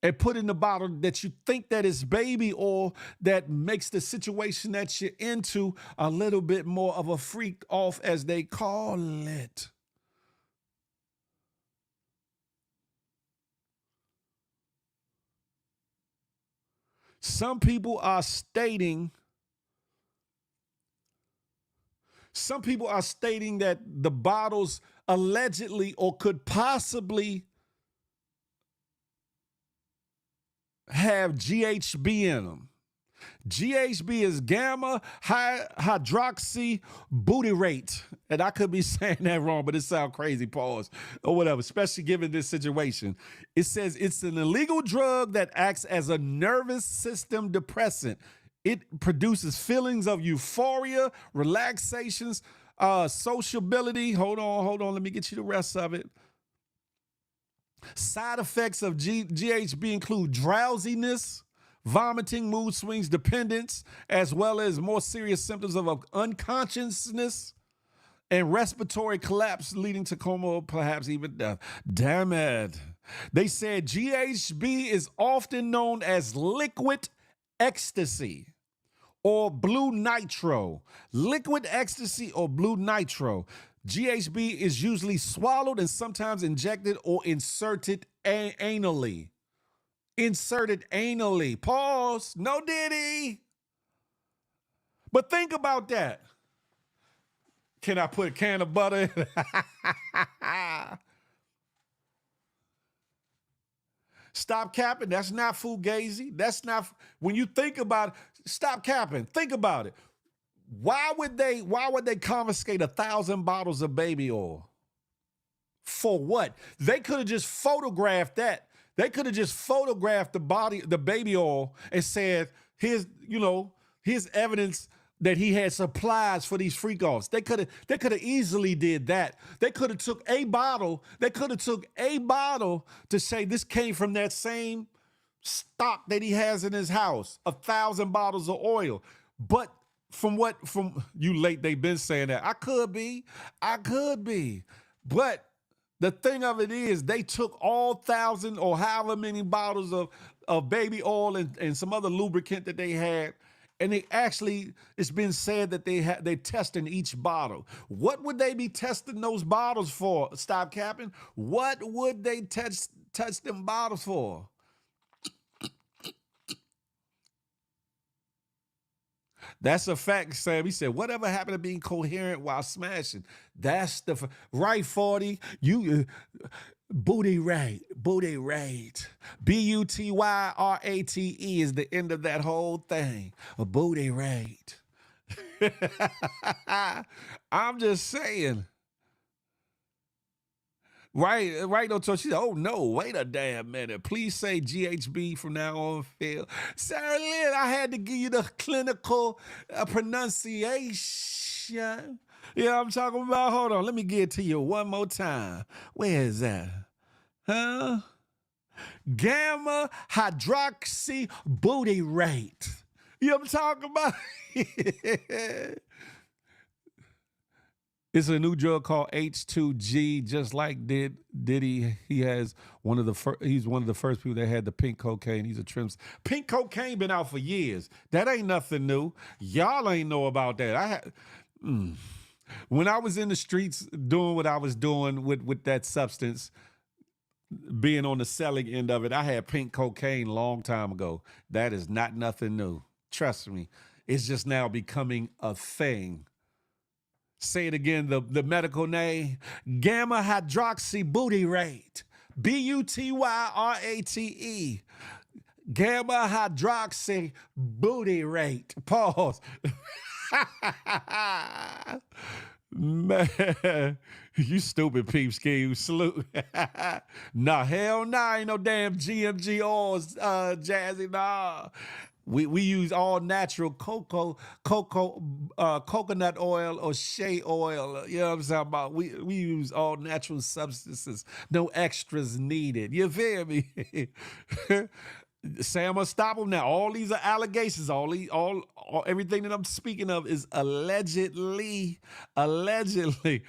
and put in the bottle that you think that is baby oil, that makes the situation that you're into a little bit more of a freak off, as they call it. Some people are stating that the bottles allegedly or could possibly have GHB in them. GHB is gamma hydroxy butyrate. And I could be saying that wrong, but it sounds crazy, pause, or whatever, especially given this situation. It says it's an illegal drug that acts as a nervous system depressant. It produces feelings of euphoria, relaxations, sociability. Hold on, let me get you the rest of it. Side effects of GHB include drowsiness, vomiting, mood swings, dependence, as well as more serious symptoms of unconsciousness and respiratory collapse, leading to coma or perhaps even death. Damn it. They said GHB is often known as liquid ecstasy or blue nitro. Liquid ecstasy or blue nitro. GHB is usually swallowed and sometimes injected or inserted anally. Pause. No Diddy. But think about that. Can I put a can of butter in? Stop capping. That's not fugazi. That's not, when you think about it, stop capping. Think about it. Why would they confiscate 1,000 bottles of baby oil? For what? They could have just photographed that. They could have just photographed the baby oil and said, here's evidence that he had supplies for these freak offs. They could have easily did that. They could have took a bottle. They could have took a bottle to say this came from that same stock that he has in his house, 1,000 bottles of oil. But from you late, they've been saying that. I could be. But the thing of it is, they took all 1,000 or however many bottles of baby oil and some other lubricant that they had, and it's been said that they're testing each bottle. What would they be testing those bottles for? Stop capping. What would they test them bottles for? That's a fact, Sam. He said, whatever happened to being coherent while smashing? That's right, 40. You booty rate. BUTYRATE is the end of that whole thing. A booty rate. I'm just saying. Right, no, so she said, oh no, wait a damn minute. Please say GHB from now on, Phil. Sarah Lynn, I had to give you the clinical pronunciation. Yeah, I'm talking about, hold on, let me get it to you one more time. Where is that? Huh? Gamma hydroxy butyrate. You know what I'm talking about? It's a new drug called H2G, just like Diddy. He has he's one of the first people that had the pink cocaine. He's a trims. Pink cocaine been out for years. That ain't nothing new. Y'all ain't know about that. When I was in the streets doing what I was doing with that substance, being on the selling end of it, I had pink cocaine a long time ago. That is not nothing new. Trust me. It's just now becoming a thing. Say it again, the medical name, gamma hydroxy butyrate, BUTYRATE, gamma hydroxy butyrate. Pause. Man, you stupid peep scheme. Salute. Nah, hell nah, ain't no damn GMG oils, Jazzy, nah. We use all natural coconut oil or shea oil. You know what I'm talking about? We use all natural substances. No extras needed. You feel me? Sam, I'll stop them now. All these are allegations. All everything that I'm speaking of is allegedly. Allegedly.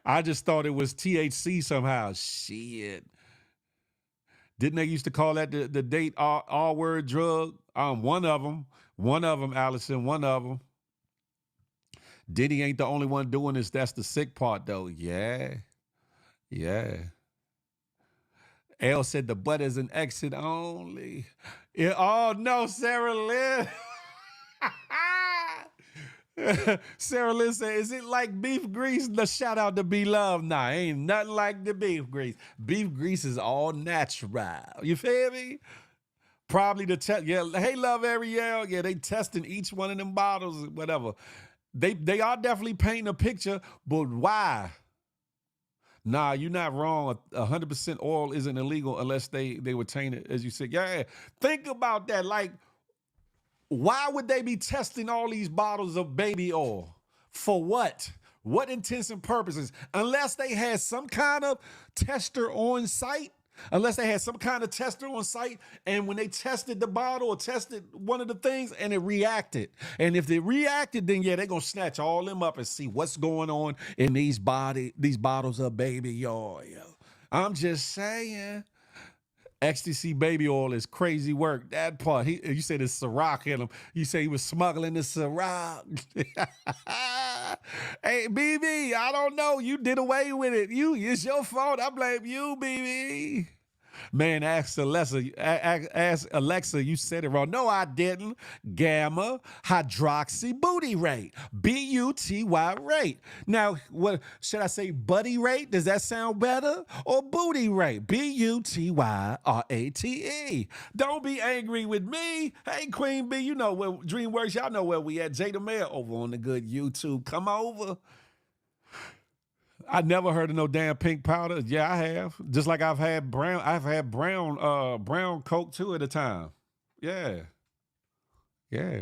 I just thought it was THC somehow. Shit. Didn't they used to call that the date R-word drug? One of them, Allison, one of them. Diddy ain't the only one doing this. That's the sick part, though. Yeah. L said the butt is an exit only. Yeah, oh, no, Sarah Lynn. Sarah Lynn said, is it like beef grease? The shout out to Be Love. Nah, ain't nothing like the beef grease. Beef grease is all natural. You feel me? Probably the test. Yeah, hey, Love Ariel. Yeah, they testing each one of them bottles, whatever. They are definitely painting a picture, but why? Nah, you're not wrong. 100% oil isn't illegal unless they were tainted, as you said. Yeah, think about that. Like, why would they be testing all these bottles of baby oil? For what? What intents and purposes? Unless they had some kind of tester on site. And when they tested the bottle or tested one of the things and it reacted. And if it reacted, then yeah, they're going to snatch all them up and see what's going on in these bottles of baby oil. I'm just saying. Ecstasy baby oil is crazy work. That part, you said it's Ciroc in him. You say he was smuggling the Ciroc. Hey, BB, I don't know. You did away with it. It's your fault. I blame you, BB. Man, ask Alexa, you said it wrong. No, I didn't. Gamma hydroxy butyrate. B-U-T-Y rate. Now, what should I say, buddy rate? Does that sound better? Or booty rate? B-U-T-Y-R-A-T-E. Don't be angry with me. Hey, Queen B, you know where DreamWorks, y'all know where we at. Jada Mayer over on the good YouTube. Come over. I never heard of no damn pink powder. Yeah, I have. Just like I've had brown Coke too at a time. Yeah. Yeah,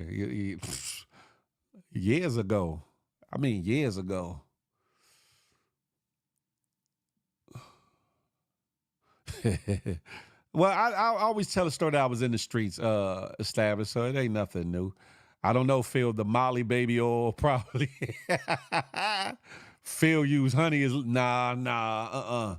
years ago. I mean, years ago. Well, I always tell a story that I was in the streets established, so it ain't nothing new. I don't know, Phil, the Molly baby oil probably. Phil use honey as I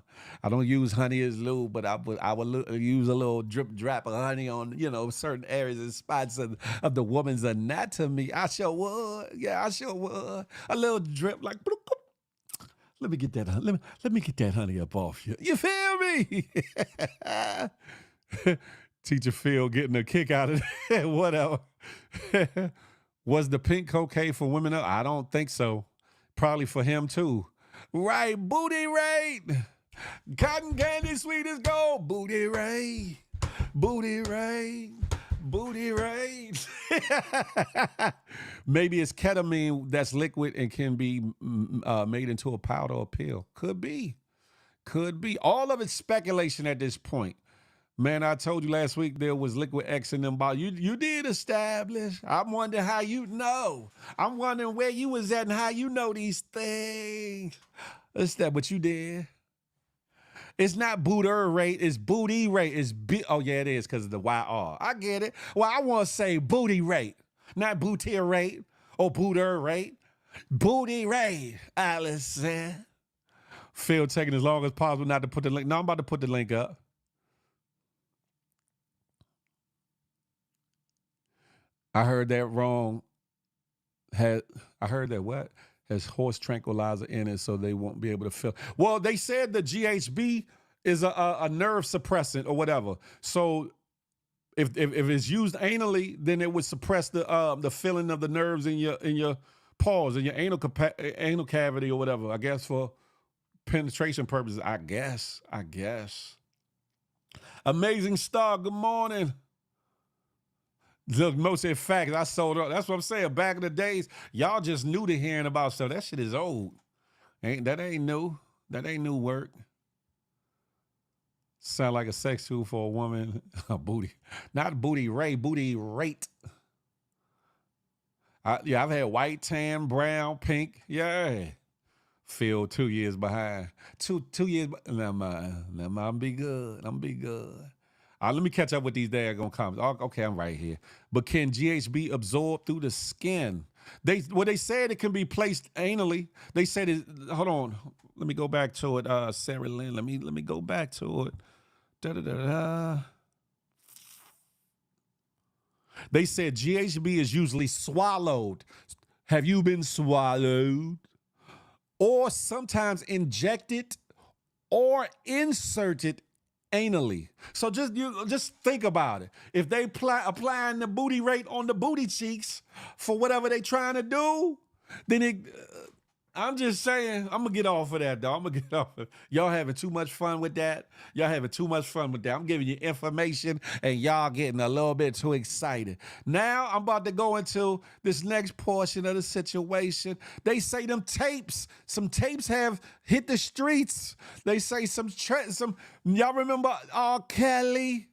don't use honey as lube, but I would use a little drip drop of honey on certain areas and spots of the woman's anatomy. I sure would. Yeah, I sure would. A little drip like. Let me get that. Let me get that honey up off you. You feel me? Teacher Phil getting a kick out of it. Whatever. Was the pink cocaine for women? I don't think so. Probably for him too. Right, booty rate. Cotton candy sweet as gold. Booty rate. Booty rate. Booty rate. Maybe it's ketamine that's liquid and can be made into a powder or pill. Could be. Could be. All of it's speculation at this point. Man, I told you last week there was liquid X in them bottles. You did establish. I'm wondering how you know. I'm wondering where you was at and how you know these things. That's that what you did. It's not booter rate, it's booty rate. Oh, yeah, it is because of the YR. I get it. Well, I want to say booty rate, not booty rate or booter rate. Booty rate, Alice said. Phil taking as long as possible not to put the link. No, I'm about to put the link up. I heard that wrong. I heard that what? Has horse tranquilizer in it, so they won't be able to feel. Well, they said the GHB is a nerve suppressant or whatever. So if it's used anally, then it would suppress the feeling of the nerves in your paws, in your anal cavity or whatever. I guess for penetration purposes. I guess. Amazing Star. Good morning. Look, most in fact, I sold up. That's what I'm saying. Back in the days, y'all just new to hearing about stuff. That shit is old. That ain't new. That ain't new work. Sound like a sex tool for a woman. Booty. Not booty rate, booty rate. I've had white, tan, brown, pink. Yeah. Phil 2 years behind. Two years. Never mind. I'm be good. Let me catch up with these daggone comments. Okay, I'm right here. But can GHB absorb through the skin? They said it can be placed anally. They said it. Hold on. Let me go back to it. Sarah Lynn. Let me go back to it. They said GHB is usually swallowed. Have you been swallowed? Or sometimes injected or inserted anally. So just think about it. If they applying the booty rate on the booty cheeks for whatever they trying to do, then I'm just saying, I'm gonna get off of that, though. I'm gonna get off of it. Y'all having too much fun with that. I'm giving you information and y'all getting a little bit too excited. Now I'm about to go into this next portion of the situation. They say some tapes have hit the streets. They say y'all remember R. Kelly?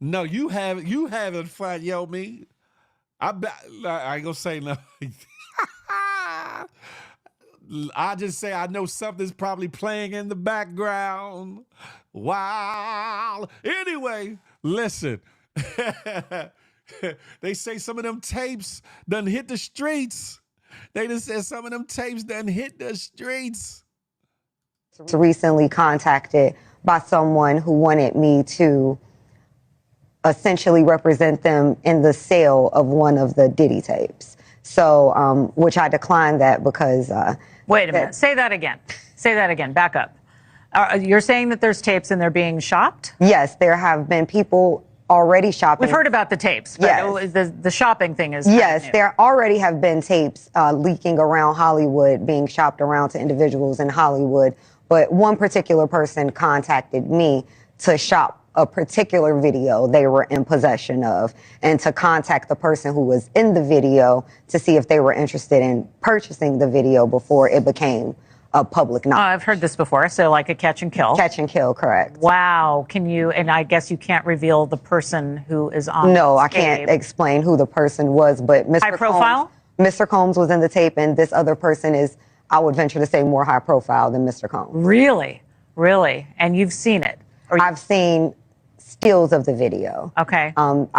No, you haven't fun, yo, me. I ain't gonna say nothing. I just say I know something's probably playing in the background. Wow. Anyway, listen. They say some of them tapes done hit the streets. They just said some of them tapes done hit the streets. Recently contacted by someone who wanted me to essentially represent them in the sale of one of the Diddy tapes. So, which I declined that because... Wait a minute. Say that again. Back up. You're saying that there's tapes and they're being shopped? Yes, there have been people already shopping. We've heard about the tapes, but yes. The shopping thing is... Yes, there already have been tapes leaking around Hollywood, being shopped around to individuals in Hollywood. But one particular person contacted me to shop a particular video they were in possession of and to contact the person who was in the video to see if they were interested in purchasing the video before it became public knowledge. I've heard this before. So like a catch and kill. Catch and kill, correct. Wow. Can you, and I guess you can't reveal the person who is on No, I tape. can't explain who the person was, but Mr. High profile? Mr. Combs was in the tape, and this other person is, I would venture to say, more high profile than Mr. Combs. Really? Really? And you've seen it? I've seen stills of the video. Okay. So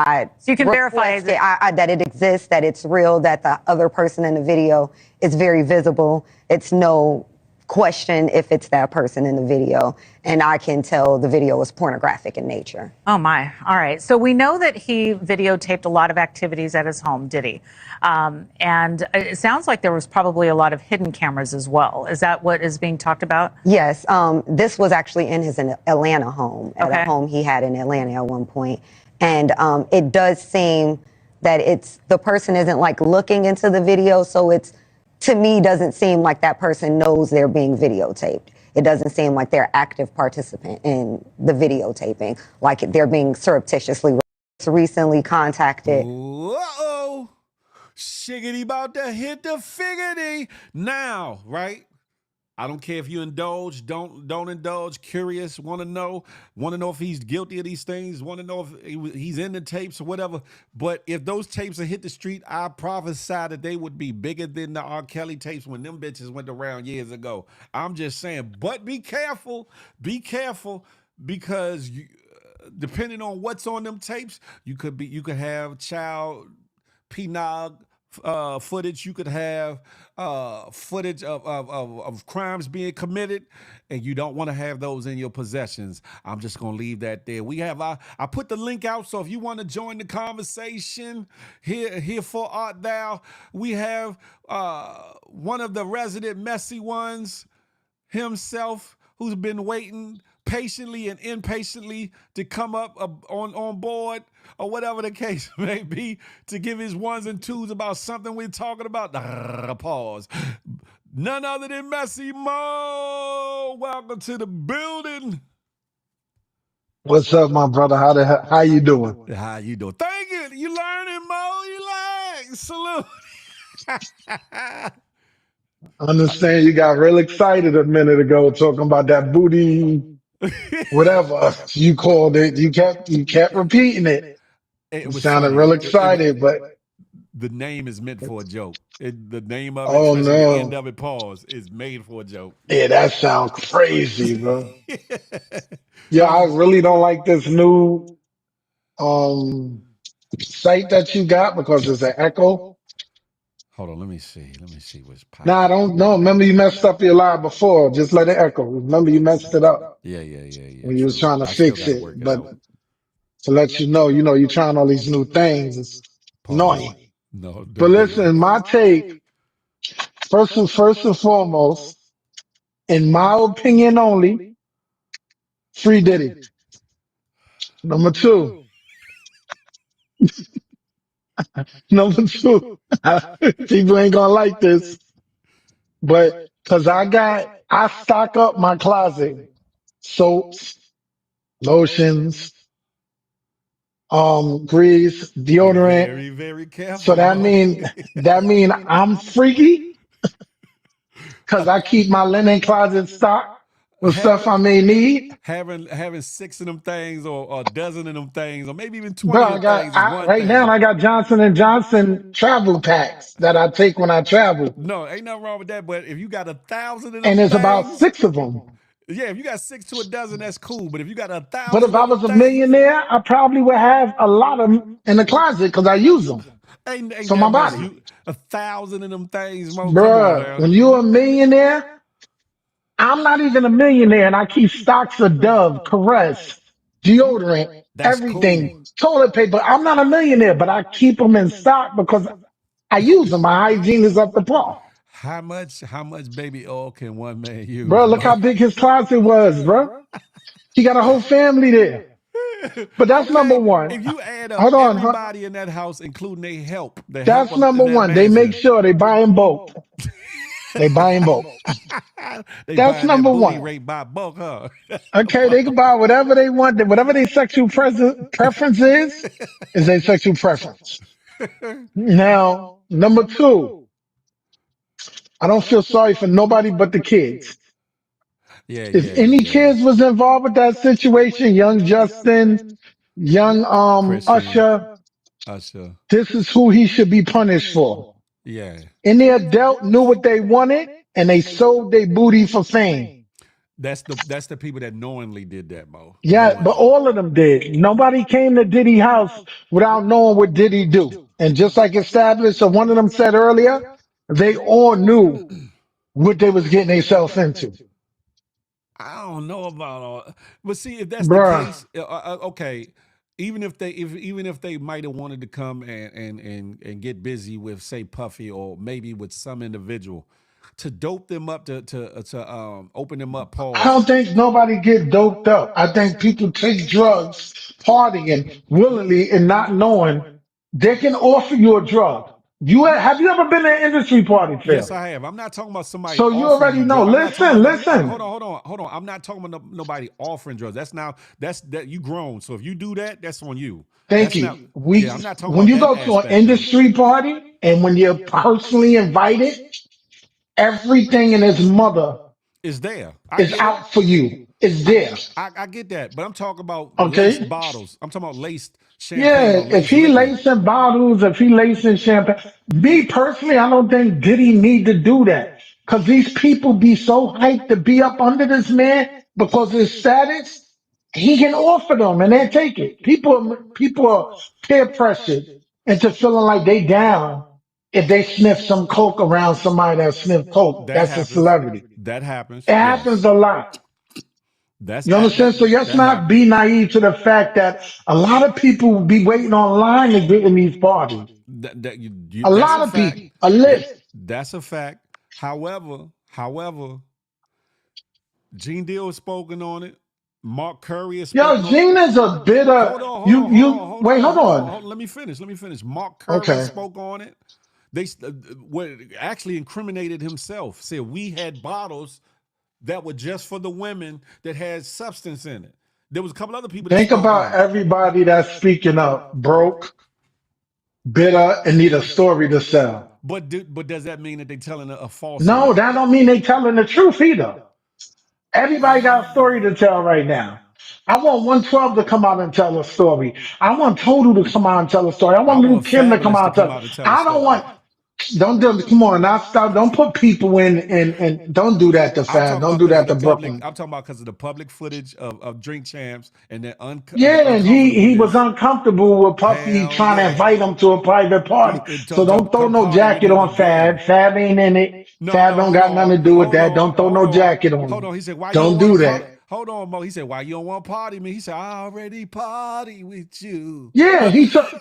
you can verify that it exists, that it's real, that the other person in the video is very visible. It's no question if it's that person in the video, and I can tell the video is pornographic in nature. Oh my. All right. So we know that he videotaped a lot of activities at his home, did he? And it sounds like there was probably a lot of hidden cameras as well. Is that what is being talked about? Yes. This was actually in his Atlanta home, at a home he had in Atlanta at one point. And it does seem that the person isn't like looking into the video, so it's, to me, doesn't seem like that person knows they're being videotaped. It doesn't seem like they're active participant in the videotaping, like they're being surreptitiously recently contacted. Uh-oh. Shiggity about to hit the figgity. Now, right? I don't care if you indulge, don't indulge, curious, want to know if he's guilty of these things, want to know if he's in the tapes or whatever. But if those tapes had hit the street, I prophesy that they would be bigger than the R. Kelly tapes when them bitches went around years ago. I'm just saying, but be careful, because depending on what's on them tapes, you could have child penile footage, you could have footage of crimes being committed, and you don't want to have those in your possessions. I'm just going to leave that there. We have, I put the link out, so if you want to join the conversation, here for art thou, we have one of the resident messy ones himself, who's been waiting patiently and impatiently to come up on board, or whatever the case may be, to give his ones and twos about something we're talking about. Pause. None other than Messy Mo. Welcome to the building. What's up, my brother? How you doing? How you doing? Thank you. You learning, Mo? You learn. Salute. I understand you got real excited a minute ago talking about that booty, whatever you called it. You kept repeating it. It sounded real excited, but the name is meant for a joke. The name of it, oh especially no, the end of it, pause, is made for a joke. Yeah, that sounds crazy, bro. Yeah, I really don't like this new site that you got because it's an echo. Hold on, let me see what's popping. Nah, I don't know. Remember you messed up your live before. Just let it echo. Remember you messed it up. Yeah. When you was trying to fix it. But to let you know, you're trying all these new things. It's annoying. No, but listen, my take, first and foremost, in my opinion only, Free Diddy. Number two. People ain't gonna like this, but cause I stock up my closet, soaps, lotions, grease, deodorant. Very, very careful. So that mean I'm freaky, cause I keep my linen closet stocked with stuff I may need. Having 6 of them things, or a dozen of them things, or maybe even 20 Bro, of them things is one right thing. now I got Johnson & Johnson travel packs that I take when I travel. No, ain't nothing wrong with that. But if you got 1,000 of them and there's things, about 6 of them. Yeah, if you got 6 to a dozen, that's cool. But if you got 1,000, but if I was a millionaire, I probably would have a lot of them in the closet because I use them. Ain't so my body. 1,000 of them things, Mo. Bruh, when you're a millionaire, I'm not even a millionaire, and I keep stocks of Dove, Caress, deodorant, that's everything, toilet paper. I'm not a millionaire, but I keep them in stock because I use them. My hygiene is up to par. How much baby oil can one man use? Bro, look how big his closet was, bro. He got a whole family there. But that's number one. If you add up everybody in that house, including their help, that's number one. They make sure they buy in bulk. They buy in bulk. That's number one. Rate by bulk, huh? Okay, they can buy whatever they want. Whatever their sexual preference is their sexual preference. Now, number two, I don't feel sorry for nobody but the kids. Yeah, If yeah, any yeah. kids was involved with that situation, young Justin, young Christian, Usher, Usher. this is who he should be punished for. Yeah. Any adult knew what they wanted and they sold their booty for fame. That's the people that knowingly did that, Mo. Yeah, but Knowingly. all of them did. Nobody came to Diddy house without knowing what Diddy do. And just like established, or one of them said earlier, they all knew what they was getting themselves into. I don't know about all, but see if that's the Bruh, case. Okay, even if they might have wanted to come and get busy with say Puffy or maybe with some individual to dope them up to open them up. I Pause. don't think nobody get doped up. I think people take drugs, partying willingly and not knowing they can offer you a drug. Have you ever been to an industry party, Yes, Phil? I have. I'm not talking about somebody So you offering already you know. drugs. I'm not talking Listen, about no. Hold listen. on, hold on, hold on. I'm not talking about nobody offering drugs. That you grown. So if you do that, that's on you. Thank That's not. you. Yeah, I'm not talking When about you that go to an aspect of it. industry party and when you're personally invited, everything in his mother It's there. I is get it. out for you. It's there. I get that, but I'm talking about laced Okay. bottles. I'm talking about laced champagne Yeah, or if laced he liquor. lacing bottles, if he lacing champagne, me personally, I don't think Diddy need to do that. Cause these people be so hyped to be up under this man because of his status, he can offer them and they take it. People are peer pressured into feeling like they down if they sniff some coke around somebody that sniff coke. That That's a happens. celebrity. That happens. It happens Yes. a lot. That's You understand? So let's that not happens. be naive to the fact that a lot of people be waiting online to get in these parties. That's A a lot of fact. people, a list. That's a fact. However, Gene Deal has spoken on it. Mark Curry has Yo, spoken on it. Gina's a bit of Hold on, hold you. on, hold on, You hold wait, on, hold hold on, on. hold on. Let me finish. Let me finish. Mark Curry Okay, spoke on it. They actually incriminated himself. Said we had bottles that were just for the women that had substance in it. There was a couple other people that think spoke about on it. everybody that's speaking up, broke, bitter, and need a story to sell. But does that mean that they're telling a No, falsehood? that don't mean they telling the truth either. Everybody got a story to tell right now. I want 112 to come out and tell a story. I want Total to come out and tell a story. I I want Lil want Kim to come Fabulous out to and come tell. out and tell a I don't story. want. Don't do. Come on, now stop. Don't put people in and don't do that to I'm Fab. talking Don't about do because of that the to public. Brooklyn. I'm talking about because of the public footage of Drink Champs and the Yeah, and he was uncomfortableness. uncomfortable with Puffy Hell trying to yeah. invite him to a private party. So To don't throw come no party with jacket him on Fab. again. Fab ain't in it. No, Fab no, don't hold got nothing on, to do with hold that. on, Don't throw no jacket on hold him. on. He said, "Why you don't Don't want do to party?" that. Hold on, Mo. He said, "Why you don't want to party me?" He said, "I already party with you." Yeah, he took.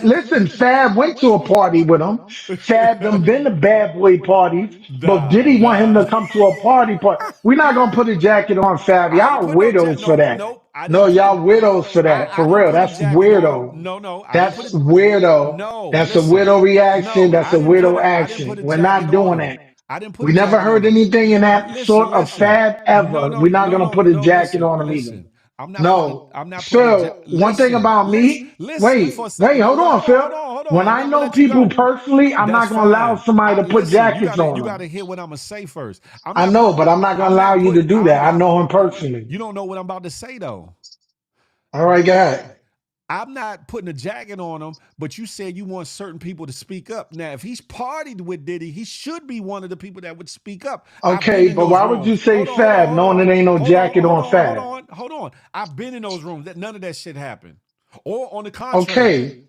Listen, Fab went to a party with him. Fab done been to bad boy parties, but did he want him Nah. to come to a party? We're not gonna put a jacket on Fab. I ain't Y'all put no jacket. widows for No, that. nope. I No, didn't put a. y'all widows for that. For I didn't real, put a that's jacket on him. weirdo. No, no. I didn't put That's it. weirdo. No, That's a listen. widow reaction. No, That's a widow I didn't put action. a We're jacket not on doing him. that. I didn't put We a never jacket on heard him. anything in that Listen, sort of listen. Fab No, ever. no, We're not no, gonna no, put a no. jacket Listen, on him either. listen. I'm not putting a. No, I'm not putting a. Phil, one thing Listen, about me, listen for a wait, second. No, hold well, on, Phil. hold When on, and I I'm gonna know let you people go. personally, I'm That's not gonna allow fine. somebody to put Listen, jackets on you them. gotta hear what I'm gonna say first. I'm I not know, putting. but I'm not gonna allow you to do that. I know him personally. You don't know what I'm about to say though. All right, go ahead. I'm not putting a jacket on him, but you said you want certain people to speak up. Now, if he's partied with Diddy, he should be one of the people that would speak up. I've been Okay, in but those why would you rooms. say Fab knowing it ain't no jacket on Fab? Hold on. I've been in those rooms. That none of that shit happened. Or on the contrary, Okay,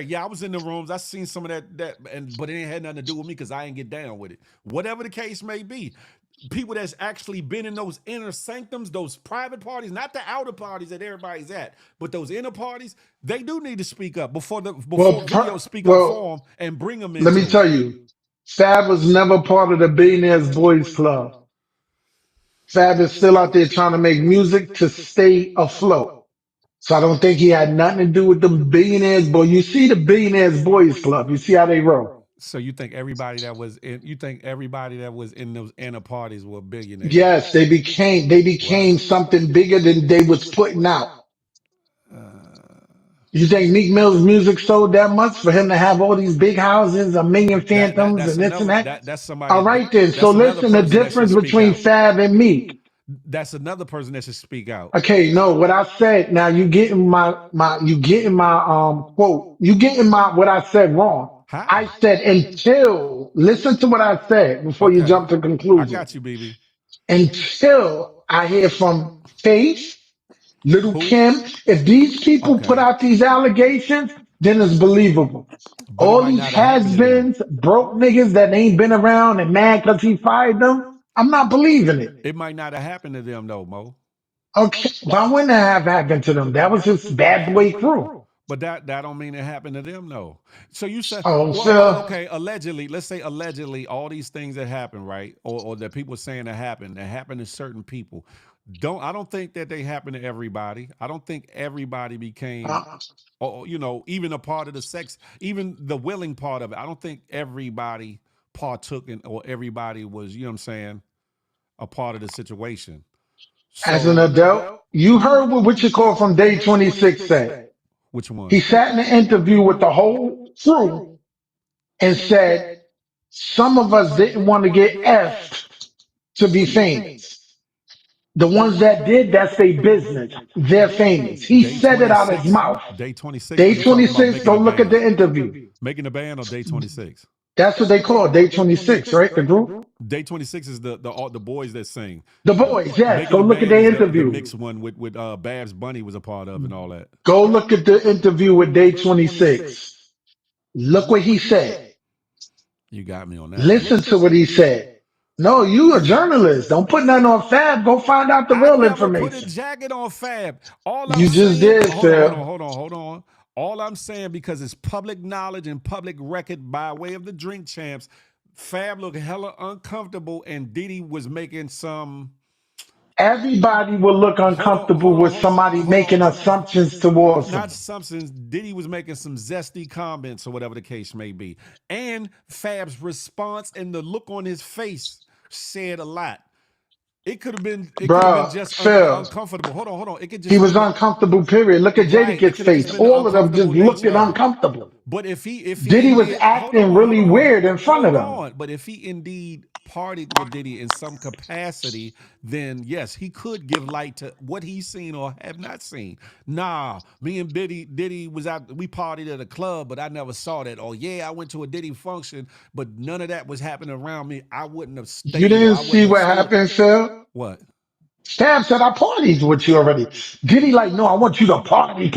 yeah, I was in the rooms. I seen some of but it ain't had nothing to do with me because I ain't get down with it. Whatever the case may be, people that's actually been in those inner sanctums, those private parties, not the outer parties that everybody's at, but those inner parties, they do need to speak up before well, videos speak up for well, them and bring them let me into it. tell you, Fab was never part of the Billionaires Boys Club. Fab is still out there trying to make music to stay afloat. So I don't think he had nothing to do with the Billionaires Boys. You see the Billionaires Boys Club. You see how they roll. So you think everybody that was in those inner parties were billionaires? Yes, they became Wow. something bigger than they was putting out. You think Meek Mill's music sold that much for him to have all these big houses, a million phantoms, That's and this and another that? that's All somebody right then. So that's another listen, the person that should difference speak between out. Fab and Meek. That's another person that should speak out. Okay, no, what I said. Now you getting you getting my quote. You getting my what I said wrong. I How? said until listen to what I said before you Okay. jump to I conclusion. got you, BB. Until I hear from Faith, Little Who? Kim, if these people put Okay. out these allegations, then it's believable. But it All might these not have happened to them. has-beens, broke niggas that ain't been around and mad because he fired them, I'm not believing it. It might not have happened to them though, Mo. Okay, why wouldn't that have happened to them? That was his bad boy crew. But that don't mean it happened to them, though. So you said, Oh, well, so okay, allegedly, let's say allegedly, all these things that happen, right, or that people saying that happened to certain people. I don't think that they happen to everybody. I don't think everybody became, or even a part of the sex, even the willing part of it. I don't think everybody partook in, or everybody was, you know what I'm saying, a part of the situation. as an So, adult, you heard what Richard Cole from Day 26 said. which He one? sat in an interview with the whole crew and said, some of us didn't want to get effed to be famous. The ones that did, that's their business. They're famous. He Day said it out his 26. mouth. Day 26, or Day you talking about 26, making go a look at band? the interview. Making a band or Day 26? That's what they call it, Day 26, right? The group? Day 26 is the boys that sing. The boys, yes. Making Go a look at band their is the interview. mixed one with Babs Bunny was a part of and all that. Go look at the interview with Day 26. Look what he said. You got me on that one. Listen to what he said. No, you a journalist. Don't put nothing on Fab. Go find out the I real never put a information. jacket on Fab. All I'm You just saying, did, Phil. hold on. All I'm saying, because it's public knowledge and public record by way of the Drink Champs, Fab looked hella uncomfortable, and Diddy was making some. Everybody will look uncomfortable with somebody making assumptions towards Not them. assumptions. Diddy was making some zesty comments or whatever the case may be. And Fab's response and the look on his face said a lot. It could have been Bruh, just Phil, uncomfortable. Hold on. It could he just was been uncomfortable, period. Look at right. It Jadakiss could have just face. been the All of them just uncomfortable looked nature at of it. uncomfortable. But if he Diddy was indeed acting really weird in front of them. But if he indeed partied with Diddy in some capacity, then yes, he could give light to what he's seen or have not seen. Nah, me and Diddy was out, we partied at a club, but I never saw that. Or yeah, I went to a Diddy function, but none of that was happening around me. I wouldn't have You stayed, or didn't I see wouldn't have what stood. happened, Phil? What? Fab said I partied with you already. Diddy like, no, I want you to party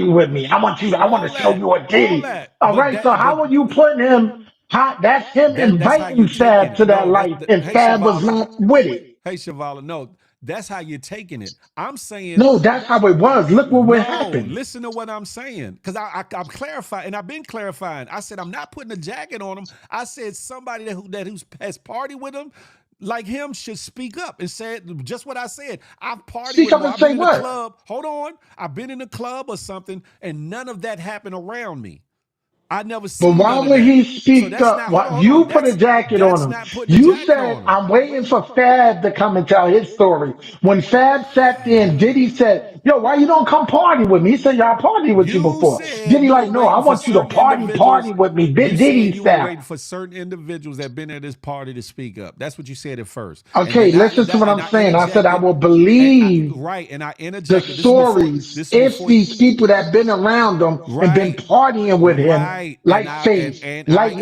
with me. I want to show you a All Diddy. that. All right, so how are you putting him? That's him That's how you inviting taking Fab it. to that No, life, and hey Fab was Shavala. not with it. Hey Shavala, no, that's how you're taking it. I'm saying No, that's how it was. Look what would no. happen. Listen to what I'm saying, because I'm clarifying, and I've been clarifying. I said I'm not putting a jacket on him. I said somebody who has partied with him, like him, should speak up and say just what I said. I've partied Speak with up him. and I've say been in a what? club. Hold on, I've been in a club or something, and none of that happened around me. I never But seen why none of would that. he So speak that's up? not. What Hold you on. put a jacket on That's him? not putting a You jacket said on him. I'm waiting for Fab to come and tell his story. When Fab sat there and Diddy said, "Yo, why you don't come party with me?" He said, "Y'all party with you You before." said Diddy you were like, "No, I waiting for want you to certain party individuals. with me, You Diddy said you were style." waiting for certain individuals that been at this party to speak up. That's what you said at first. And Okay, then listen to what I'm I saying. I said I interjected. will And believe I the interjected. stories This is if before. these people that been around him and been Right. partying with him, Right. And like Faith, like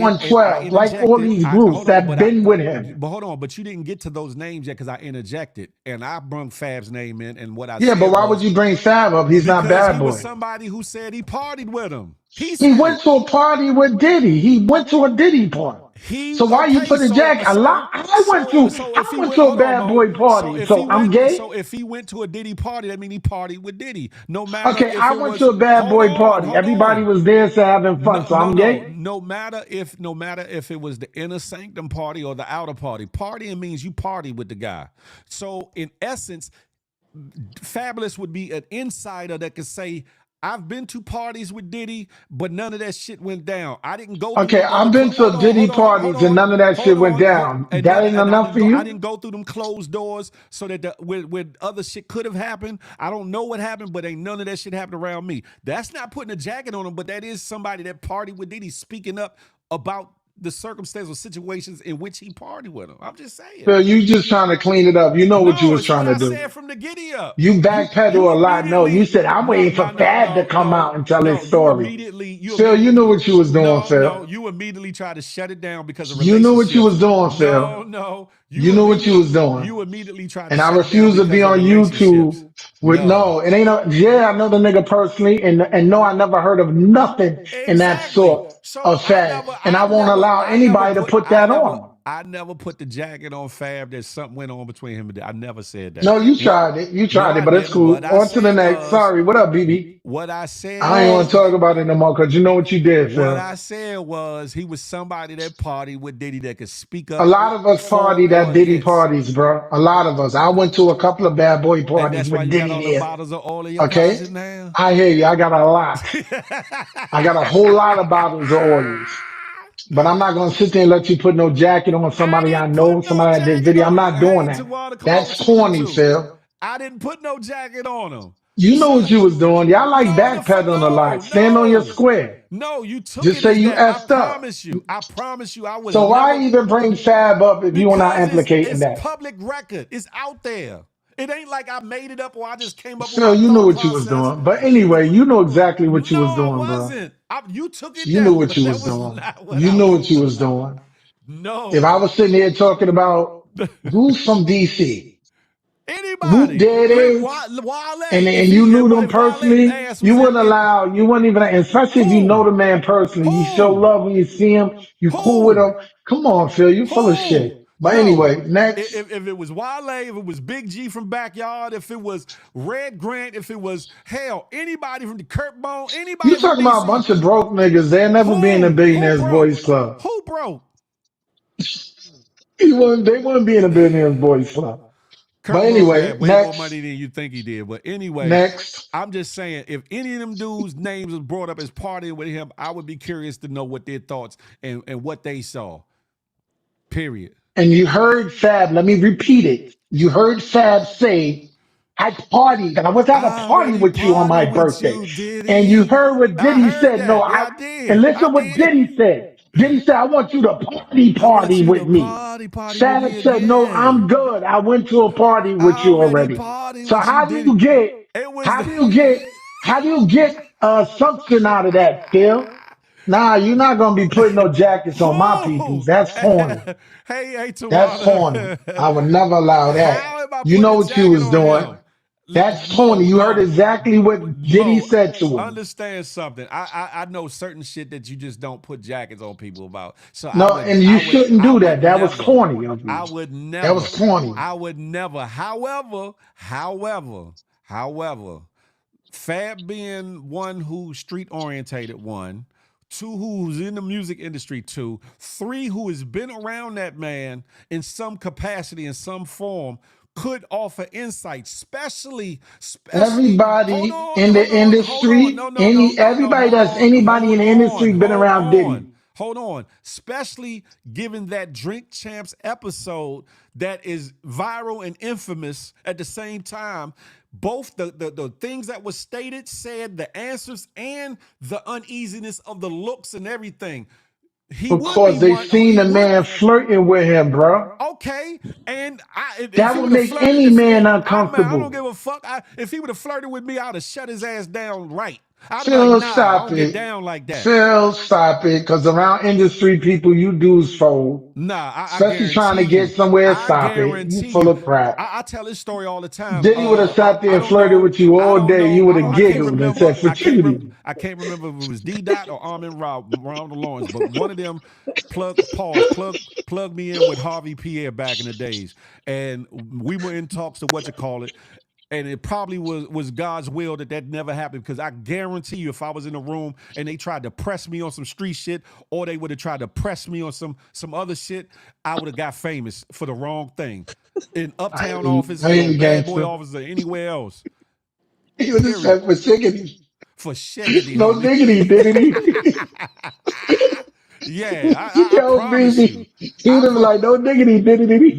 I 112, like all interjected. these I groups hold on, that been with him. hold on, but you didn't get to those names yet, because I interjected and I brung Fab's name in, and what I Yeah, but said why would was, you bring Fab up? He's not because Bad he was Boy. somebody who said he partied with him. He He said went it. to a party with Diddy. He went to a Diddy party. He So why you okay, put a so jacket? A lot. so so so if I he went went, to a hold on, Bad Mo. Boy party. So I'm gay. So if he went to a Diddy party, that means he partied with Diddy. No matter Okay, if I it went to was, a Bad Boy party. Everybody was dancing, having fun. So I'm gay. No matter if it was the inner sanctum party or the outer party. Partying means you party with the guy. So in essence, Fabulous would be an insider that could say, I've been to parties with Diddy, but none of that shit went down. I didn't go through Okay, them other I've been to Diddy parties and none of that shit went down. That ain't enough for I you? didn't go through them closed doors so that where other shit could have happened. I don't know what happened, but ain't none of that shit happened around me. That's not putting a jacket on him, but that is somebody that partied with Diddy speaking up about the circumstances or situations in which he partied with him. I'm just saying. Phil, you just trying to clean it up. You know what you No, was it's what trying to I do. said from the giddy up. You backpedal You a lot. No, you immediately said, I'm waiting for Fab to come out and tell his story. Phil, you knew what you was doing, Phil. you immediately tried to shut it down because of You knew what you relationships. was doing, Phil. No, You knew what you was doing. you immediately tried to And I shut it down refuse to be because of on relationships. YouTube with No. no, it ain't no, yeah, I know the nigga personally and no, I never heard of nothing in that Exactly. sort So of Fab. And I won't allow anybody to put that on. I never put the jacket on Fab that something went on between him and I never said that. No, you What? tried it. You No, tried it, I but it's didn't. cool. What I On to the said next. was Sorry. What up, BB? what I said I ain't want to was talk about it no more because you know what you did, what Phil. I said was he was somebody that partied with Diddy that could speak A up lot of us for party or that Diddy against. parties, bro. A lot of us. I went to a couple of bad boy And parties that's why with you got Diddy all them there. bottles of oil in your Okay? closet now. I hear you. I got a lot. I got a whole lot of bottles of oils. But I'm not gonna sit there and let you put no jacket on I somebody I didn't put know, no somebody that did jacket video. on I'm him. not doing Hey, that. Tawanda, come on, That's what you want to corny, do? Phil. I didn't put no jacket on him. You know what you was doing. Y'all like No, backpedaling a lot. Stand on your square. No, you took Just it say as you that. effed up. I promise you, I would So why never, even bring Fab up if you are not because implicating it's that? public record. It's out there. It ain't like I made it up or I just came up with Phil, my you knew thought what you was process. doing. But anyway, you know exactly what you No, was I doing, bro. wasn't. You took it You that knew way. what you That was was doing. not what You I knew was. what you was doing. If I No. was sitting here talking about who's from DC, whoop, Anybody. there it is. Wale, And you knew them if Wale personally, ass you was wouldn't in allow, you wouldn't even, especially if you know who? the man personally, you show Who? love when you see him, you cool with Who? him. Come on, Phil, you full of Who? shit. But No. anyway, next. If it was Wale, if it was Big G from Backyard, if it was Red Grant, if it was hell, anybody from the Kurt Bone, You anybody from talking about a DC. bunch of broke niggas. They'll never be in a Who? Who billionaires broke? boys club. Who broke? They wouldn't be in a billionaires boys club. But Kurt Bone anyway, had way more money next, than you think he did. But anyway, next. I'm just saying, if any of them dudes' names was brought up as partying with him, I would be curious to know what their thoughts and what they saw. Period. And you heard Fab, let me repeat it. You heard Fab say, I partied, and I was at a I party already with you on my partied with birthday. you, And you Diddy. heard what I Diddy heard said. No, that. Yeah, I and did. I listen what did. Diddy said. Diddy said, I want you to I want party you with to me. party with Fab me said, no, I'm again. good. I went to a party with I you already already. partied So with you, Diddy. It was how do you get, something out of that, Phil? Nah, you're not going to be putting no jackets on my peoples. who? That's corny. Hey, That's corny. Tawana. I would never allow that. How am I You putting know a what you jacket was on doing. him? That's corny. You heard exactly what Diddy Mo, said to him. understand something. I know certain shit that you just don't put jackets on people about. So No, and you shouldn't do that. That was corny of you. I would That was never. corny. I would never. However, Fab being one who's street orientated, one, two who's in the music industry, two, three who has been around that man in some capacity, in some form, could offer insight, especially. Everybody in the industry, everybody that's anybody in the industry been around Diddy. Hold on. Especially given that Drink Champs episode that is viral and infamous at the same time. Both the things that were stated, said, the answers, and the uneasiness of the looks and everything. Because they seen a man flirting with him, bro. Okay, and if That he would would have make flirted, any man I don't give uncomfortable. a fuck. If he would have flirted with me, I'd have shut his ass down right. I'd be like, Phil, nah, I stop don't get it. down like that. Phil, stop it. Because around industry people, you dudes fold. Nah, I Especially trying to guarantee get you. somewhere, I stop it. You guarantee full you. of crap. I tell this story all the time. Diddy would have sat there I and don't flirted know. with you I all don't day. know. You would have I can't giggled and said, remember. forget him. I can't remember if it was D Dot or Armin Ronald Lawrence, but one of them plug me in with Harvey Pierre back in the days, and we were in talks to what you call it. And it probably was God's will that never happened, because I guarantee you, if I was in a room and they tried to press me on some street shit, or they would have tried to press me on some other shit, I would have got famous for the wrong thing. In uptown offices or bad boy offices or anywhere else. He would have said for sickening. for shiggity, No homie. diggity, did he? Yeah, I Yo, promise you. baby. He would have been like, no diggity, did he?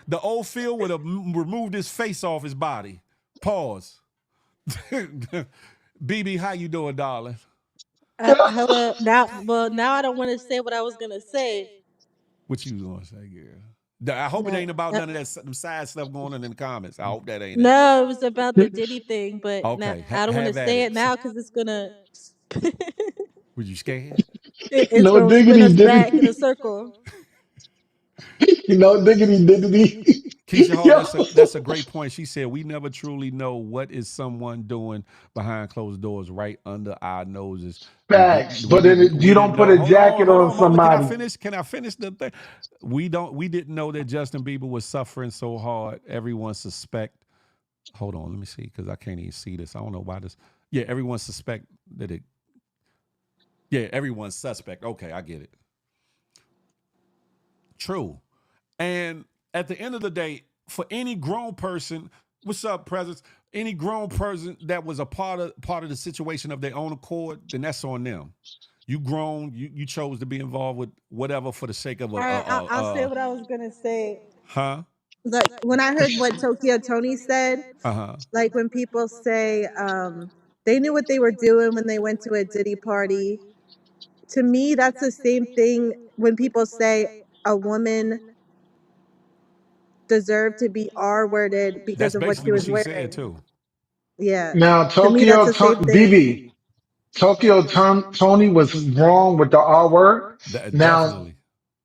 The old Phil would have removed his face off his body. Pause. BB, how you doing, darling? Hello. Now I don't want to say what I was gonna say. What you gonna say, girl? I hope it ain't about none of that some side stuff going on in the comments. I hope that ain't it. No, it was about the Diddy thing, but now Okay, I don't want to have at say it. it now because it's gonna Were you scared? it's No gonna spin diggity, us did back in a he? circle. No diggity, did he? Keisha Hall, Yo. that's a great point. She said we never truly know what is someone doing behind closed doors right under our noses. Facts. We But didn't you don't put know. a jacket on Hold on. Can I somebody. finish? Can I finish the thing? We didn't know that Justin Bieber was suffering so hard. Everyone suspect. Hold on, let me see because I can't even see this. I don't know why this. Yeah, everyone suspect that it. Yeah, everyone's suspect. Okay, I get it. True. And at the end of the day, for any grown person, what's up, presence? Any grown person that was a part of the situation of their own accord, then that's on them. You grown, you chose to be involved with whatever for the sake of All right, I'll say what I was gonna say. huh? Like when I heard what Tokyo Tony said, Uh-huh. like when people say they knew what they were doing when they went to a Diddy party. To me, that's the same thing when people say a woman deserved to be R-worded because That's of what basically she what was she said wearing. too. Yeah. Now, To me, that's the same thing. BB, Tony was wrong with the R word. Now, Definitely.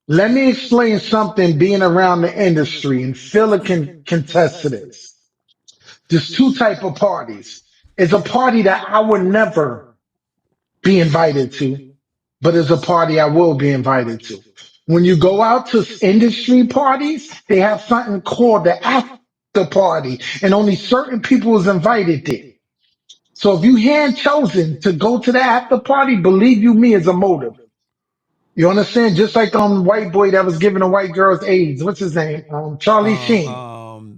let me explain something being around the industry, and Philip can contest to this. There's two type of parties. It's a party that I would never be invited to, but it's a party I will be invited to. When you go out to industry parties, they have something called the after party, and only certain people is invited there. So if you hand chosen to go to the after party, believe you me, is a motive. You understand? Just like white boy that was giving the white girls AIDS. What's his name? Charlie Sheen.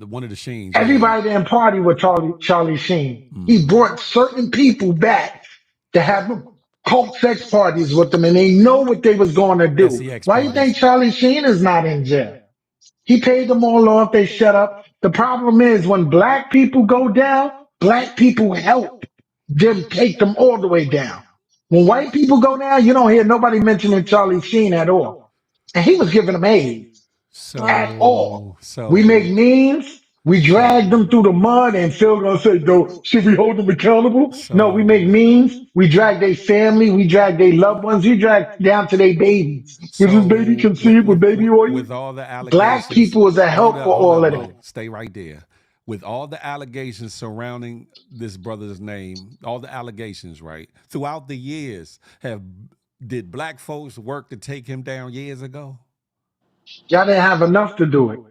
One of the Sheens, yeah. Everybody didn't party with Charlie Sheen. He Mm-hmm. brought certain people back to have cult sex parties with them, and they know what they was going to do. SEX Why you think parties. Charlie Sheen is not in jail? He paid them all off. They shut up. The problem is when black people go down, black people help them take them all the way down. When white people go down, you don't hear nobody mentioning Charlie Sheen at all. And he was giving them AIDS at all. So We make so memes. We drag them through the mud, and Phil gonna say, "No, should we hold them accountable?" No, we make so memes. We drag their family. We drag their loved ones. We drag down to their babies. Was this baby so conceived with baby oil? with all the Black allegations, people is a help for hold all up, of that. Mo. Stay right there. With all the allegations surrounding this brother's name, all the allegations, right? Throughout the years, did black folks work to take him down years ago? Y'all didn't have enough to do it.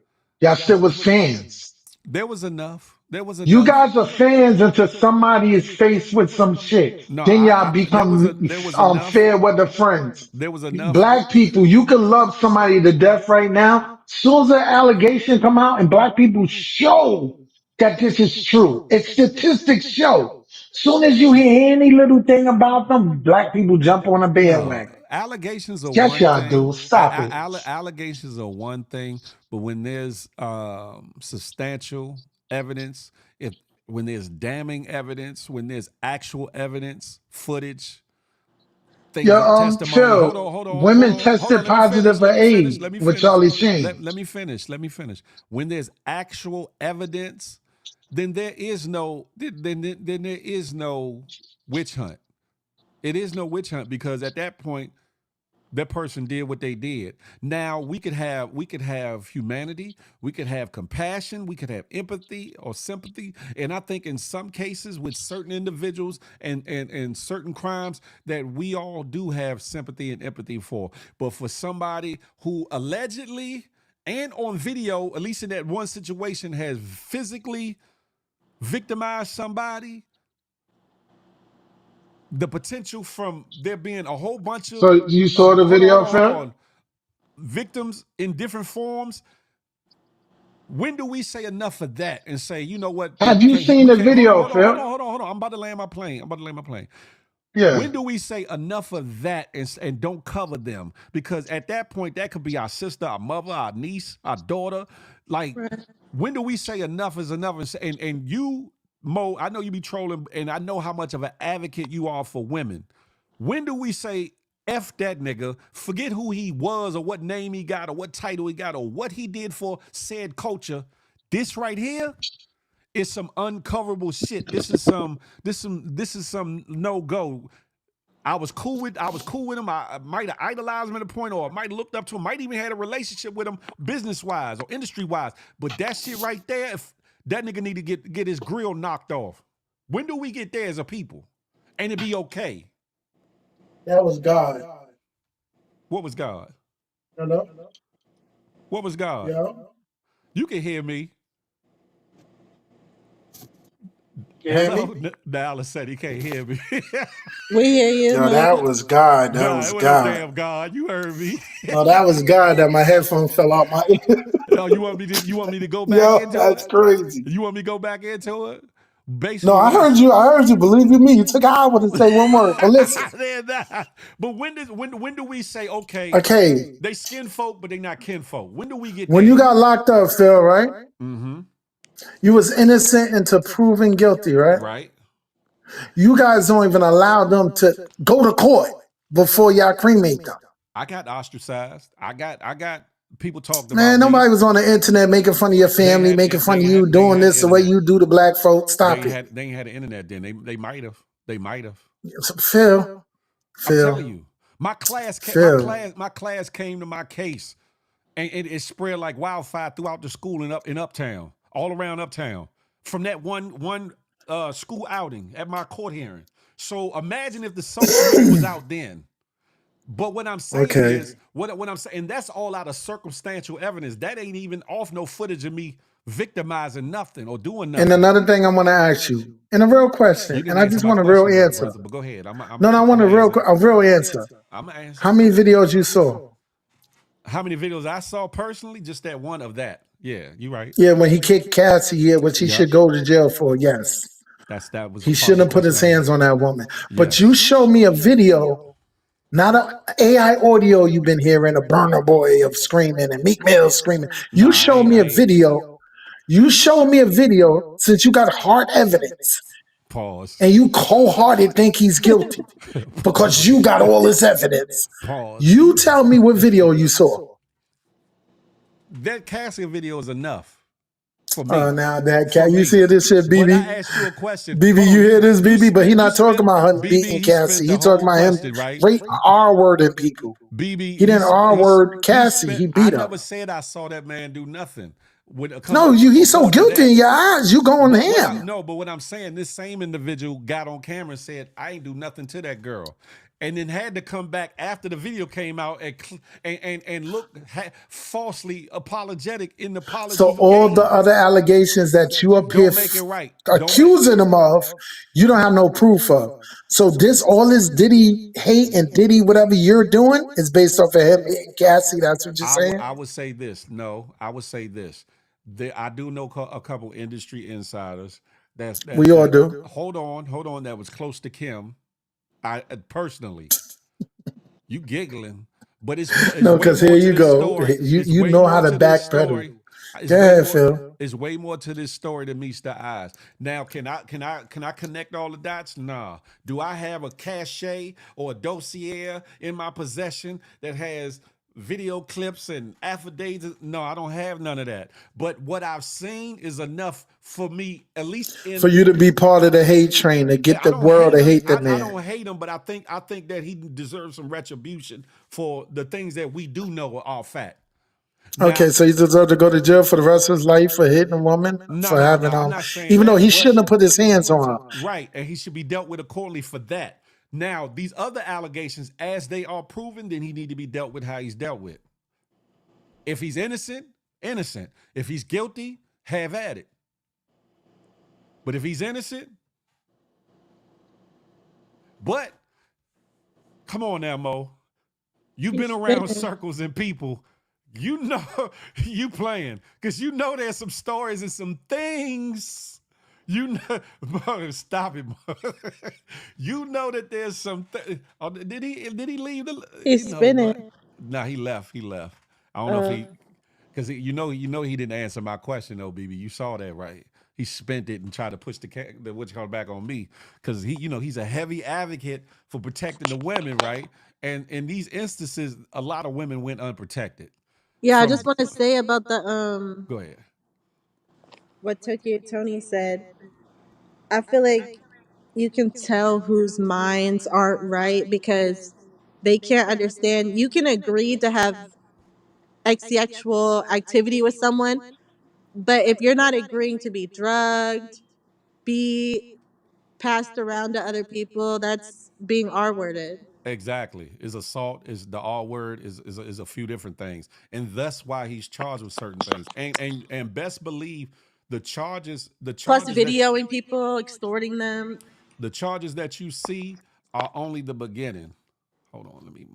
Y'all still was fans. There was enough. There was You enough. guys are fans until somebody is faced with some shit. No, Then y'all there become was enough. fair weather friends. There was enough. Black people, you can love somebody to death right now. Soon as an allegation come out and black people show that this is true. It's statistics show. Soon as you hear any little thing about them, black people jump on a No, bandwagon. allegations are Yes, one y'all thing. do. Stop it. Allegations are one thing, but when there's substantial evidence, if when there's damning evidence, when there's actual evidence, footage, things Yeah, that testimony. Phil, women Hold on. tested Let me finish. positive for Let me finish. AIDS Let me with finish. Charlie Sheen. Let me finish. Let me finish. When there's actual evidence, then there is no then there is no witch hunt. It is no witch hunt because at that point that person did what they did. Now we could have humanity, we could have compassion, we could have empathy or sympathy. And I think in some cases with certain individuals and certain crimes that we all do have sympathy and empathy for. But for somebody who allegedly and on video, at least in that one situation, has physically victimized somebody, the potential from there being a whole bunch of So you saw the video, hold Phil? on victims in different forms, When do we say enough of that and say, you know what? Have you seen the video, Phil? Hold on. I'm about to land my plane. Yeah. When do we say enough of that and don't cover them? Because at that point, that could be our sister, our mother, our niece, our daughter. Like, when do we say enough is enough? And you, Mo, I know you be trolling, and I know how much of an advocate you are for women. When do we say F that nigga, forget who he was or what name he got or what title he got or what he did for said culture? This right here is some uncoverable shit. This is some no go. I was cool with him. I might have idolized him at a point, or might have looked up to him, might even had a relationship with him business wise or industry wise. But that shit right there, if that nigga need to get his grill knocked off. When do we get there as a people? And it be okay? That was God. What was God? Hello? What was God? Yeah. You can hear me. You hear Hello? me? Dallas said he can't hear me. We hear you. Yo, that was God. That Nah, was it wasn't no God. damn God. You heard me. No, that was God that my headphone fell out my ear. Oh, you want me to go back Yo, into that's it? crazy. You want me to go back into it? No, Basically, I heard you. I heard you. Believe you me. You took an hour to say one word. But listen. But when do we say, okay, Okay. they skin folk, but they not kin folk? When do we get When there? you got locked up, Phil, right? Mm-hmm. You was innocent until proven guilty, right? Right. You guys don't even allow them to go to court before y'all cremate them. I got ostracized. I got people talked about Man, me. nobody was on the internet making fun of your family, making fun of you, doing this the way you do to black folks. Stop it. They ain't had the internet then. They might have. They might have. Phil. I'm telling you. My class came to my case, and it spread like wildfire throughout the school in Uptown, all around Uptown, from that one school outing at my court hearing. So imagine if the social media was out then. But what I'm saying is, what I'm saying, and that's all out of circumstantial evidence. That ain't even off no footage of me victimizing nothing or doing nothing. And another thing I want to ask you, and a real question, and I just want a real answer. Brother, but go ahead. No, I want a real answer. I'm gonna answer. How many videos you saw? How many videos I saw personally? Just that one of that. Yeah, you're right. Yeah, when he kicked Cassie, yeah, which he should go to jail for. Yes, that was. He shouldn't have put his hands on that woman. But you show me a video. Not an AI audio you've been hearing, a Burner Boy of screaming and Meek Mill screaming. You show me a video. You show me a video since you got hard evidence. Pause. And you cold-hearted think he's guilty because you got all this evidence. Pause. You tell me what video you saw. That Cassie video is enough. For me. Now that cat, you see this shit, BB? But I asked you a question. BB, you hear this, BB? But he not talking about her beating Cassie. He talking about him right R-wording people. BB, he didn't R-word Cassie. He beat her. I never said I saw that man do nothing. No, he's so guilty in your eyes. You going ham. No, but what I'm saying, this same individual got on camera and said, I ain't do nothing to that girl. And then had to come back after the video came out and look falsely apologetic in the apology. So all the other allegations that you up here accusing him of, you don't have no proof of. So all this Diddy hate and Diddy whatever you're doing is based off of him and Cassie. That's what you're saying? I would say this. No, I would say this. I do know a couple industry insiders. We all do. Hold on. That was close to Kim. I personally, you giggling, but it's no, because here you go. You know how to backpedal. Go ahead, Phil. It's way more to this story than meets the eyes. Now, can I connect all the dots? Nah. Do I have a cachet or a dossier in my possession that has video clips and affidavits? No, I don't have none of that. But what I've seen is enough for me, at least for you to be part of the hate train, to get the world to hate the man. I don't hate him, but I think that he deserves some retribution for the things that we do know are all fact. Okay, so he deserves to go to jail for the rest of his life for hitting a woman, for having even though he shouldn't have put his hands on her. Right, and he should be dealt with accordingly for that. Now, these other allegations, as they are proven, then he need to be dealt with how he's dealt with. If he's innocent, innocent. If he's guilty, have at it. But if he's innocent, but come on now, Mo. You've been around circles and people. You know, you playing because you know there's some stories and some things. You know, stop it. You know that there's some. Oh, did he leave the? You He's know what? spinning. Nah, he left. He left. I don't know if he because you know he didn't answer my question though, BB. You saw that, right? He spent it and tried to push the what you call back on me because he's a heavy advocate for protecting the women, right? And in these instances, a lot of women went unprotected. Yeah, I just want to say about the Go ahead. what Tokyo Tony said. I feel like you can tell whose minds aren't right because they can't understand. You can agree to have sexual activity with someone, but if you're not agreeing to be drugged, be passed around to other people, that's being R-worded. Exactly. Is assault is the R word is a few different things, and that's why he's charged with certain things. And best believe the charges Plus videoing people, extorting them. the charges that you see are only the beginning. Hold on, let me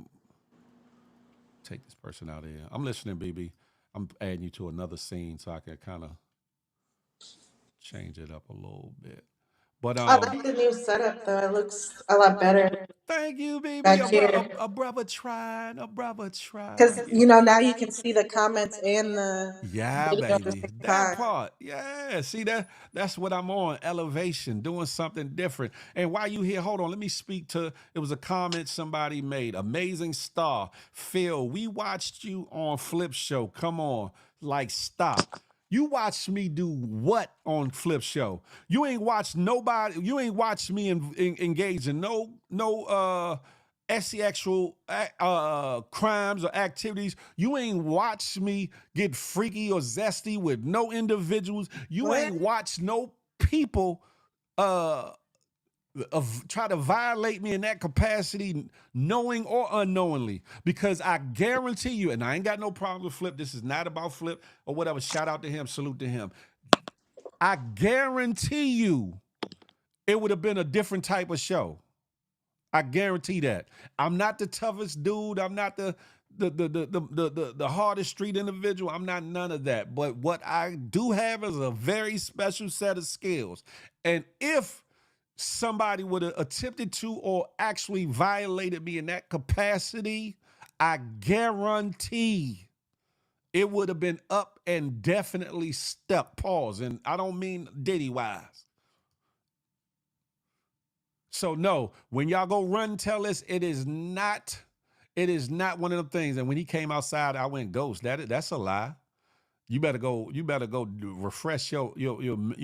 take this person out of here. I'm listening, BB. I'm adding you to another scene so I can kind of change it up a little bit. But I like the new setup though. It looks a lot better thank you, BB. back here. A brother trying, a brother Because, trying. you know, now you can see the comments and the Yeah, video at the baby. same That time. part. Yeah. See that's what I'm on. Elevation, doing something different. And while you here, hold on. Let me speak to it was a comment somebody made. Amazing star. Phil, we watched you on Flip Show. Come on. Like, stop. You watched me do what on Flip Show? You ain't watched nobody, you ain't watched me engage in no sexual crimes or activities. You ain't watched me get freaky or zesty with no individuals. You ain't watched no people try to violate me in that capacity, knowing or unknowingly. Because I guarantee you, and I ain't got no problem with Flip. This is not about Flip or whatever. Shout out to him. Salute to him. I guarantee you, it would have been a different type of show. I guarantee that. I'm not the toughest dude. I'm not the hardest street individual. I'm not none of that. But what I do have is a very special set of skills. And if somebody would have attempted to or actually violated me in that capacity, I guarantee it would have been up and definitely stuck. Pause. And I don't mean Diddy wise. So no, when y'all go run tell this, it is not one of them things. And when he came outside, I went ghost. That's a lie. You better go refresh your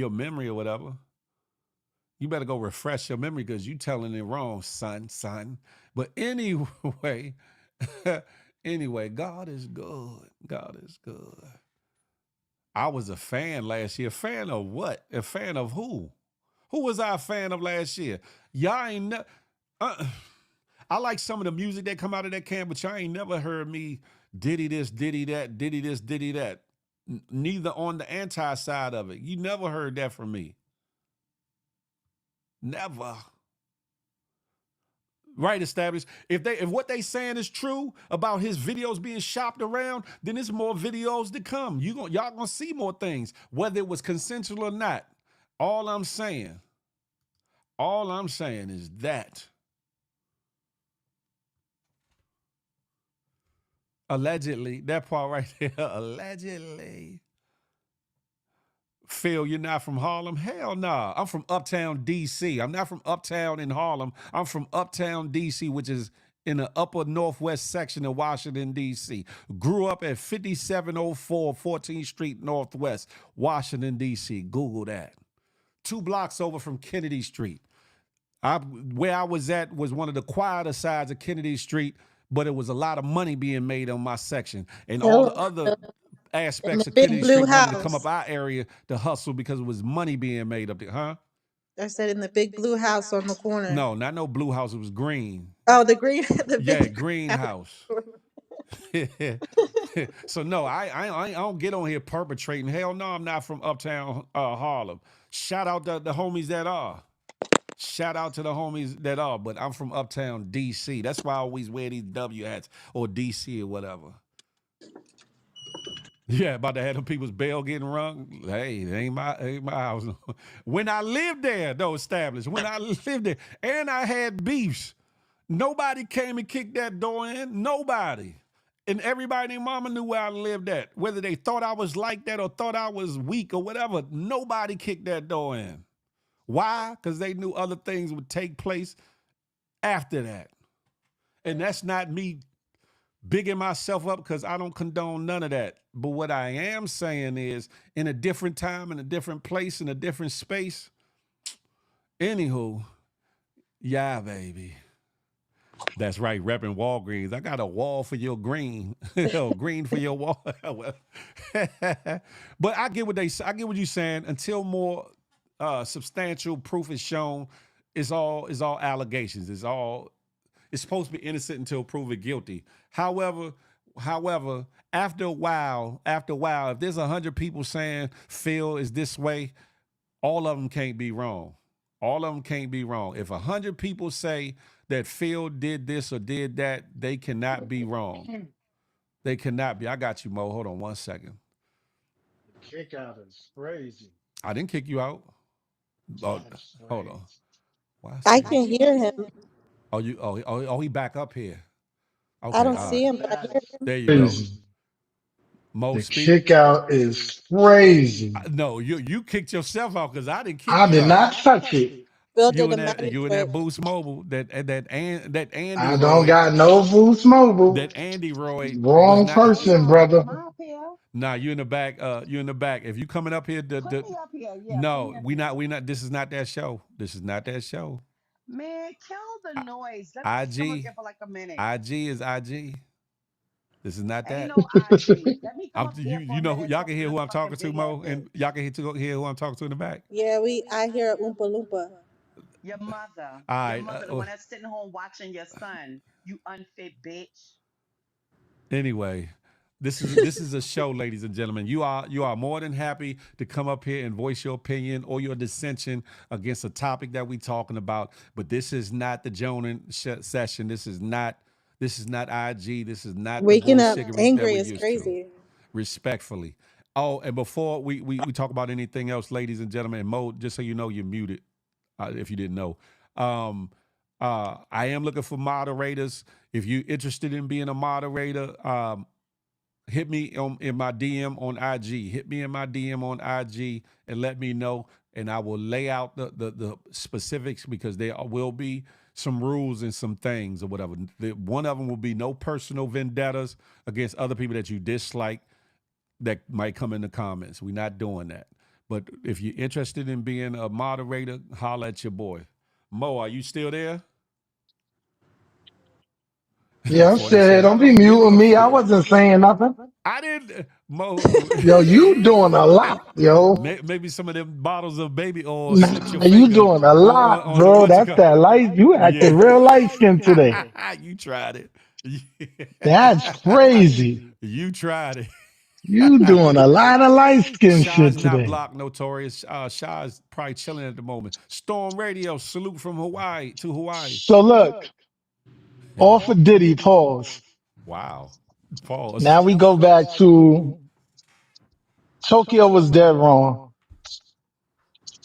memory or whatever. You better go refresh your memory because you telling it wrong, son. But anyway, anyway, God is good. God is good. I was a fan last year. Fan of what? A fan of who? Who was I a fan of last year? Y'all ain't I like some of the music that come out of that camp, but y'all ain't never heard me diddy this, diddy that, diddy this, diddy that. Neither on the anti side of it. You never heard that from me. Never. Right, established. If what they saying is true about his videos being shopped around, then there's more videos to come. Y'all gonna see more things, whether it was consensual or not. All I'm saying is that allegedly, that part right there, allegedly. Phil, you're not from Harlem? Hell nah. I'm from Uptown, D.C. I'm not from Uptown in Harlem. I'm from Uptown, D.C., which is in the upper northwest section of Washington, D.C. Grew up at 5704 14th Street Northwest, Washington, D.C. Google that. 2 blocks over from Kennedy Street. Where I was at was one of the quieter sides of Kennedy Street, but it was a lot of money being made on my section. And all the other aspects of Kennedy Street wanted to come up our area to hustle because it was money being made up there. Huh? I said in the big blue house on the corner. No, not no blue house. It was green. Oh, the green, yeah, greenhouse. So no, I don't get on here perpetrating. Hell no, I'm not from Uptown Harlem. Shout out the homies that are. Shout out to the homies that are, but I'm from Uptown DC. That's why I always wear these W hats or DC or whatever. Yeah, about to have them people's bell getting rung. Hey, it ain't my house. When I lived there, though, established. When I lived there, and I had beefs. Nobody came and kicked that door in. Nobody. And everybody and mama knew where I lived at. Whether they thought I was like that or thought I was weak or whatever, nobody kicked that door in. Why? Because they knew other things would take place after that. And that's not me bigging myself up because I don't condone none of that. But what I am saying is, in a different time, in a different place, in a different space, anywho, yeah, baby. That's right, repping Walgreens. I got a wall for your green. Green for your wall. But I get what you're saying. Until more substantial proof is shown, it's all allegations. It's supposed to be innocent until proven guilty. However, after a while, if there's 100 people saying Phil is this way, all of them can't be wrong. All of them can't be wrong. If 100 people say that Phil did this or did that, they cannot be wrong. They cannot be. I got you, Mo. Hold on 1 second. Kick out is crazy. I didn't kick you out. Oh, hold on. Why I can hear him. He back up here. Okay, I don't see him, but I hear him. There you Crazy. go. Mo, The speak. kick out is crazy. No, you kicked yourself out because I didn't kick I you did out. not touch it. Bill You did and a that magic Boost trick. Mobile, that Andy I don't Roy, got no Boost Mobile. that Andy Roy was Wrong not. person, brother. Nah, you in the back. You in the back. If you coming up here, no, we not. This is not that show. This is not that show. Man, kill the noise. Let me come up IG, here for like a minute. IG is IG. This is not Ain't that. no IG. Let me come I'm, up here for you a know minute. y'all Talk can to hear this who I'm fucking talking to, big ass Mo, and bitch. y'all can hear who I'm talking to in the back. Yeah, I hear Oompa Loompa. Your mother. All Your right. mother, the one that's sitting home watching your son. You unfit bitch. Anyway, this is a show, ladies and gentlemen. You are more than happy to come up here and voice your opinion or your dissension against a topic that we're talking about. But this is not the Jonan session. This is not IG. This is not the Waking up bullshiggery that angry we're is used to. crazy. Respectfully. Oh, and before we talk about anything else, ladies and gentlemen, Mo, just so you know, you're muted. If you didn't know. I am looking for moderators. If you're interested in being a moderator, hit me in my DM on IG. Hit me in my DM on IG and let me know, and I will lay out the specifics because there will be some rules and some things or whatever. One of them will be no personal vendettas against other people that you dislike that might come in the comments. We're not doing that. But if you're interested in being a moderator, holla at your boy. Mo, are you still there? Yeah, I'm still here. Don't be muting me. I wasn't saying nothing. I didn't, Mo. Yo, you doing a lot, yo. Maybe some of them bottles of baby oil slipped your Nah, you finger doing a lot, on the bro. what you That's call. that light. You acting Yeah. real light skin today. You tried it. That's crazy. You tried it. You doing a lot of light skin shit Shaw's not today. blocked, notorious. Shaw's probably chilling at the moment. Storm Radio, salute from Hawaii to Hawaii. So look, off of Diddy, pause. Wow. Pause. Now we go back to Tokyo was dead wrong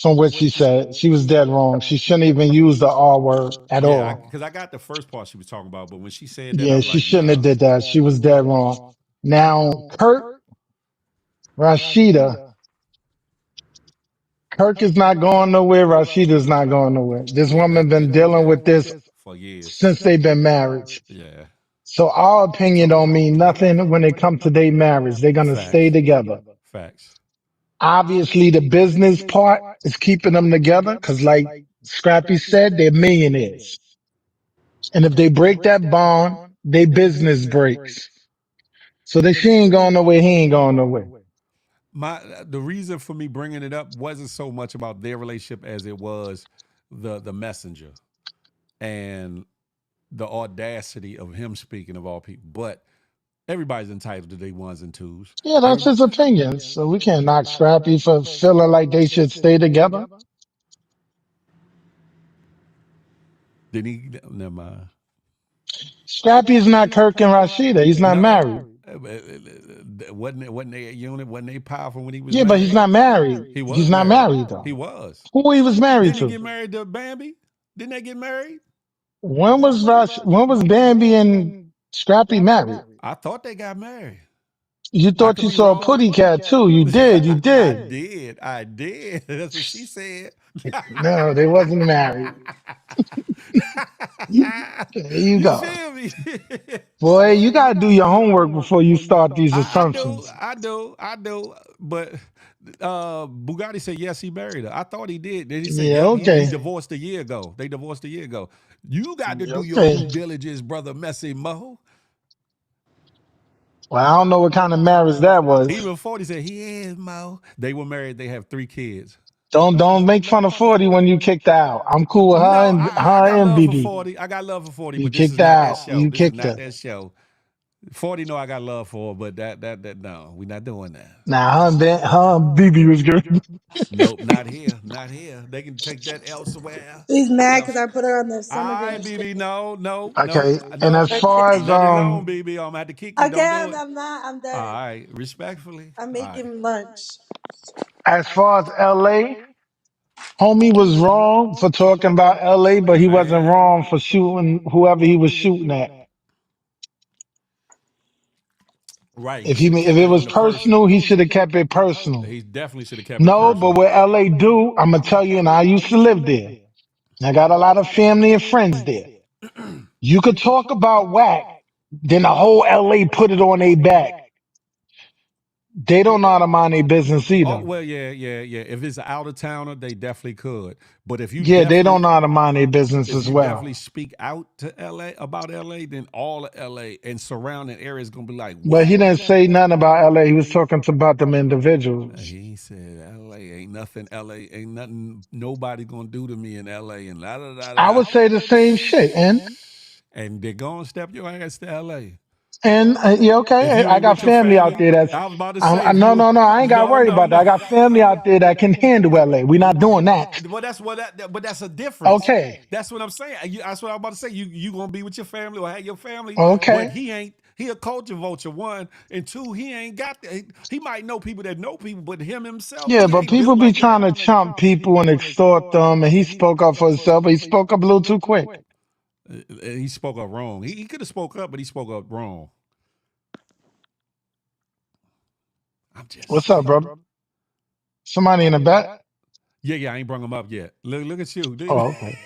from what she said. She was dead wrong. She shouldn't even use the R word at Yeah, all. because I got the first part she was talking about, but when she said that, I Yeah, was she like, shouldn't have nah. did that. She was dead wrong. Now, Rashida, Kirk is not going nowhere. Rashida's not going nowhere. This woman been dealing with this For years. since they've been married. Yeah. So our opinion don't mean nothing when it comes to their marriage. They're going to stay Facts. together. Facts. Obviously, the business part is keeping them together because, like Scrappy said, they're millionaires. And if they break that bond, their business breaks. So that she ain't going nowhere, he ain't going nowhere. The reason for me bringing it up wasn't so much about their relationship as it was the messenger and the audacity of him speaking of all people. But everybody's entitled to their ones and twos. Yeah, that's his opinion. So we can't knock Scrappy for feeling like they should stay together. Didn't he? Never mind. Scrappy is not Kirk and Rashida. He's not No, married. Wasn't they a unit? Wasn't they powerful when he was Yeah, but he's married? not married. He He's was not married. married He though. was. Who he was married Didn't he to? get married to Bambi? Didn't they get married? When was Rush? When was Bambi and Scrappy married? I thought they got married. You I thought could you be saw a wrong. putty cat too. You did. You I did. did. I did. That's what she said. No, they wasn't married. There you You go. feel me? Boy, you got to do your homework before you start these assumptions. I do. But Bugatti said yes, he married her. I thought he did. Then he said, Yeah, yep, he okay. divorced a year ago. They divorced a year ago. You got to Yeah, do your okay. due diligence, brother Messy Mo. Well, I don't know what kind of marriage that was. Even 40 said, he is Mo. They were married. They have 3 kids. Don't make fun of 40 when you kicked her out. I'm cool with No, I her got and love for BB. 40. I got love for 40, You but this kicked is her not that out. show. You This is kicked not her. that show. 40 know I got love for her, but that no, we're not doing that. Nah, her and BB was good. Nope, not here. Not here. They can take that elsewhere. He's mad because Else. I put her on the All summer right, jam. BB. No, no, no, Okay. And no. as far as Let it alone, BB. I'm gonna have to kick you. Don't Okay, do it. I'm not. I'm All done. right, respectfully. I'm All right. making lunch. LA, homie was wrong for talking about LA, but he wasn't Man. wrong for shooting whoever he was shooting at. Right. He If should have if kept it it on was the personal. personal, he should have kept it personal. He definitely should have kept it No, but personal. what LA do, I'm gonna tell you, and I used to live there. I got a lot of family and friends there. You could talk about whack, then the whole LA put it on their back. They don't know how to mind their business Oh either. well, yeah. If it's an out of towner, they definitely could. But Yeah, they don't know how to mind their business if as you well. definitely speak out to LA about LA, then all of LA and surrounding areas gonna be like, But he what? didn't say nothing about LA. He was talking about them individuals. He said LA ain't nothing. LA ain't nothing. Nobody gonna do to me in LA and la da da I da. would say the same shit. And they're gonna step your ass to LA. And yeah, If okay, you I ain't got with your family out family, there that's. I was about to say, if No, you no, no. I ain't got to no worry no about that. no. I got family out there that can handle LA. We're not doing that. Well, that's what but that's a difference. Okay, That's what I'm saying. That's what I'm about to say. You gonna be with your family or have your family, but okay. he ain't. He a culture vulture, one, and two. He ain't got that. He might know people that know people, but him himself, Yeah, he but ain't people built be like trying that. to chump people and extort them, and he spoke up for himself, but he spoke up a little too quick. He spoke up wrong. He could have spoke up, but he spoke up wrong. I'm just What's up, saying. brother? Somebody in the back? Yeah. I ain't brung him up yet. Look at you. Oh, okay.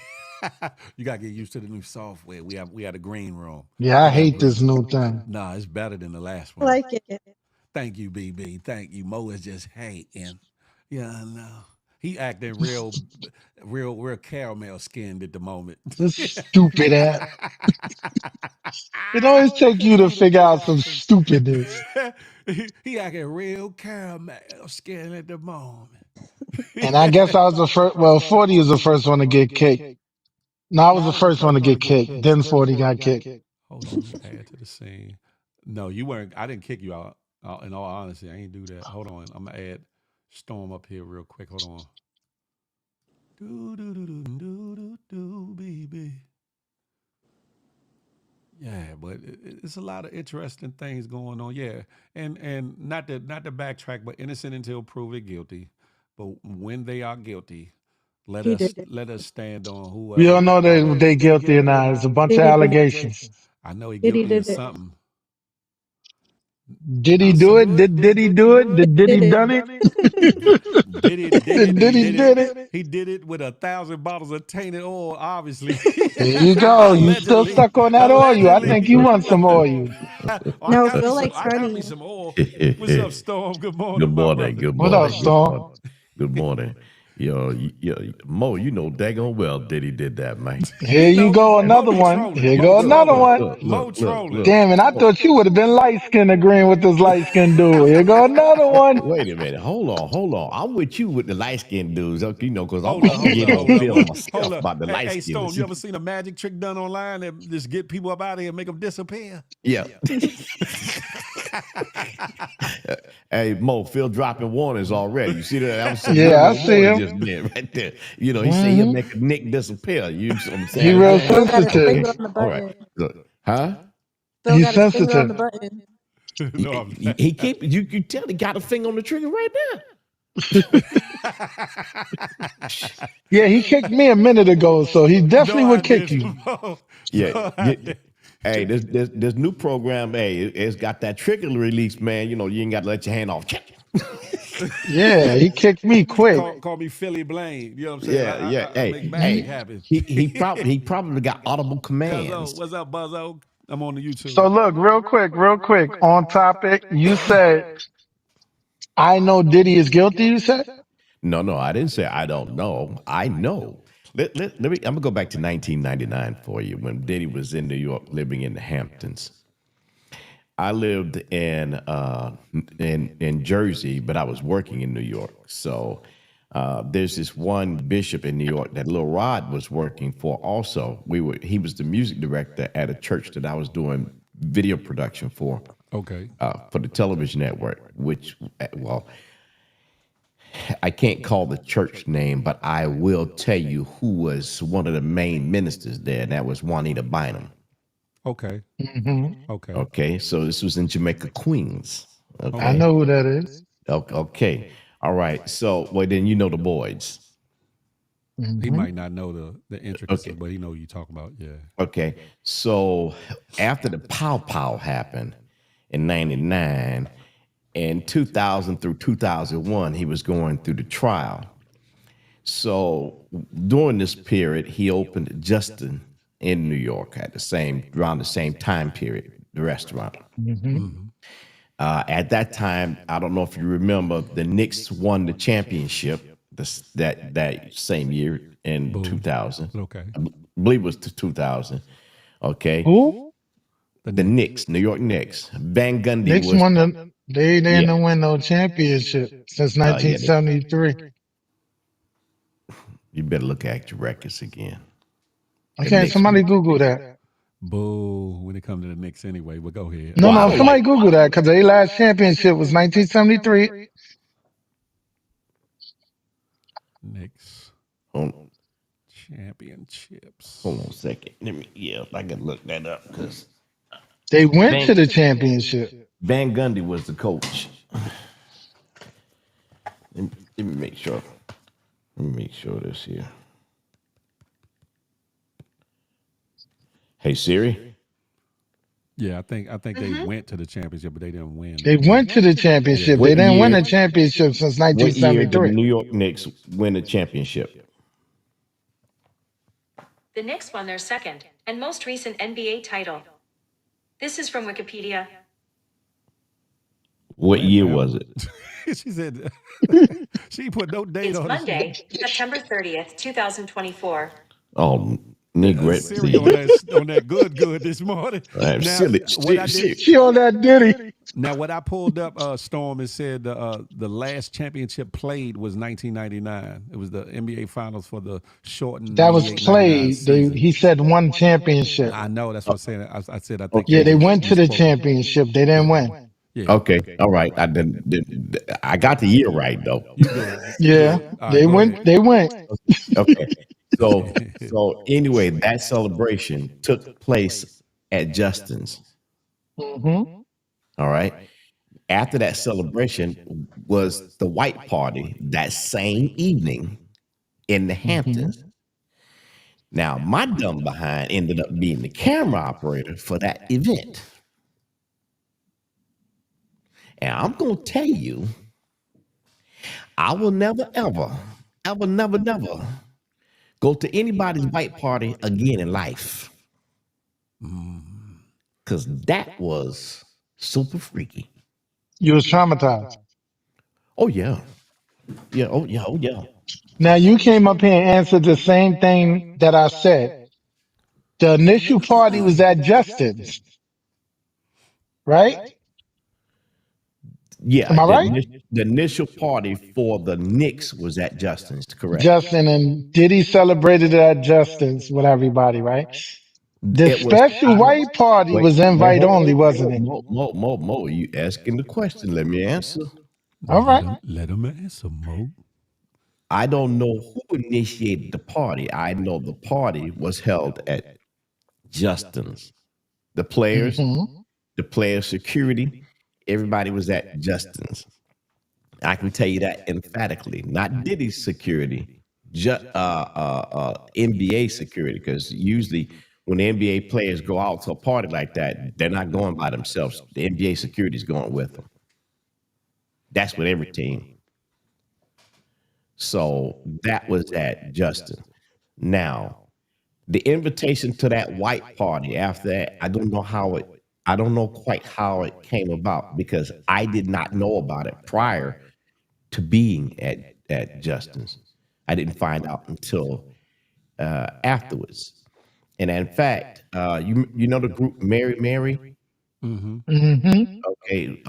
You gotta get used to the new software. We had a green room. Yeah, I We got hate blue. this new thing. Nah, it's better than the last I one. like it. Thank you, BB. Thank you. Mo is just hating. Yeah, I know. He acting real caramel skinned at the moment. This stupid ass. It always take you to figure out some stupidness. he acting real caramel skinned at the moment. And I guess I was the first. Well, 40 was the first one to get kicked. No, I was the first one to get kicked. Then 40 got kicked. Hold on, let me add to the scene. No, you weren't. I didn't kick you out. In all honesty, I ain't do that. Hold on, I'm gonna add Storm up here real quick. Hold on. Do do do do do do do, baby. Yeah, but it's a lot of interesting things going on. Yeah, and not to backtrack, but innocent until proven guilty. But when they are guilty, He did it. let us stand on We whoever all we know are. they guilty or not. It's a bunch of Diddy did it. allegations. I know he Diddy guilty of did it. something. Did he Now do some it? Did he do it? Did he Did it. done it? did Did he did it? he did it with 1,000 bottles of tainted oil, obviously. There you go. You still Allegedly. stuck on that oil. I think Allegedly. you want some oil. I No, got me Phil some. likes honey. Oil. What's up, Storm? Good Good morning, my morning. brother. Good What up, morning. Good Storm? morning. Good morning. Mo, you know daggone well Diddy did that, man. Here you go, another one. Here go another one. Look. Damn, and I thought you would have been light skinned agreeing with this light skinned dude. Here go another one. Wait a minute. Hold on. I'm with you with the light skinned dudes, okay, because I'm Hold getting on up. feeling myself Hold up. about the light Hey, Storm, skinned. you ever seen a magic trick done online that just get people up out of here and make them disappear? Yeah. Hey, Mo, Phil dropping warnings already. You see that? That was some Yeah, I see warning him. just then, right there. He said he'll make a Nick disappear. You see what I'm He saying? real Phil got his sensitive. finger on the All right. button. Look. Huh? Phil He's got his finger on sensitive. the button. No, I'm not. He keep you tell he got a finger on the trigger right now. Yeah, he kicked me a minute ago, so he definitely No, I would kick you. didn't. No, Yeah. I didn't. Hey, this new program, hey, it's got that trigger release, man. You know, you ain't got to let your hand off. Yeah, he kicked me quick. Call me Philly Blame. You know what I'm saying? Yeah. I make magic happen. He probably got audible Cuzzo, commands. what's up, Buzzo? I'm on the YouTube. So look, real quick, on topic. You said, I know Diddy is guilty, you said? No, I didn't say I don't know. I know. Let me. I'm gonna go back to 1999 for you when Diddy was in New York, living in the Hamptons. I lived in Jersey, but I was working in New York. So there's this one bishop in New York that Lil Rod was working for. Also, he was the music director at a church that I was doing video production for. Okay. For the television network, which I can't call the church name, but I will tell you who was one of the main ministers there, and that was Juanita Bynum. Okay. Mm-hmm. Okay. So this was in Jamaica, Queens. Okay. I know who that is. Okay. All right. So, well, then you know the Boyds. Mm-hmm. He might not know the intricacies, but he know what you're talking about. Yeah. Okay. So after the Pow Pow happened in 99, in 2000 through 2001, he was going through the trial. So during this period, he opened Justin in New York around the same time period, the restaurant. Mm-hmm. At that time, I don't know if you remember, the Knicks won the championship that same year in 2000. Okay. I believe it was 2000. Okay. Who? The Knicks, New York Knicks. Van Gundy Knicks was. won they didn't win no championship since 1973. You better look at your records again. Okay, somebody Google that. Boo, when it comes to the Knicks anyway, but go ahead. No, somebody Google that because their last championship was 1973. Knicks championships. Hold on a second. I can look that up because they went to the championship. Van Gundy was the coach. Let me make sure. Let me make sure this here. Hey Siri. Yeah, I think they went to the championship, but they didn't win. They went to the championship. What They didn't year- win a championship since What year did the 1973. New York Knicks win the championship? The Knicks won their second and most recent NBA title. This is from Wikipedia. What year was it? She said she put no date It's on Monday, it. September 30th, 2024. Oh, nigga. Siri on that good this morning. I'm Now, silly. what I did, She on that Diddy. now what I pulled up, Storm, and said the last championship played was 1999. It was the NBA Finals for the shortened. That was 98-99 played. season. He said one championship. I know that's what I'm saying. I said I think. Yeah, they went to the quoting. championship. They didn't win. Yeah. Okay. All right. I got the year right though. You good. Yeah, All they right, go went. ahead. They went. Okay. So anyway, that celebration took place at Justin's. Mm-hmm. All right. After that celebration was the white party that same evening in the Hamptons. Now, my dumb behind ended up being the camera operator for that event. And I'm going to tell you, I will never, ever go to anybody's white party again in life. Because that was super freaky. You was traumatized. Oh, yeah. Yeah, oh, yeah. Now you came up here and answered the same thing that I said. The initial party was at Justin's, right? Yeah, Am I right? the initial party for the Knicks was at Justin's, correct? Justin and Diddy celebrated it at Justin's with everybody, right? The It was special white party was invite only, wasn't it? Mo, you asking the question. Let me answer. All right. Let him answer, Mo. I don't know who initiated the party. I know the party was held at Justin's. The players, the player security, everybody was at Justin's. I can tell you that emphatically, not Diddy's security, just NBA security, because usually when the NBA players go out to a party like that, they're not going by themselves. The NBA security is going with them. That's with every team. So that was at Justin. Now, the invitation to that white party after that, I don't know quite how it came about because I did not know about it prior to being at Justin's. I didn't find out until afterwards. And in fact, you know the group Mary? Mm-hmm. Okay,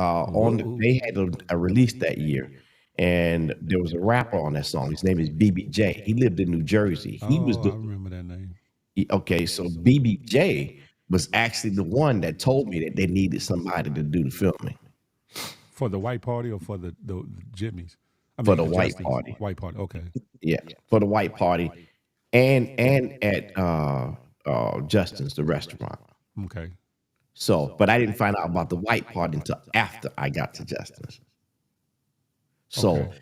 they had a release that year, and there was a rapper on that song. His name is BBJ. He lived in New Jersey. He was I remember that name. okay. So BBJ was actually the one that told me that they needed somebody to do the filming For the white party or for the Jimmy's? for the white party. White party, okay. Yeah, for the white party, and at Justin's, the restaurant. Okay. So, but I didn't find out about the white party until after I got to Justin's. So, Okay.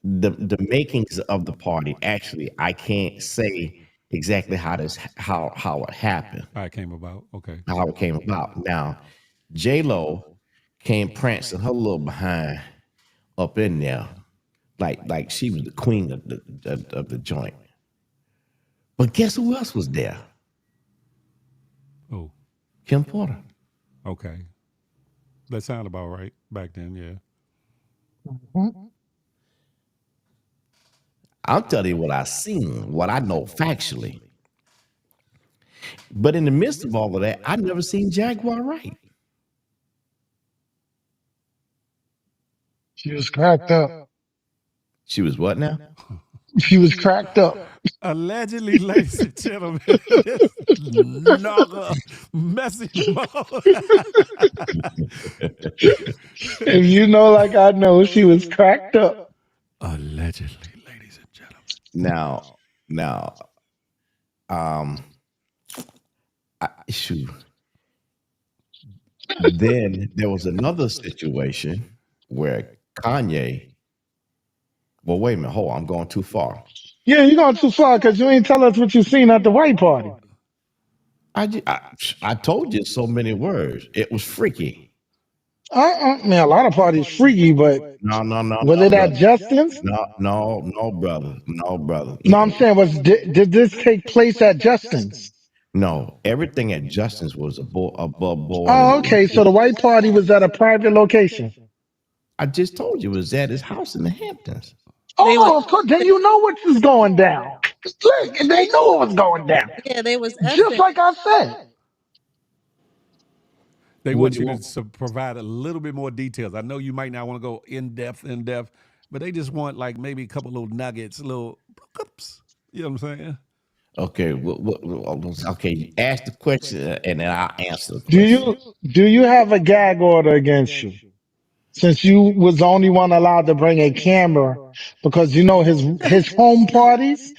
the makings of the party, actually, I can't say exactly how it happened, How it came about. Okay. how it came about. Now, J-Lo came prancing her little behind up in there, like she was the queen of the joint. But guess who else was there? Oh. Kim Porter. Okay. That sounded about right back then, yeah. I'll tell you what I seen, what I know factually. But in the midst of all of that, I never seen Jaguar Wright. She was cracked up. She was what now? She was cracked up. Allegedly, ladies and gentlemen, this nigga messy If you know, like I know, she was cracked up. Allegedly, ladies and gentlemen. Now, shoot. Then there was another situation where Kanye. Well, wait a minute. Hold on. I'm going too far. Yeah, you're going too far because you ain't tell us what you seen at the white party. I told you so many words. It was freaky. Man, a lot of parties freaky, but No, was it at brother. Justin's? No, brother. No, brother. No, I'm saying did this take place at Justin's? No, everything at Justin's was above board. Oh, okay. So the white party was at a private location. I just told you it was at his house in the Hamptons. Oh, of course. Then you know what was going down. Look, they knew it was going down. Yeah, they was Just like I said. They want you to provide a little bit more details. I know you might not want to go in depth, but they just want like maybe a couple little nuggets, little oops. You know what I'm saying? Okay, okay. Ask the question and then I'll answer the question. Do you have a gag order against you? Since you was the only one allowed to bring a camera, because you know his home parties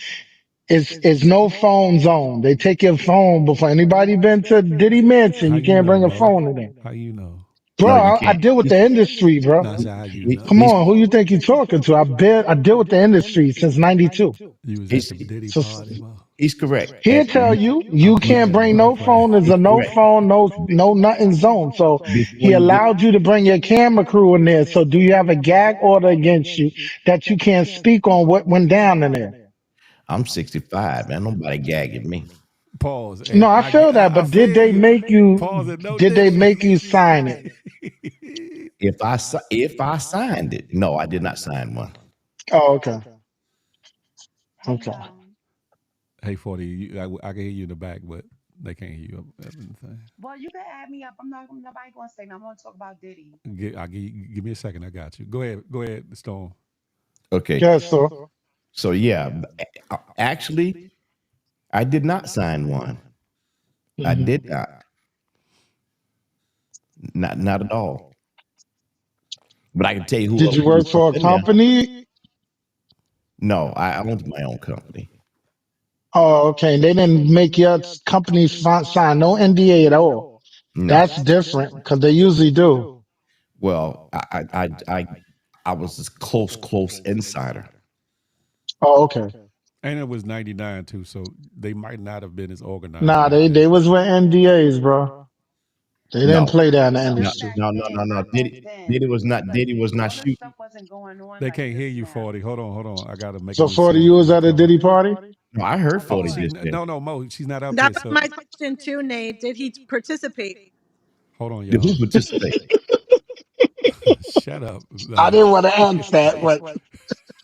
is no phone zone. They take your phone before anybody been to Diddy Mansion. You can't bring a phone in there. How you know? Bro, No, I deal with the industry, bro. That's how you know. Come on, who you think you're talking to? I deal with the industry since '92. You was at the Diddy party, He's correct. He'll tell you can't bring no phone. There's a no phone, no nothing zone. So he allowed you to bring your camera crew in there. So do you have a gag order against you that you can't speak on what went down in there? I'm 65, man. Nobody gagging me. Pause. No, I feel that, but did they make you? Did they make you sign it? If I signed it, no, I did not sign one. Oh, okay. Okay. Hey, 40, I can hear you in the back, but they can't hear you up in the thing. Well, you can add me up. Nobody gonna say no. I'm gonna talk about Diddy. Give me a second. I got you. Go ahead, Stone. Okay. Yes, sir. So yeah, actually, I did not sign one. I did not. Not at all. But I can tell you who. Did you work for a company? No, I owned my own company. Oh, okay. They didn't make your company sign no NDA at all. No. That's different because they usually do. Well, I was a close insider. Oh, okay. And it was 99 too, so they might not have been as organized Nah, back they then. was with NDAs, bro. They didn't No, play that in the So no, back industry. no, no, no, then, no. back then, Diddy was not all this shooting. stuff wasn't going on They like can't this hear you, now. 40. Hold on. I gotta make a So new 40, sound you for was you, at a caller. Diddy party? No, I heard Of 40 course. just then. No, she's not up That here. was So my question too, Nate. Did he participate? hold on, Did who y'all. participate? Shut up. I didn't want to ask that, but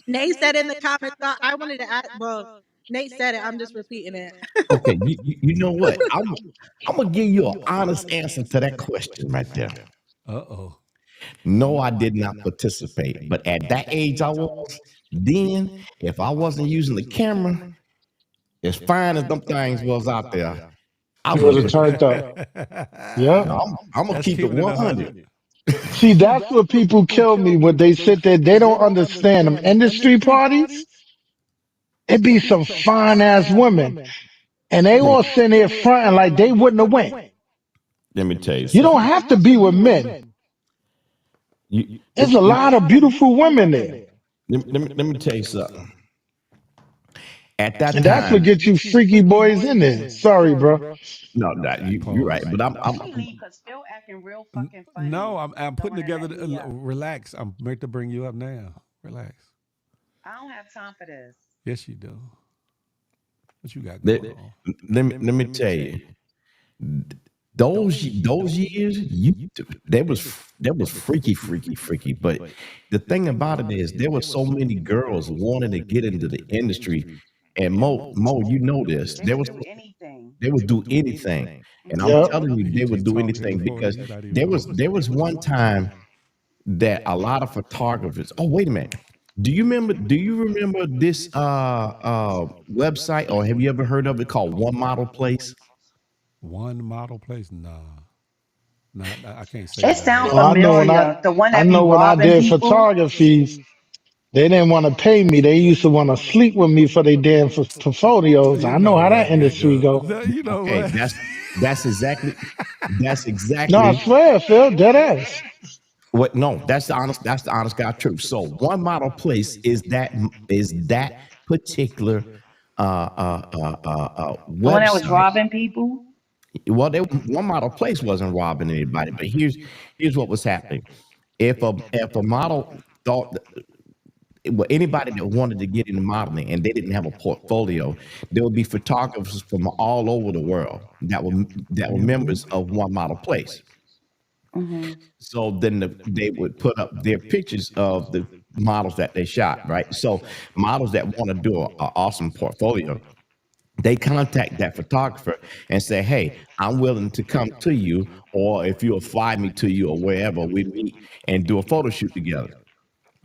Nate said in the comments. I wanted to ask. Well, Nate said it. I'm just repeating it. Okay, you know what? I'm gonna give you an honest answer to that question right there. Uh-oh. No, I did not participate. But at that age I was, then if I wasn't using the camera, as fine as them things was out there, I you would would have have turned up. participated. Yep. No, I'm gonna That's keep it keeping it 100. 100. See, that's what people kill me when they sit there. They don't understand them industry parties. It be some fine ass women, and they all sitting there fronting like they wouldn't have went. Let me tell you You don't something. have to be with men. You, There's a lot of beautiful women there, let me tell you something. At that and that's what time, gets you freaky boys in there. Sorry, bro. no, you're right. Pause. But Let me leave because Phil acting real fucking No, funny. I'm Don't putting want to together. let me up. Relax. I'm meant to bring you up now. Relax. I don't have time for this. Yes, you do. What you got let, going on? let me tell you, those years, that was freaky. But the thing about it is, there were so many girls wanting to get into the industry, and Mo, you know this. They would do anything. They would do anything, and I'm Yep. telling you, He they would keep do talking here, anything 40. because You're not even on. there was one time that a lot of photographers. Oh, wait a minute. Do you remember this website, or have you ever heard of it, called One Model Place? One model place? Nah. Not. I can't say It that I sounds No, have. familiar. The one I that be know when I robbing did people. photography, they didn't want to pay me. They used to want to sleep with me for their damn portfolios. You I know better how that let that industry go. go. You know Okay, what? that's exactly that's No, I exactly swear, Phil, dead ass. what. No, that's the honest God truth. So One Model Place is that particular The one that was website. robbing people. Well, One Model Place wasn't robbing anybody, but here's what was happening. If a model thought, well, anybody that wanted to get into modeling and they didn't have a portfolio, there would be photographers from all over the world that were members of One Model Place. Hmm. So then they would put up their pictures of the models that they shot, right? So models that want to do an awesome portfolio, they contact that photographer and say, "Hey, I'm willing to come to you, or if you'll fly me to you, or wherever we meet and do a photo shoot together."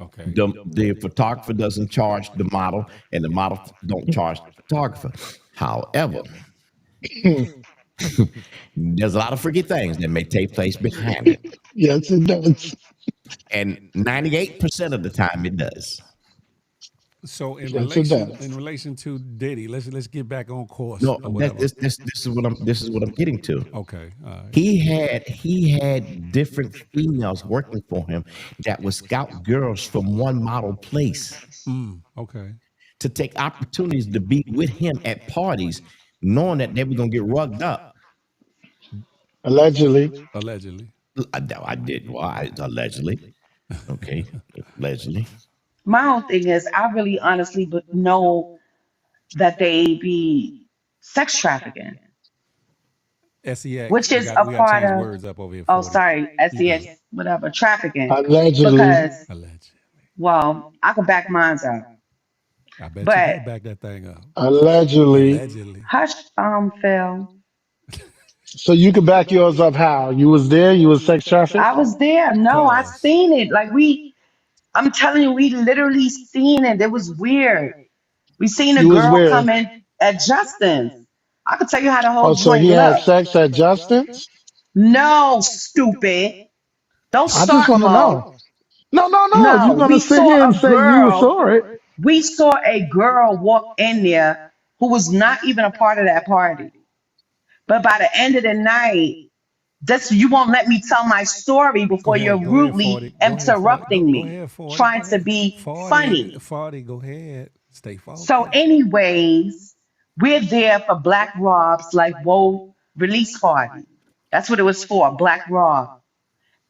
Okay. The photographer doesn't charge the model, and the model don't charge the photographer. However, there's a lot of freaky things that may take place behind it, Yes, it does. and 98% of the time it does. So Yes, it in does. relation to Diddy, let's get back on course No, or whatever. this is what I'm getting to. Okay. All right. He had different females working for him that would scout girls from One Model Place Okay. to take opportunities to be with him at parties, knowing that they were gonna get rugged up. Allegedly. Allegedly. I did. Well, allegedly. Okay, allegedly. My whole thing is, I really honestly know that they be sex trafficking, SEX. which We is got a we got to part change of, words up over here, oh, 40. sorry, You good. SEX, whatever, trafficking. Allegedly. Because, Alleged. well, I could back mine up. I bet you But can back that thing up. Allegedly. Allegedly. hush, Phil. So you can back yours up how? You was there? You was sex I trafficked? was there. No, I Pause. seen it. I'm telling you, we literally seen it. It was weird. We seen a You was girl where? come in at Justin's. I could tell you how the Oh, whole so joint he had looked. sex at Justin's? No, stupid. Don't I just start, want to Mo. know. No. You're No, going to sit here and say you saw it. we saw a girl walk in there who was not even a part of that party. But by the end of the night, This you won't let me tell my story before you're Go ahead, rudely 40. Go ahead, 40. interrupting Go me, ahead, 40. trying Go to ahead. be 40. funny. 40. Go ahead. Stay So, focused. anyways, we're there for Black Rob's like Whoa release party. That's what it was for, Black Rob.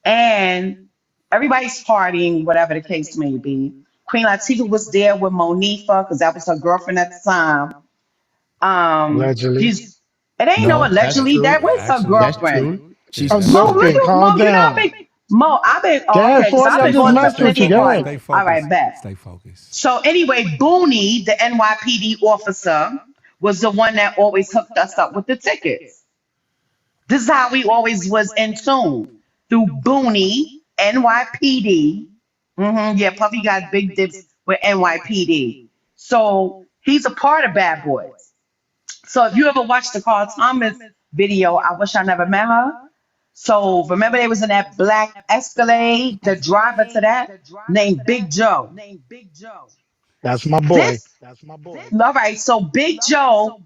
And everybody's partying, whatever the case may be. Queen Latifah was there with Monifa because that was her girlfriend at the time. Allegedly. She's it ain't no No, that's allegedly. true. That was her That's girlfriend. true. She Yeah, I'm that's said Mo, it. will joking. you, Calm Mo? You know, I've down. been Mo. I've been Go ahead, okay because 40. I've I'm been just going to messing with plenty you. of Go Stay, parties. ahead. stay All right, focused. bet. Stay focused. So anyway, Booney, the NYPD officer, was the one that always hooked us up with the tickets. This is how we always was in tune through Booney, NYPD. Yeah, Puffy got big dips with NYPD. So he's a part of Bad Boys. So if you ever watched the Carl Thomas video, I wish I never met her. So remember they was in that black Escalade, the driver to that named Big Joe. That's my boy. This all right, so Big Joe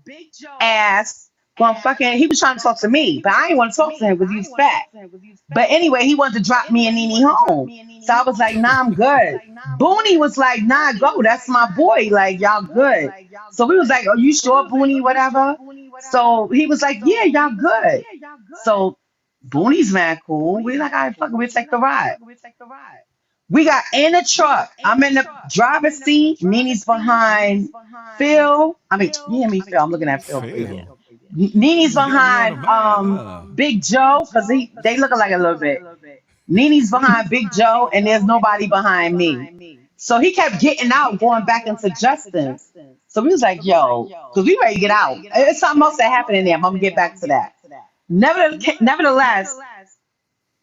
asked, well, fucking, he was trying to talk to me, but I didn't want to talk to him because he was fat. But anyway, he wanted to drop me and Nene home. So I was like, nah, I'm good. Booney was like, nah, go. That's my boy. Like, y'all good. So we was like, are you sure, Booney, whatever? So he was like, yeah, y'all good. So Booney's mad cool. We like, all right, fuck it, we'll take the ride. We got in the truck. I'm in the driver's seat. Nene's behind Phil. I mean, you hear me, Phil? I'm looking at Phil crazy. Phil. Nene's You was getting me on the behind vibe, huh? Big Joe because they look alike a little bit. Nene's behind Big Joe, and there's nobody behind me. So he kept getting out, going back into Justin's. So we was like, yo, because we ready to get out. It's something else that happened in there. I'm gonna get back to that. Nevertheless,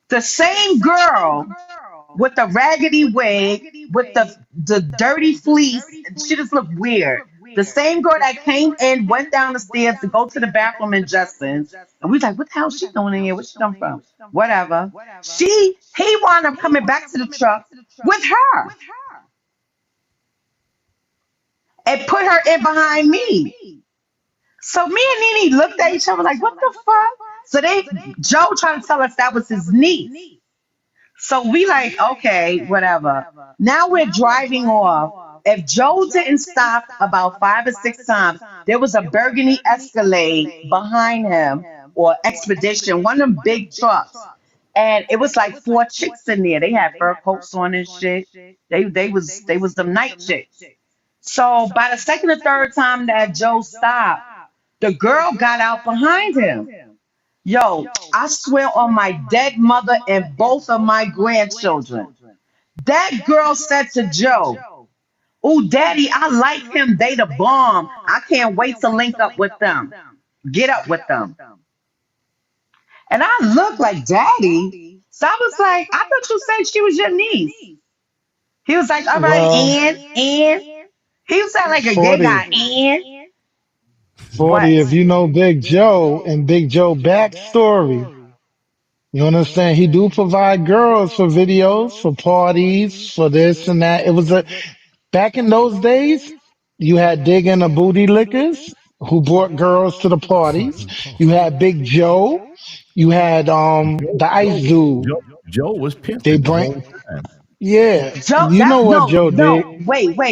the same girl with the raggedy wig, with the dirty fleece, she just looked weird. The same girl that came in, went down the stairs to go to the bathroom in Justin's, and we was like, what the hell is she doing in here? Where she come from? Whatever. He wound up coming back to the truck with her and put her in behind me. So me and Nene looked at each other like, what the fuck? So Joe trying to tell us that was his niece. So we like, okay, whatever. Now we're driving off. If Joe didn't stop about 5 or 6 times, there was a burgundy Escalade behind him or Expedition, one of them big trucks. And it was like 4 chicks in there. They had fur coats on and shit. They was the night chicks. So by the second or third time that Joe stopped, the girl got out behind him. Yo, I swear on my dead mother and both of my grandchildren. That girl said to Joe, "Ooh, daddy, I like him. They the bomb. I can't wait to link up with them. Get up with them." And I looked like daddy. So I was like, I thought you said she was your niece. He was like, all right, Well, and. He was sound like a gay guy. 40. And 40, what? if you know Big Joe and Big Joe backstory, you understand he do provide girls for videos, for parties, for this and that. It was back in those days, you had Dig and the Booty Lickers who brought girls to the parties. You had Big Joe. You had the Ice Dude. Joe was They pimping the bring whole time. yeah. Joe, You know that's what no, Joe did. no. Wait.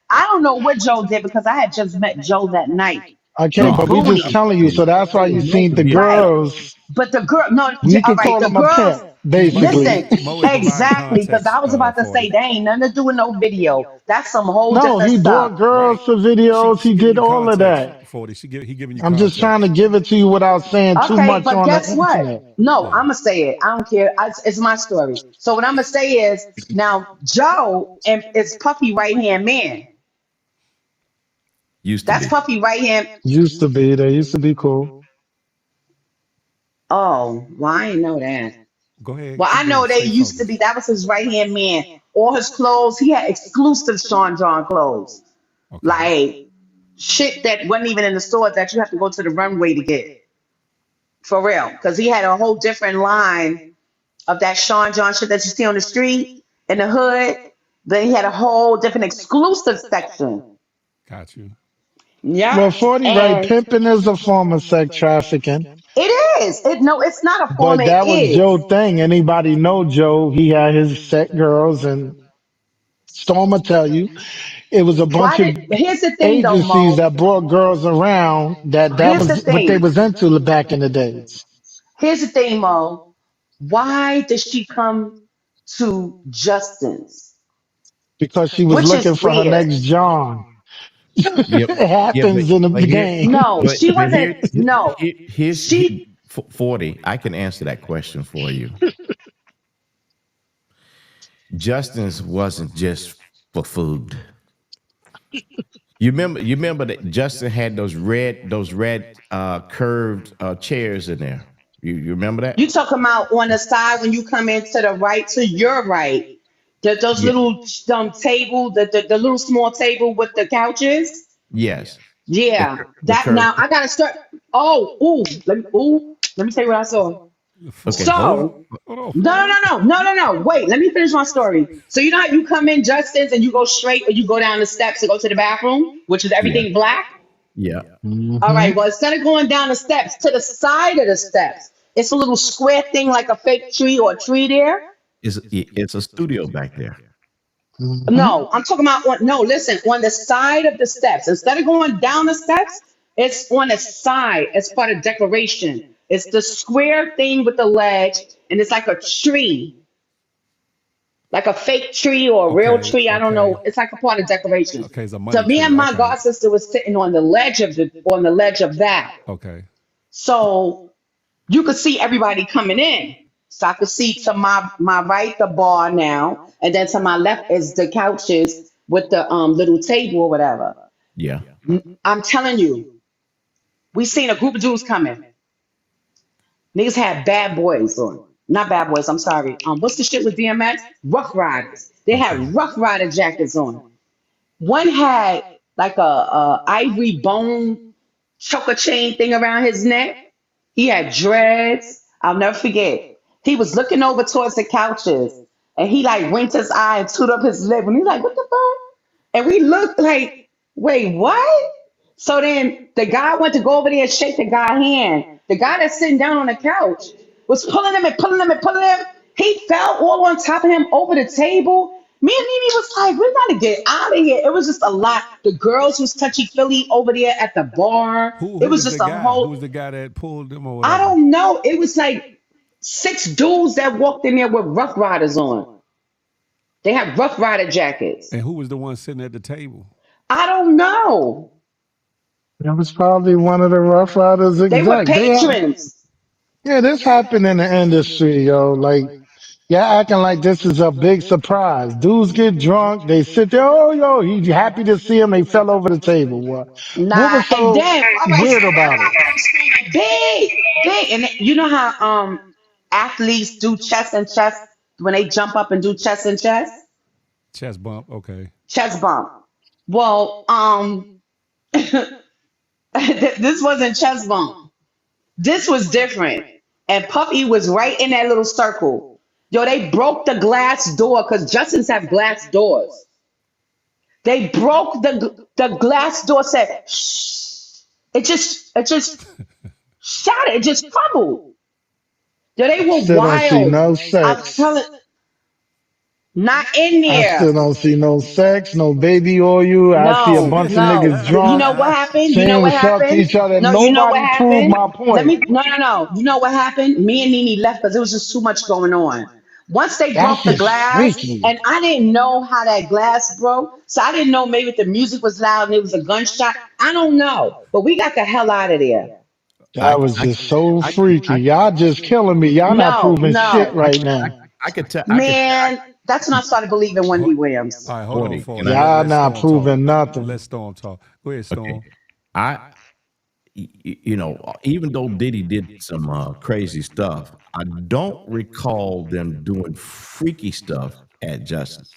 I don't know what Joe did because I had just met Joe that night Okay, with No, but we just Booney. telling you, so that's why you seen the yeah. Right. girls. But the girl, no, You all could right, call the him a girls, pimp, Mo, basically. listen, Mo is providing exactly, because context, I was about to 40. say, they ain't nothing to do with no video. That's some whole No, different he stuff. brought girls Right. to She videos. she He giving did you all of context, that. 40. He giving you I'm just trying to context. give it to you without saying too Okay, much but on the guess what? internet. No, Yeah. I'm gonna say it. I don't care. It's my story. So what I'm gonna say is now Joe and is Puffy right hand man. Used to That's be. Puffy right hand. Used to be. They used to be cool. Oh, well, I didn't know that. Go ahead. Well, I Keep know going. they Stay used to focused. be. That was his right hand man. All his clothes, he had exclusive Sean John clothes, Okay. like shit that wasn't even in the stores that you have to go to the runway to get for real. Because he had a whole different line of that Sean John shit that you see on the street in the hood. Then he had a whole different exclusive section. Got you. Yep, Well, 40 right. and Pimping is a form of sex trafficking. it is. It's not a form. But It that was is. Joe's thing. Anybody know Joe? He had his set girls, and Storm will tell you it was a bunch of Here's the thing though, agencies Mo. that brought girls around. That Here's the was what they thing. was into back in the days. Here's the thing, Mo. Why does she come to Justin's? Because she was Which looking is for her weird. next John. Yep. It Yeah, happens in but the here, game. No, she but wasn't. No, here's she. 40. I can answer that question for you. Justin's wasn't just for food. You remember that Justin had those red curved chairs in there. You remember that? You talking about on the side when you come into the right to your right. Those Yeah. little table, the little small table with the couches. Yes. The Yeah, cur- the that now curved. I gotta start. Let me tell you what I saw. Okay, hold So, on. no. Wait, let me finish my story. So you know how you come in Justin's and you go straight or you go down the steps to go to the bathroom, which is Yeah. everything black? Yeah. All Hmm. right, well, instead of going down the steps, to the side of the steps, it's a little square thing like a fake tree or a tree there. It's a studio back there. Hmm. No, I'm talking about no, listen, on the side of the steps. Instead of going down the steps, it's on the side as part of decoration. It's the square thing with the ledge, and it's like a tree, like a fake tree or a real Okay, tree. I don't okay, know. It's like a part of decoration. okay. It's a So money me tree. and my Okay, god sister was sitting on the ledge of that. okay. So you could see everybody coming in. So I could see to my right the bar now, and then to my left is the couches with the little table or whatever. Yeah. I'm telling you, we seen a group of dudes coming. Niggas had bad boys on. Not bad boys, I'm sorry. What's the shit with DMX? Rough Riders. They Okay. had Rough Rider jackets on. One had like a ivory bone choker chain thing around his neck. He had dreads. I'll never forget. He was looking over towards the couches and he like winked his eye and toot up his lip and he's like, what the fuck? And we looked like, wait, what? So then the guy went to go over there and shake the guy's hand. The guy that's sitting down on the couch was pulling him and pulling him and pulling him. He fell all on top of him over the table. Me and Nene was like, we gotta get out of here. It was just a lot. The girls was touchy feely over there at the bar. Who It was was just the a guy? Who whole, was the guy that pulled them or I whatever? don't know. It was like 6 dudes that walked in there with Rough Riders on. They had Rough Rider jackets. And who was the one sitting at the table? I don't know. That was probably one of the Rough Riders They were exec. patrons. Yeah, this happened in the industry, yo. Like, yeah, acting like this is a big surprise. Dudes get drunk, they sit there, oh, yo, he's happy to see him. They fell over the table. What Nah, was and so then all right, so weird about everybody it? comes screaming, big, big, and you know how athletes do chest and chest when they jump up and do chest and chest, Chest bump. Okay. chest bump. Well, this wasn't chest bump. This was different, and Puffy was right in that little circle. Yo, they broke the glass door because Justin's have glass doors. They broke the glass door. Said, shh. It just shattered. It just crumbled. Yo, they were Still don't see wild. no I'm sex. telling, not in I there. still don't see no sex, no baby oil. I see a No, bunch of niggas no. You drunk know what happened? You know saying what what's up to happened? each other. No, you know what Nobody proved happened? my Let point. me. No. You know what happened? Me and Nene left because there was just too much going on. Once they That's broke the just glass, freaky. and I didn't know how that glass broke, so I didn't know maybe if the music was loud and it was a gunshot. I don't know, but we got the hell out of there. I That was I just so I freaky. I Y'all just killing me. Y'all not No, proving shit no, I right I, now. I could tell man. That's when I started believing Wendy All Williams. right, hold on, 40. Can 40. I? Y'all Let not Storm talk. proving nothing. Let Storm talk. Go ahead, Okay. Storm. I even though Diddy did some crazy stuff, I don't recall them doing freaky stuff at Justin's.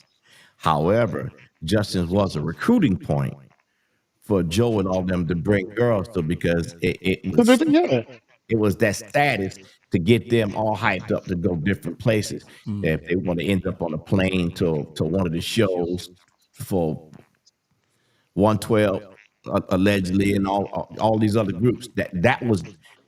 However, Justin's was a recruiting point for Joe and all them to bring girls to because Yeah. it was that status to get them all hyped up to go different places. If they want to end up on a plane to one of the shows for 112 allegedly and all these other groups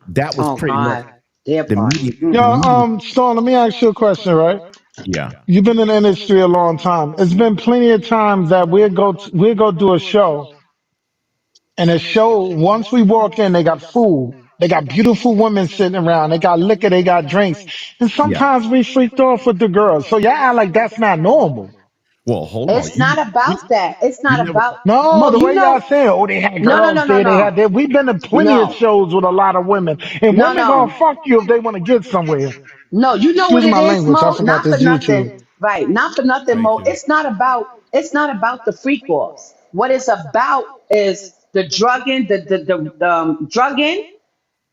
that was Oh pretty much God. Their The party. media, Yo, the media, Storm, let me ask you a question, right? yeah, You've been in the industry a long time. It's been plenty of times that we'll go do a show, and a show, once we walk in, they got food. They got beautiful women sitting around. They got liquor. They got drinks. And yeah. sometimes we freaked off with the girls. So y'all act like that's not normal. Well, hold on. It's not about that. It's You not never. about No, the you way y'all know. saying, oh, they had No, no, no, girls no, there, they no, had there. We've been to plenty of no, shows with a lot of women. And no, women gonna no. fuck you if they want to get somewhere. No, you know what Excuse it my is, language. I Mo? forgot Not for this nothing. YouTube. Right. Not for nothing, Thank Mo. you. It's not about the freak offs. What it's about is the drugging, the drugging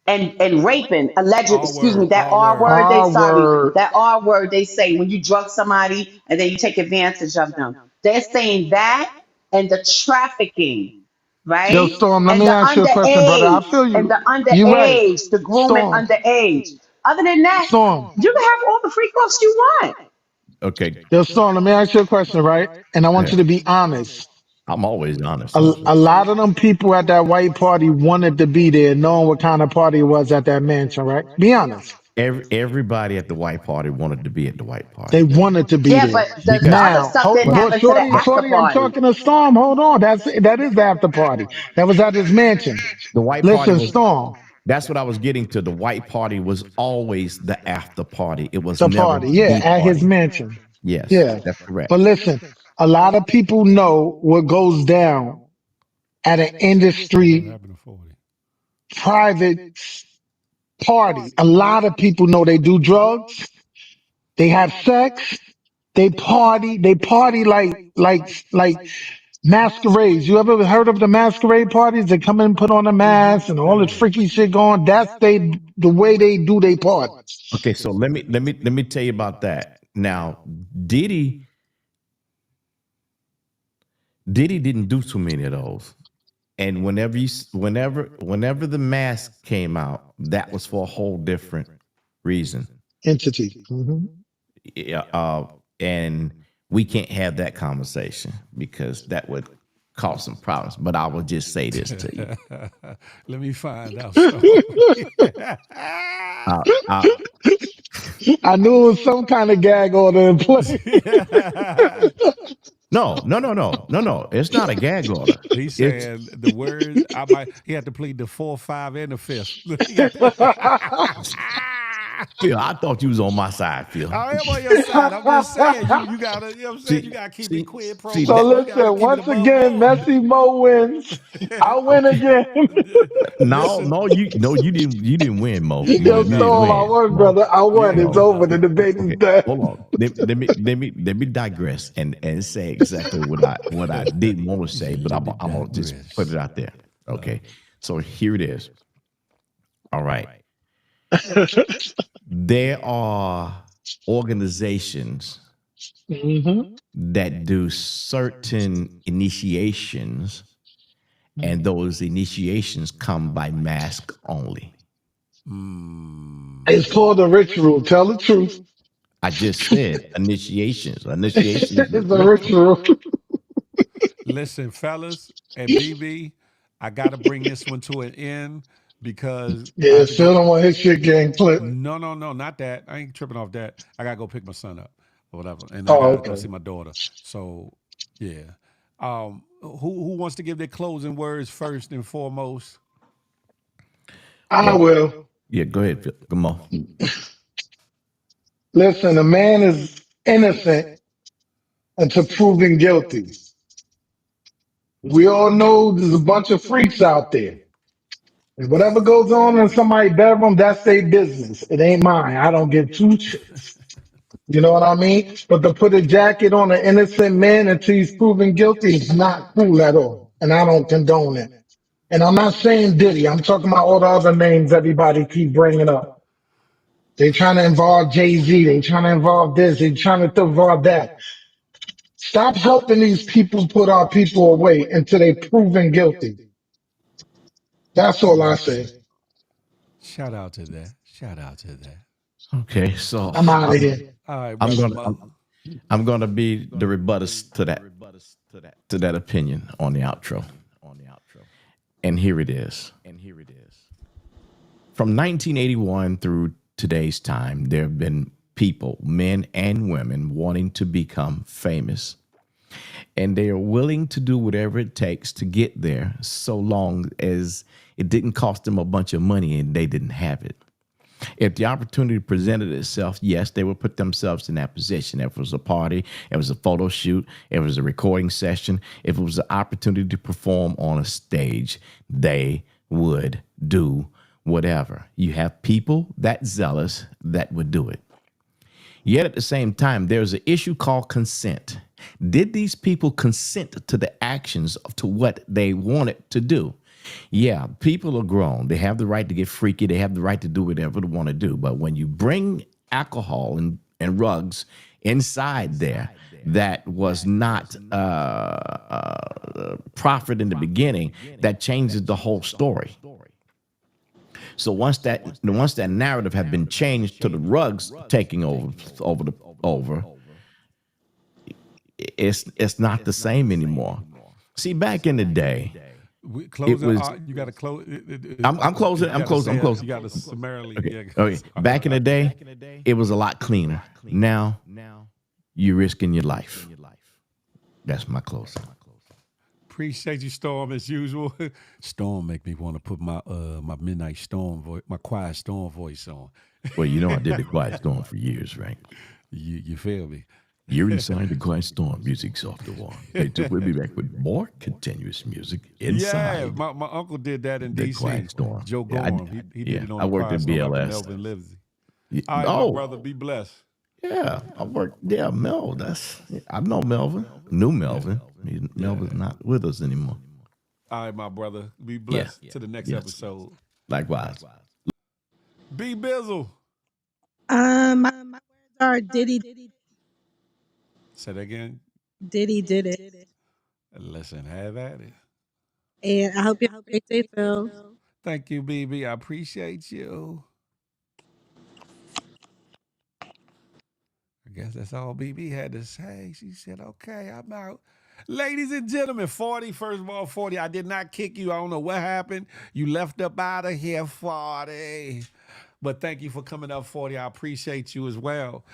and raping, alleged, All excuse me, word, that all R word. word they Ah, sorry, word. that R word they say when you drug somebody and then you take advantage of them. They're saying that and the trafficking, Yo, right? Storm, let And me the ask you a question, brother. I underage, feel and you. the You right. underage, the grooming Storm, underage. Other than that, Storm. you can have all the freak offs you want. Okay. Yo, Storm, let me ask you a question, right? And I want Yeah. you to be honest. I'm always honest. A lot of them people at that white party wanted to be there, knowing what kind of party it was at that mansion, right? Be honest. Everybody at the white party wanted to be at the white They party wanted to be Yeah, there. but the because, other Now, stuff didn't but well, happen to the after Shorty, I'm party. talking to Storm. Hold on. That is the after party. That was at his mansion. the white party Listen, was. Storm, That's what I was getting to. The white party was always the after party. It was the never party. Yeah, the at his party. mansion. Yes, Yeah. that's correct. But listen, a lot of people know what goes down at an What industry happened to 40? private party. A lot of people know they do drugs, they have sex, they party like masquerades. You ever heard of the masquerade parties? They come in and put on a mask and all this Yeah. freaky shit going. That's the way they do their party. Okay, so let me tell you about that. Now, Diddy Diddy didn't do too many of those. And whenever the mask came out, that was for a whole different reason. Entity. Hmm. Yeah, and we can't have that conversation because that would cause some problems. But I will just say this to you. Let me find out something. Uh, uh, I knew it was some kind of gag order in play. no. It's not a gag order. He's It's saying the word I might he had to plead the 4th, 5, and the 5th. He got to- Phil. I thought you was on my side, Phil. I am on your side. I'm just saying you gotta, you know what I'm saying? You gotta keep it quid pro See So that. quo. You gotta listen, keep it once above again, board. Messi Mo wins. I win Okay. again. No, Listen, no, you didn't win, Mo. yeah, You you Yo, did did not not. Storm, I win, won, Mo. brother. I Yeah, won. you It's No. did over. not. The debate is Okay, done. hold on. Let me digress and say exactly what I didn't want to say, but I'm gonna just put it out there. Okay. So here it is. All right. There are organizations Hmm. that do certain initiations, and those initiations come by mask only. It's called the ritual. Tell the truth. I just said initiations. Initiations is It's a ritual. ritual. Listen, fellas and BB, I gotta bring this one to an end because I Yeah, have to still go. don't want his shit getting clipped. No, not that. I ain't tripping off that. I gotta go pick my son up or whatever, and I Oh, gotta go okay. see my daughter. So, yeah. Who wants to give their closing words first and foremost? I Well, will. yeah, go ahead, Phil. Come on. Listen, a man is innocent until proven guilty. We all know there's a bunch of freaks out there. And whatever goes on in somebody's bedroom, that's their business. It ain't mine. I don't give two shits. You know what I mean? But to put a jacket on an innocent man until he's proven guilty is not cool at all. And I don't condone it. And I'm not saying Diddy. I'm talking about all the other names everybody keep bringing up. They trying to involve Jay-Z. They trying to involve this. They trying to involve that. Stop helping these people put our people away until they proven guilty. That's all I say. Shout out to that. Shout out to that. Okay, so I'm out of here. All right, I'm brother gonna Mo. I'm gonna be the rebuttus to that opinion on the outro. And here it is. From 1981 through today's time, there have been people, men and women, wanting to become famous. And they are willing to do whatever it takes to get there, so long as it didn't cost them a bunch of money and they didn't have it. If the opportunity presented itself, yes, they would put themselves in that position. If it was a party, if it was a photo shoot, if it was a recording session, if it was an opportunity to perform on a stage, they would do whatever. You have people that zealous that would do it. Yet at the same time, there's an issue called consent. Did these people consent to the actions to what they wanted to do? Yeah, people are grown. They have the right to get freaky. They have the right to do whatever they want to do. But when you bring alcohol and rugs inside there, that was not profit in the beginning, that changes the whole story. So once that narrative had been changed to the rugs taking over, it's not the same anymore. See, back in the day, it was. You got to close. I'm closing. I'm closing. You got to summarily. Okay. Okay. Back in the day, it was a lot cleaner. Now, you're risking your life. That's my closing. Appreciate you, Storm, as usual. Storm make me want to put my my midnight storm voice, my quiet storm voice on. Well, you know I did the quiet storm for years, right? You feel me? You're inside the quiet storm. Music's off the wall. We'll be back with more continuous music inside. Yeah, my uncle did that in the D.C. Quiet Storm. Joe Gorham. He did it on I worked in BLS. Melvin Livesey. Yeah. All right, my brother, be blessed. Yeah, I worked. Yeah, Mel. I know Melvin. Knew Melvin. Melvin's not with us anymore. All right, my brother. Be blessed to the next episode. Likewise. B Bizzle. My words are Diddy. Say that again. Diddy did it. Listen, have at it. And I hope you have a great day, Phil. Thank you, BB. I appreciate you. I guess that's all BB had to say. She said, okay, I'm out. Ladies and gentlemen, 40, first of all, 40. I did not kick you. I don't know what happened. You left up out of here, 40. But thank you for coming up, 40. I appreciate you as well.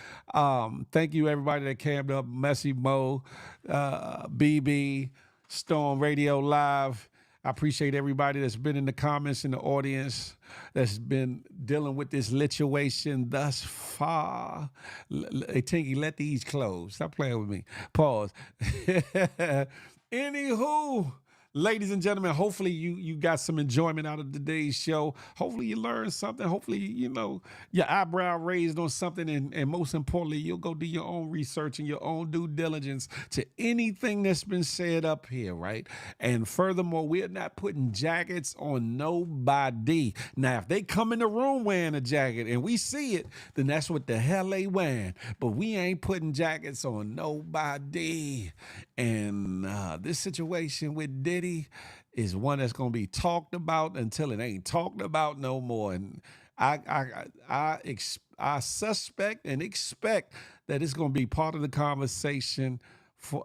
Thank you, everybody that came up. Messy Mo, BB, Storm Radio Live. I appreciate everybody that's been in the comments in the audience that's been dealing with this situation thus far. Hey, Tinky, let these close. Stop playing with me. Pause. Anywho, ladies and gentlemen, hopefully you got some enjoyment out of today's show. Hopefully you learned something. Hopefully, your eyebrow raised on something. And most importantly, you'll go do your own research and your own due diligence to anything that's been said up here, right? And furthermore, we're not putting jackets on nobody. Now, if they come in the room wearing a jacket and we see it, then that's what the hell they wearing. But we ain't putting jackets on nobody. And this situation with Diddy is one that's going to be talked about until it ain't talked about no more. And I suspect and expect that it's going to be part of the conversation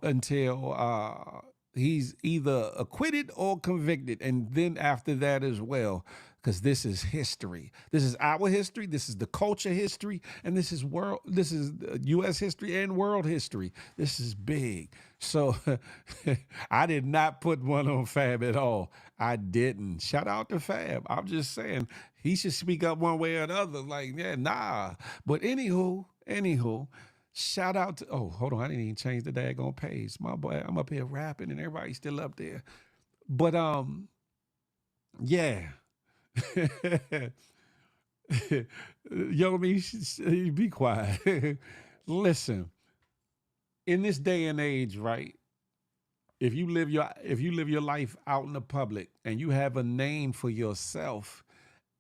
until he's either acquitted or convicted, and then after that as well. Because this is history. This is our history. This is the culture history, and this is U.S. history and world history. This is big. So I did not put one on Fab at all. I didn't. Shout out to Fab. I'm just saying he should speak up one way or another. Like, yeah, nah. But anywho, shout out to, hold on. I didn't even change the daggone page. My boy, I'm up here rapping and everybody's still up there. But yeah. Yo, me, be quiet. Listen, in this day and age, right? If you live your life out in the public and you have a name for yourself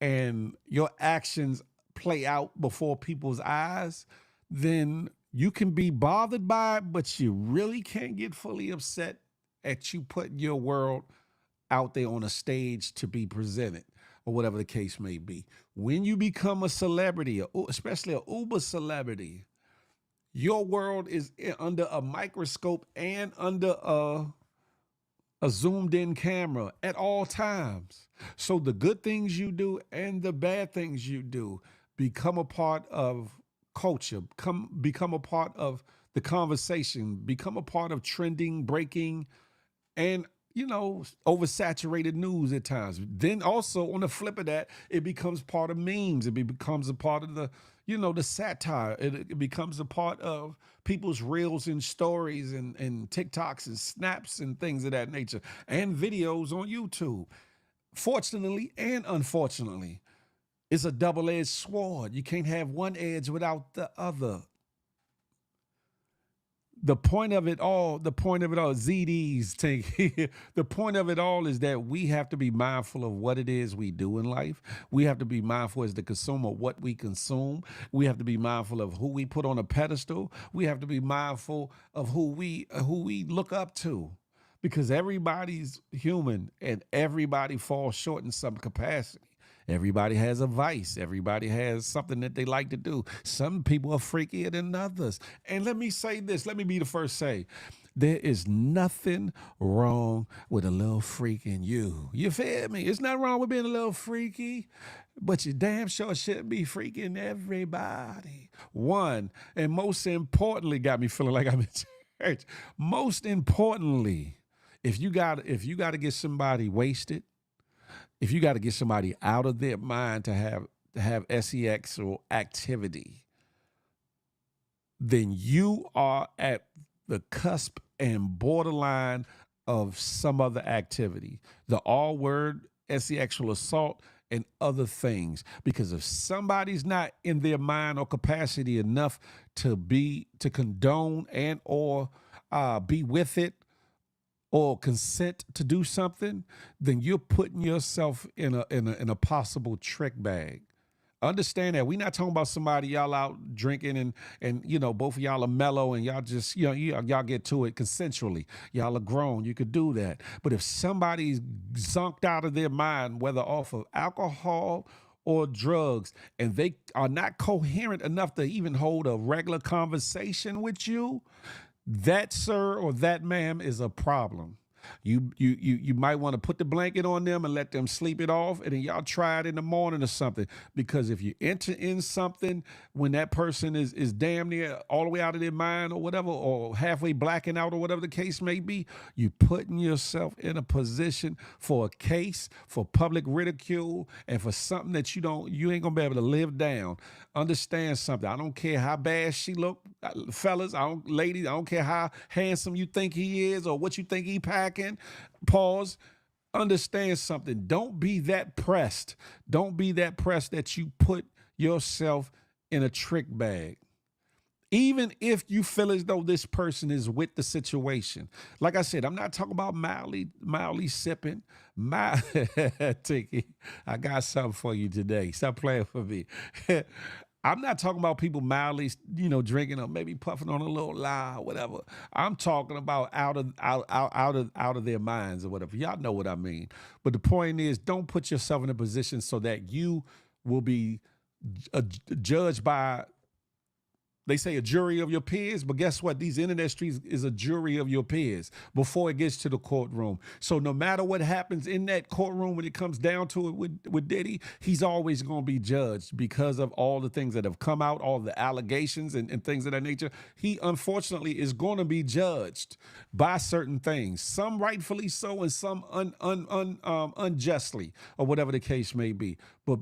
and your actions play out before people's eyes, then you can be bothered by it, but you really can't get fully upset at you putting your world out there on a stage to be presented, or whatever the case may be. When you become a celebrity, especially an Uber celebrity, your world is under a microscope and under a zoomed in camera at all times. So the good things you do and the bad things you do become a part of culture, become a part of the conversation, become a part of trending, breaking, and oversaturated news at times. Then also on the flip of that, it becomes part of memes. It becomes a part of the satire. It becomes a part of people's reels and stories and TikToks and snaps and things of that nature, and videos on YouTube. Fortunately and unfortunately, it's a double-edged sword. You can't have one edge without the other. The point of it all, ZDs take, the point of it all is that we have to be mindful of what it is we do in life. We have to be mindful as the consumer what we consume. We have to be mindful of who we put on a pedestal. We have to be mindful of who we look up to, because everybody's human and everybody falls short in some capacity. Everybody has a vice. Everybody has something that they like to do. Some people are freakier than others. And let me say this. Let me be the first to say, there is nothing wrong with a little freak in you. You feel me? It's not wrong with being a little freaky, but you damn sure shouldn't be freaking everybody. One, and most importantly, got me feeling like I'm in church. Most importantly, if you got to get somebody wasted, if you got to get somebody out of their mind to have sex or activity, then you are at the cusp and borderline of some other activity. The R word, sexual assault, and other things. Because if somebody's not in their mind or capacity enough to condone and or be with it, or consent to do something, then you're putting yourself in a possible trick bag. Understand that we're not talking about somebody y'all out drinking and both of y'all are mellow and y'all just y'all get to it consensually. Y'all are grown. You could do that. But if somebody's zonked out of their mind, whether off of alcohol or drugs, and they are not coherent enough to even hold a regular conversation with you, that sir or that ma'am is a problem. You might want to put the blanket on them and let them sleep it off, and then y'all try it in the morning or something. Because if you enter in something when that person is damn near all the way out of their mind or whatever, or halfway blacking out or whatever the case may be, you putting yourself in a position for a case, for public ridicule, and for something that you ain't gonna be able to live down. Understand something. I don't care how bad she look, fellas. Ladies, I don't care how handsome you think he is or what you think he packing. Pause. Understand something. Don't be that pressed. Don't be that pressed that you put yourself in a trick bag. Even if you feel as though this person is with the situation. Like I said, I'm not talking about mildly sipping. Tiki, I got something for you today. Stop playing for me. I'm not talking about people mildly, drinking or maybe puffing on a little lie or whatever. I'm talking about out of their minds or whatever. Y'all know what I mean. But the point is, don't put yourself in a position so that you will be judged by, they say, a jury of your peers, but guess what? These internet streets is a jury of your peers before it gets to the courtroom. So no matter what happens in that courtroom, when it comes down to it with Diddy, he's always going to be judged because of all the things that have come out, all the allegations and things of that nature. He, unfortunately, is going to be judged by certain things, some rightfully so and some unjustly, or whatever the case may be. But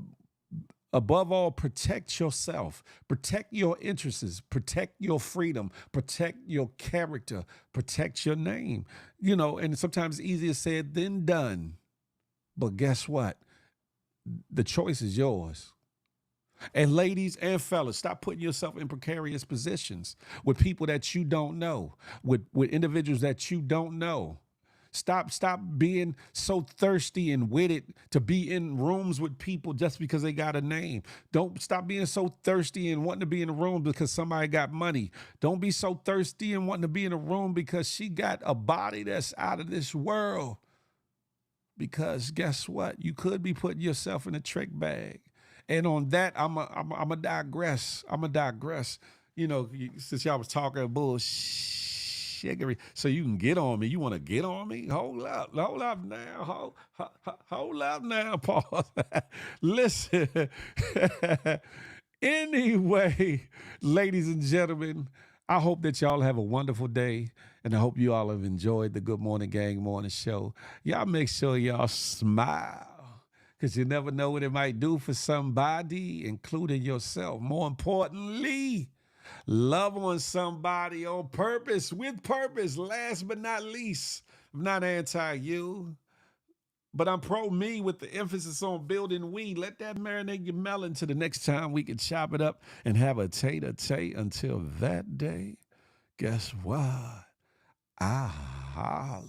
above all, protect yourself, protect your interests, protect your freedom, protect your character, protect your name. And sometimes easier said than done. But guess what? The choice is yours. And ladies and fellas, stop putting yourself in precarious positions with people that you don't know, with individuals that you don't know. Stop being so thirsty and witted to be in rooms with people just because they got a name. Don't stop being so thirsty and wanting to be in a room because somebody got money. Don't be so thirsty and wanting to be in a room because she got a body that's out of this world. Because guess what? You could be putting yourself in a trick bag. And on that, I'm a digress. Since y'all was talking bullshit. So you can get on me. You want to get on me? Hold up now. Hold up now. Pause. Listen, Anyway, ladies and gentlemen, I hope that y'all have a wonderful day, and I hope you all have enjoyed the Good Morning Gang Morning Show. Y'all make sure y'all smile, because you never know what it might do for somebody, including yourself. More importantly, love on somebody on purpose, with purpose. Last but not least, I'm not anti-you, but I'm pro me with the emphasis on building we. Let that marinate your melon till the next time we can chop it up and have a tete-a-tete. Until that day, guess what? I holla.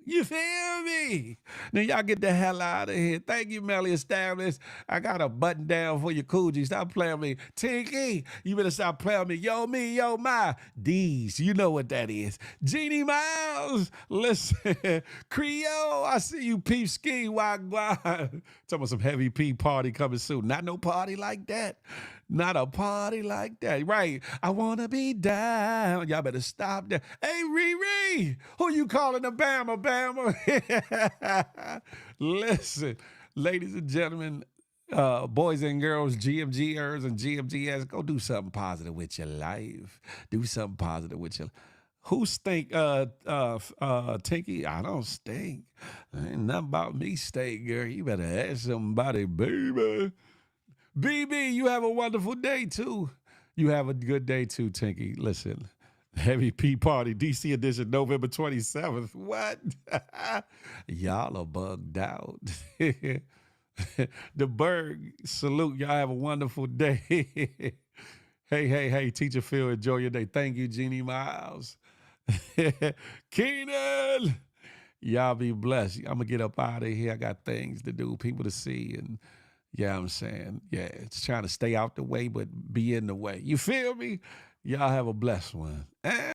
You feel me? Now y'all get the hell out of here. Thank you, Melly Established. I got a button down for your coochie. Stop playing with me. Tinky, you better stop playing with me. Yo, me, yo, my. D's, you know what that is. Jeannie Miles, listen. Creole, I see you, peep ski, wagwan. Talking about some heavy P party coming soon. Not no party like that. Not a party like that. Right. I want to be down. Y'all better stop that. Hey, Riri, who you calling a Bama, Bama? Listen, ladies and gentlemen, boys and girls, GMGers and GMGS, go do something positive with your life. Do something positive with your life. Who stink? Tinky? I don't stink. Ain't nothing about me stink, girl. You better ask somebody, baby. BB, you have a wonderful day, too. You have a good day, too, Tinky. Listen, Heavy P Party, DC edition, November 27th. What? Y'all are bugged out. The Berg, salute. Y'all have a wonderful day. Hey, Teacher Phil, enjoy your day. Thank you, Jeannie Miles. Keenan, y'all be blessed. I'm going to get up out of here. I got things to do, people to see, and yeah, I'm saying, yeah, it's trying to stay out the way, but be in the way. You feel me? Y'all have a blessed one.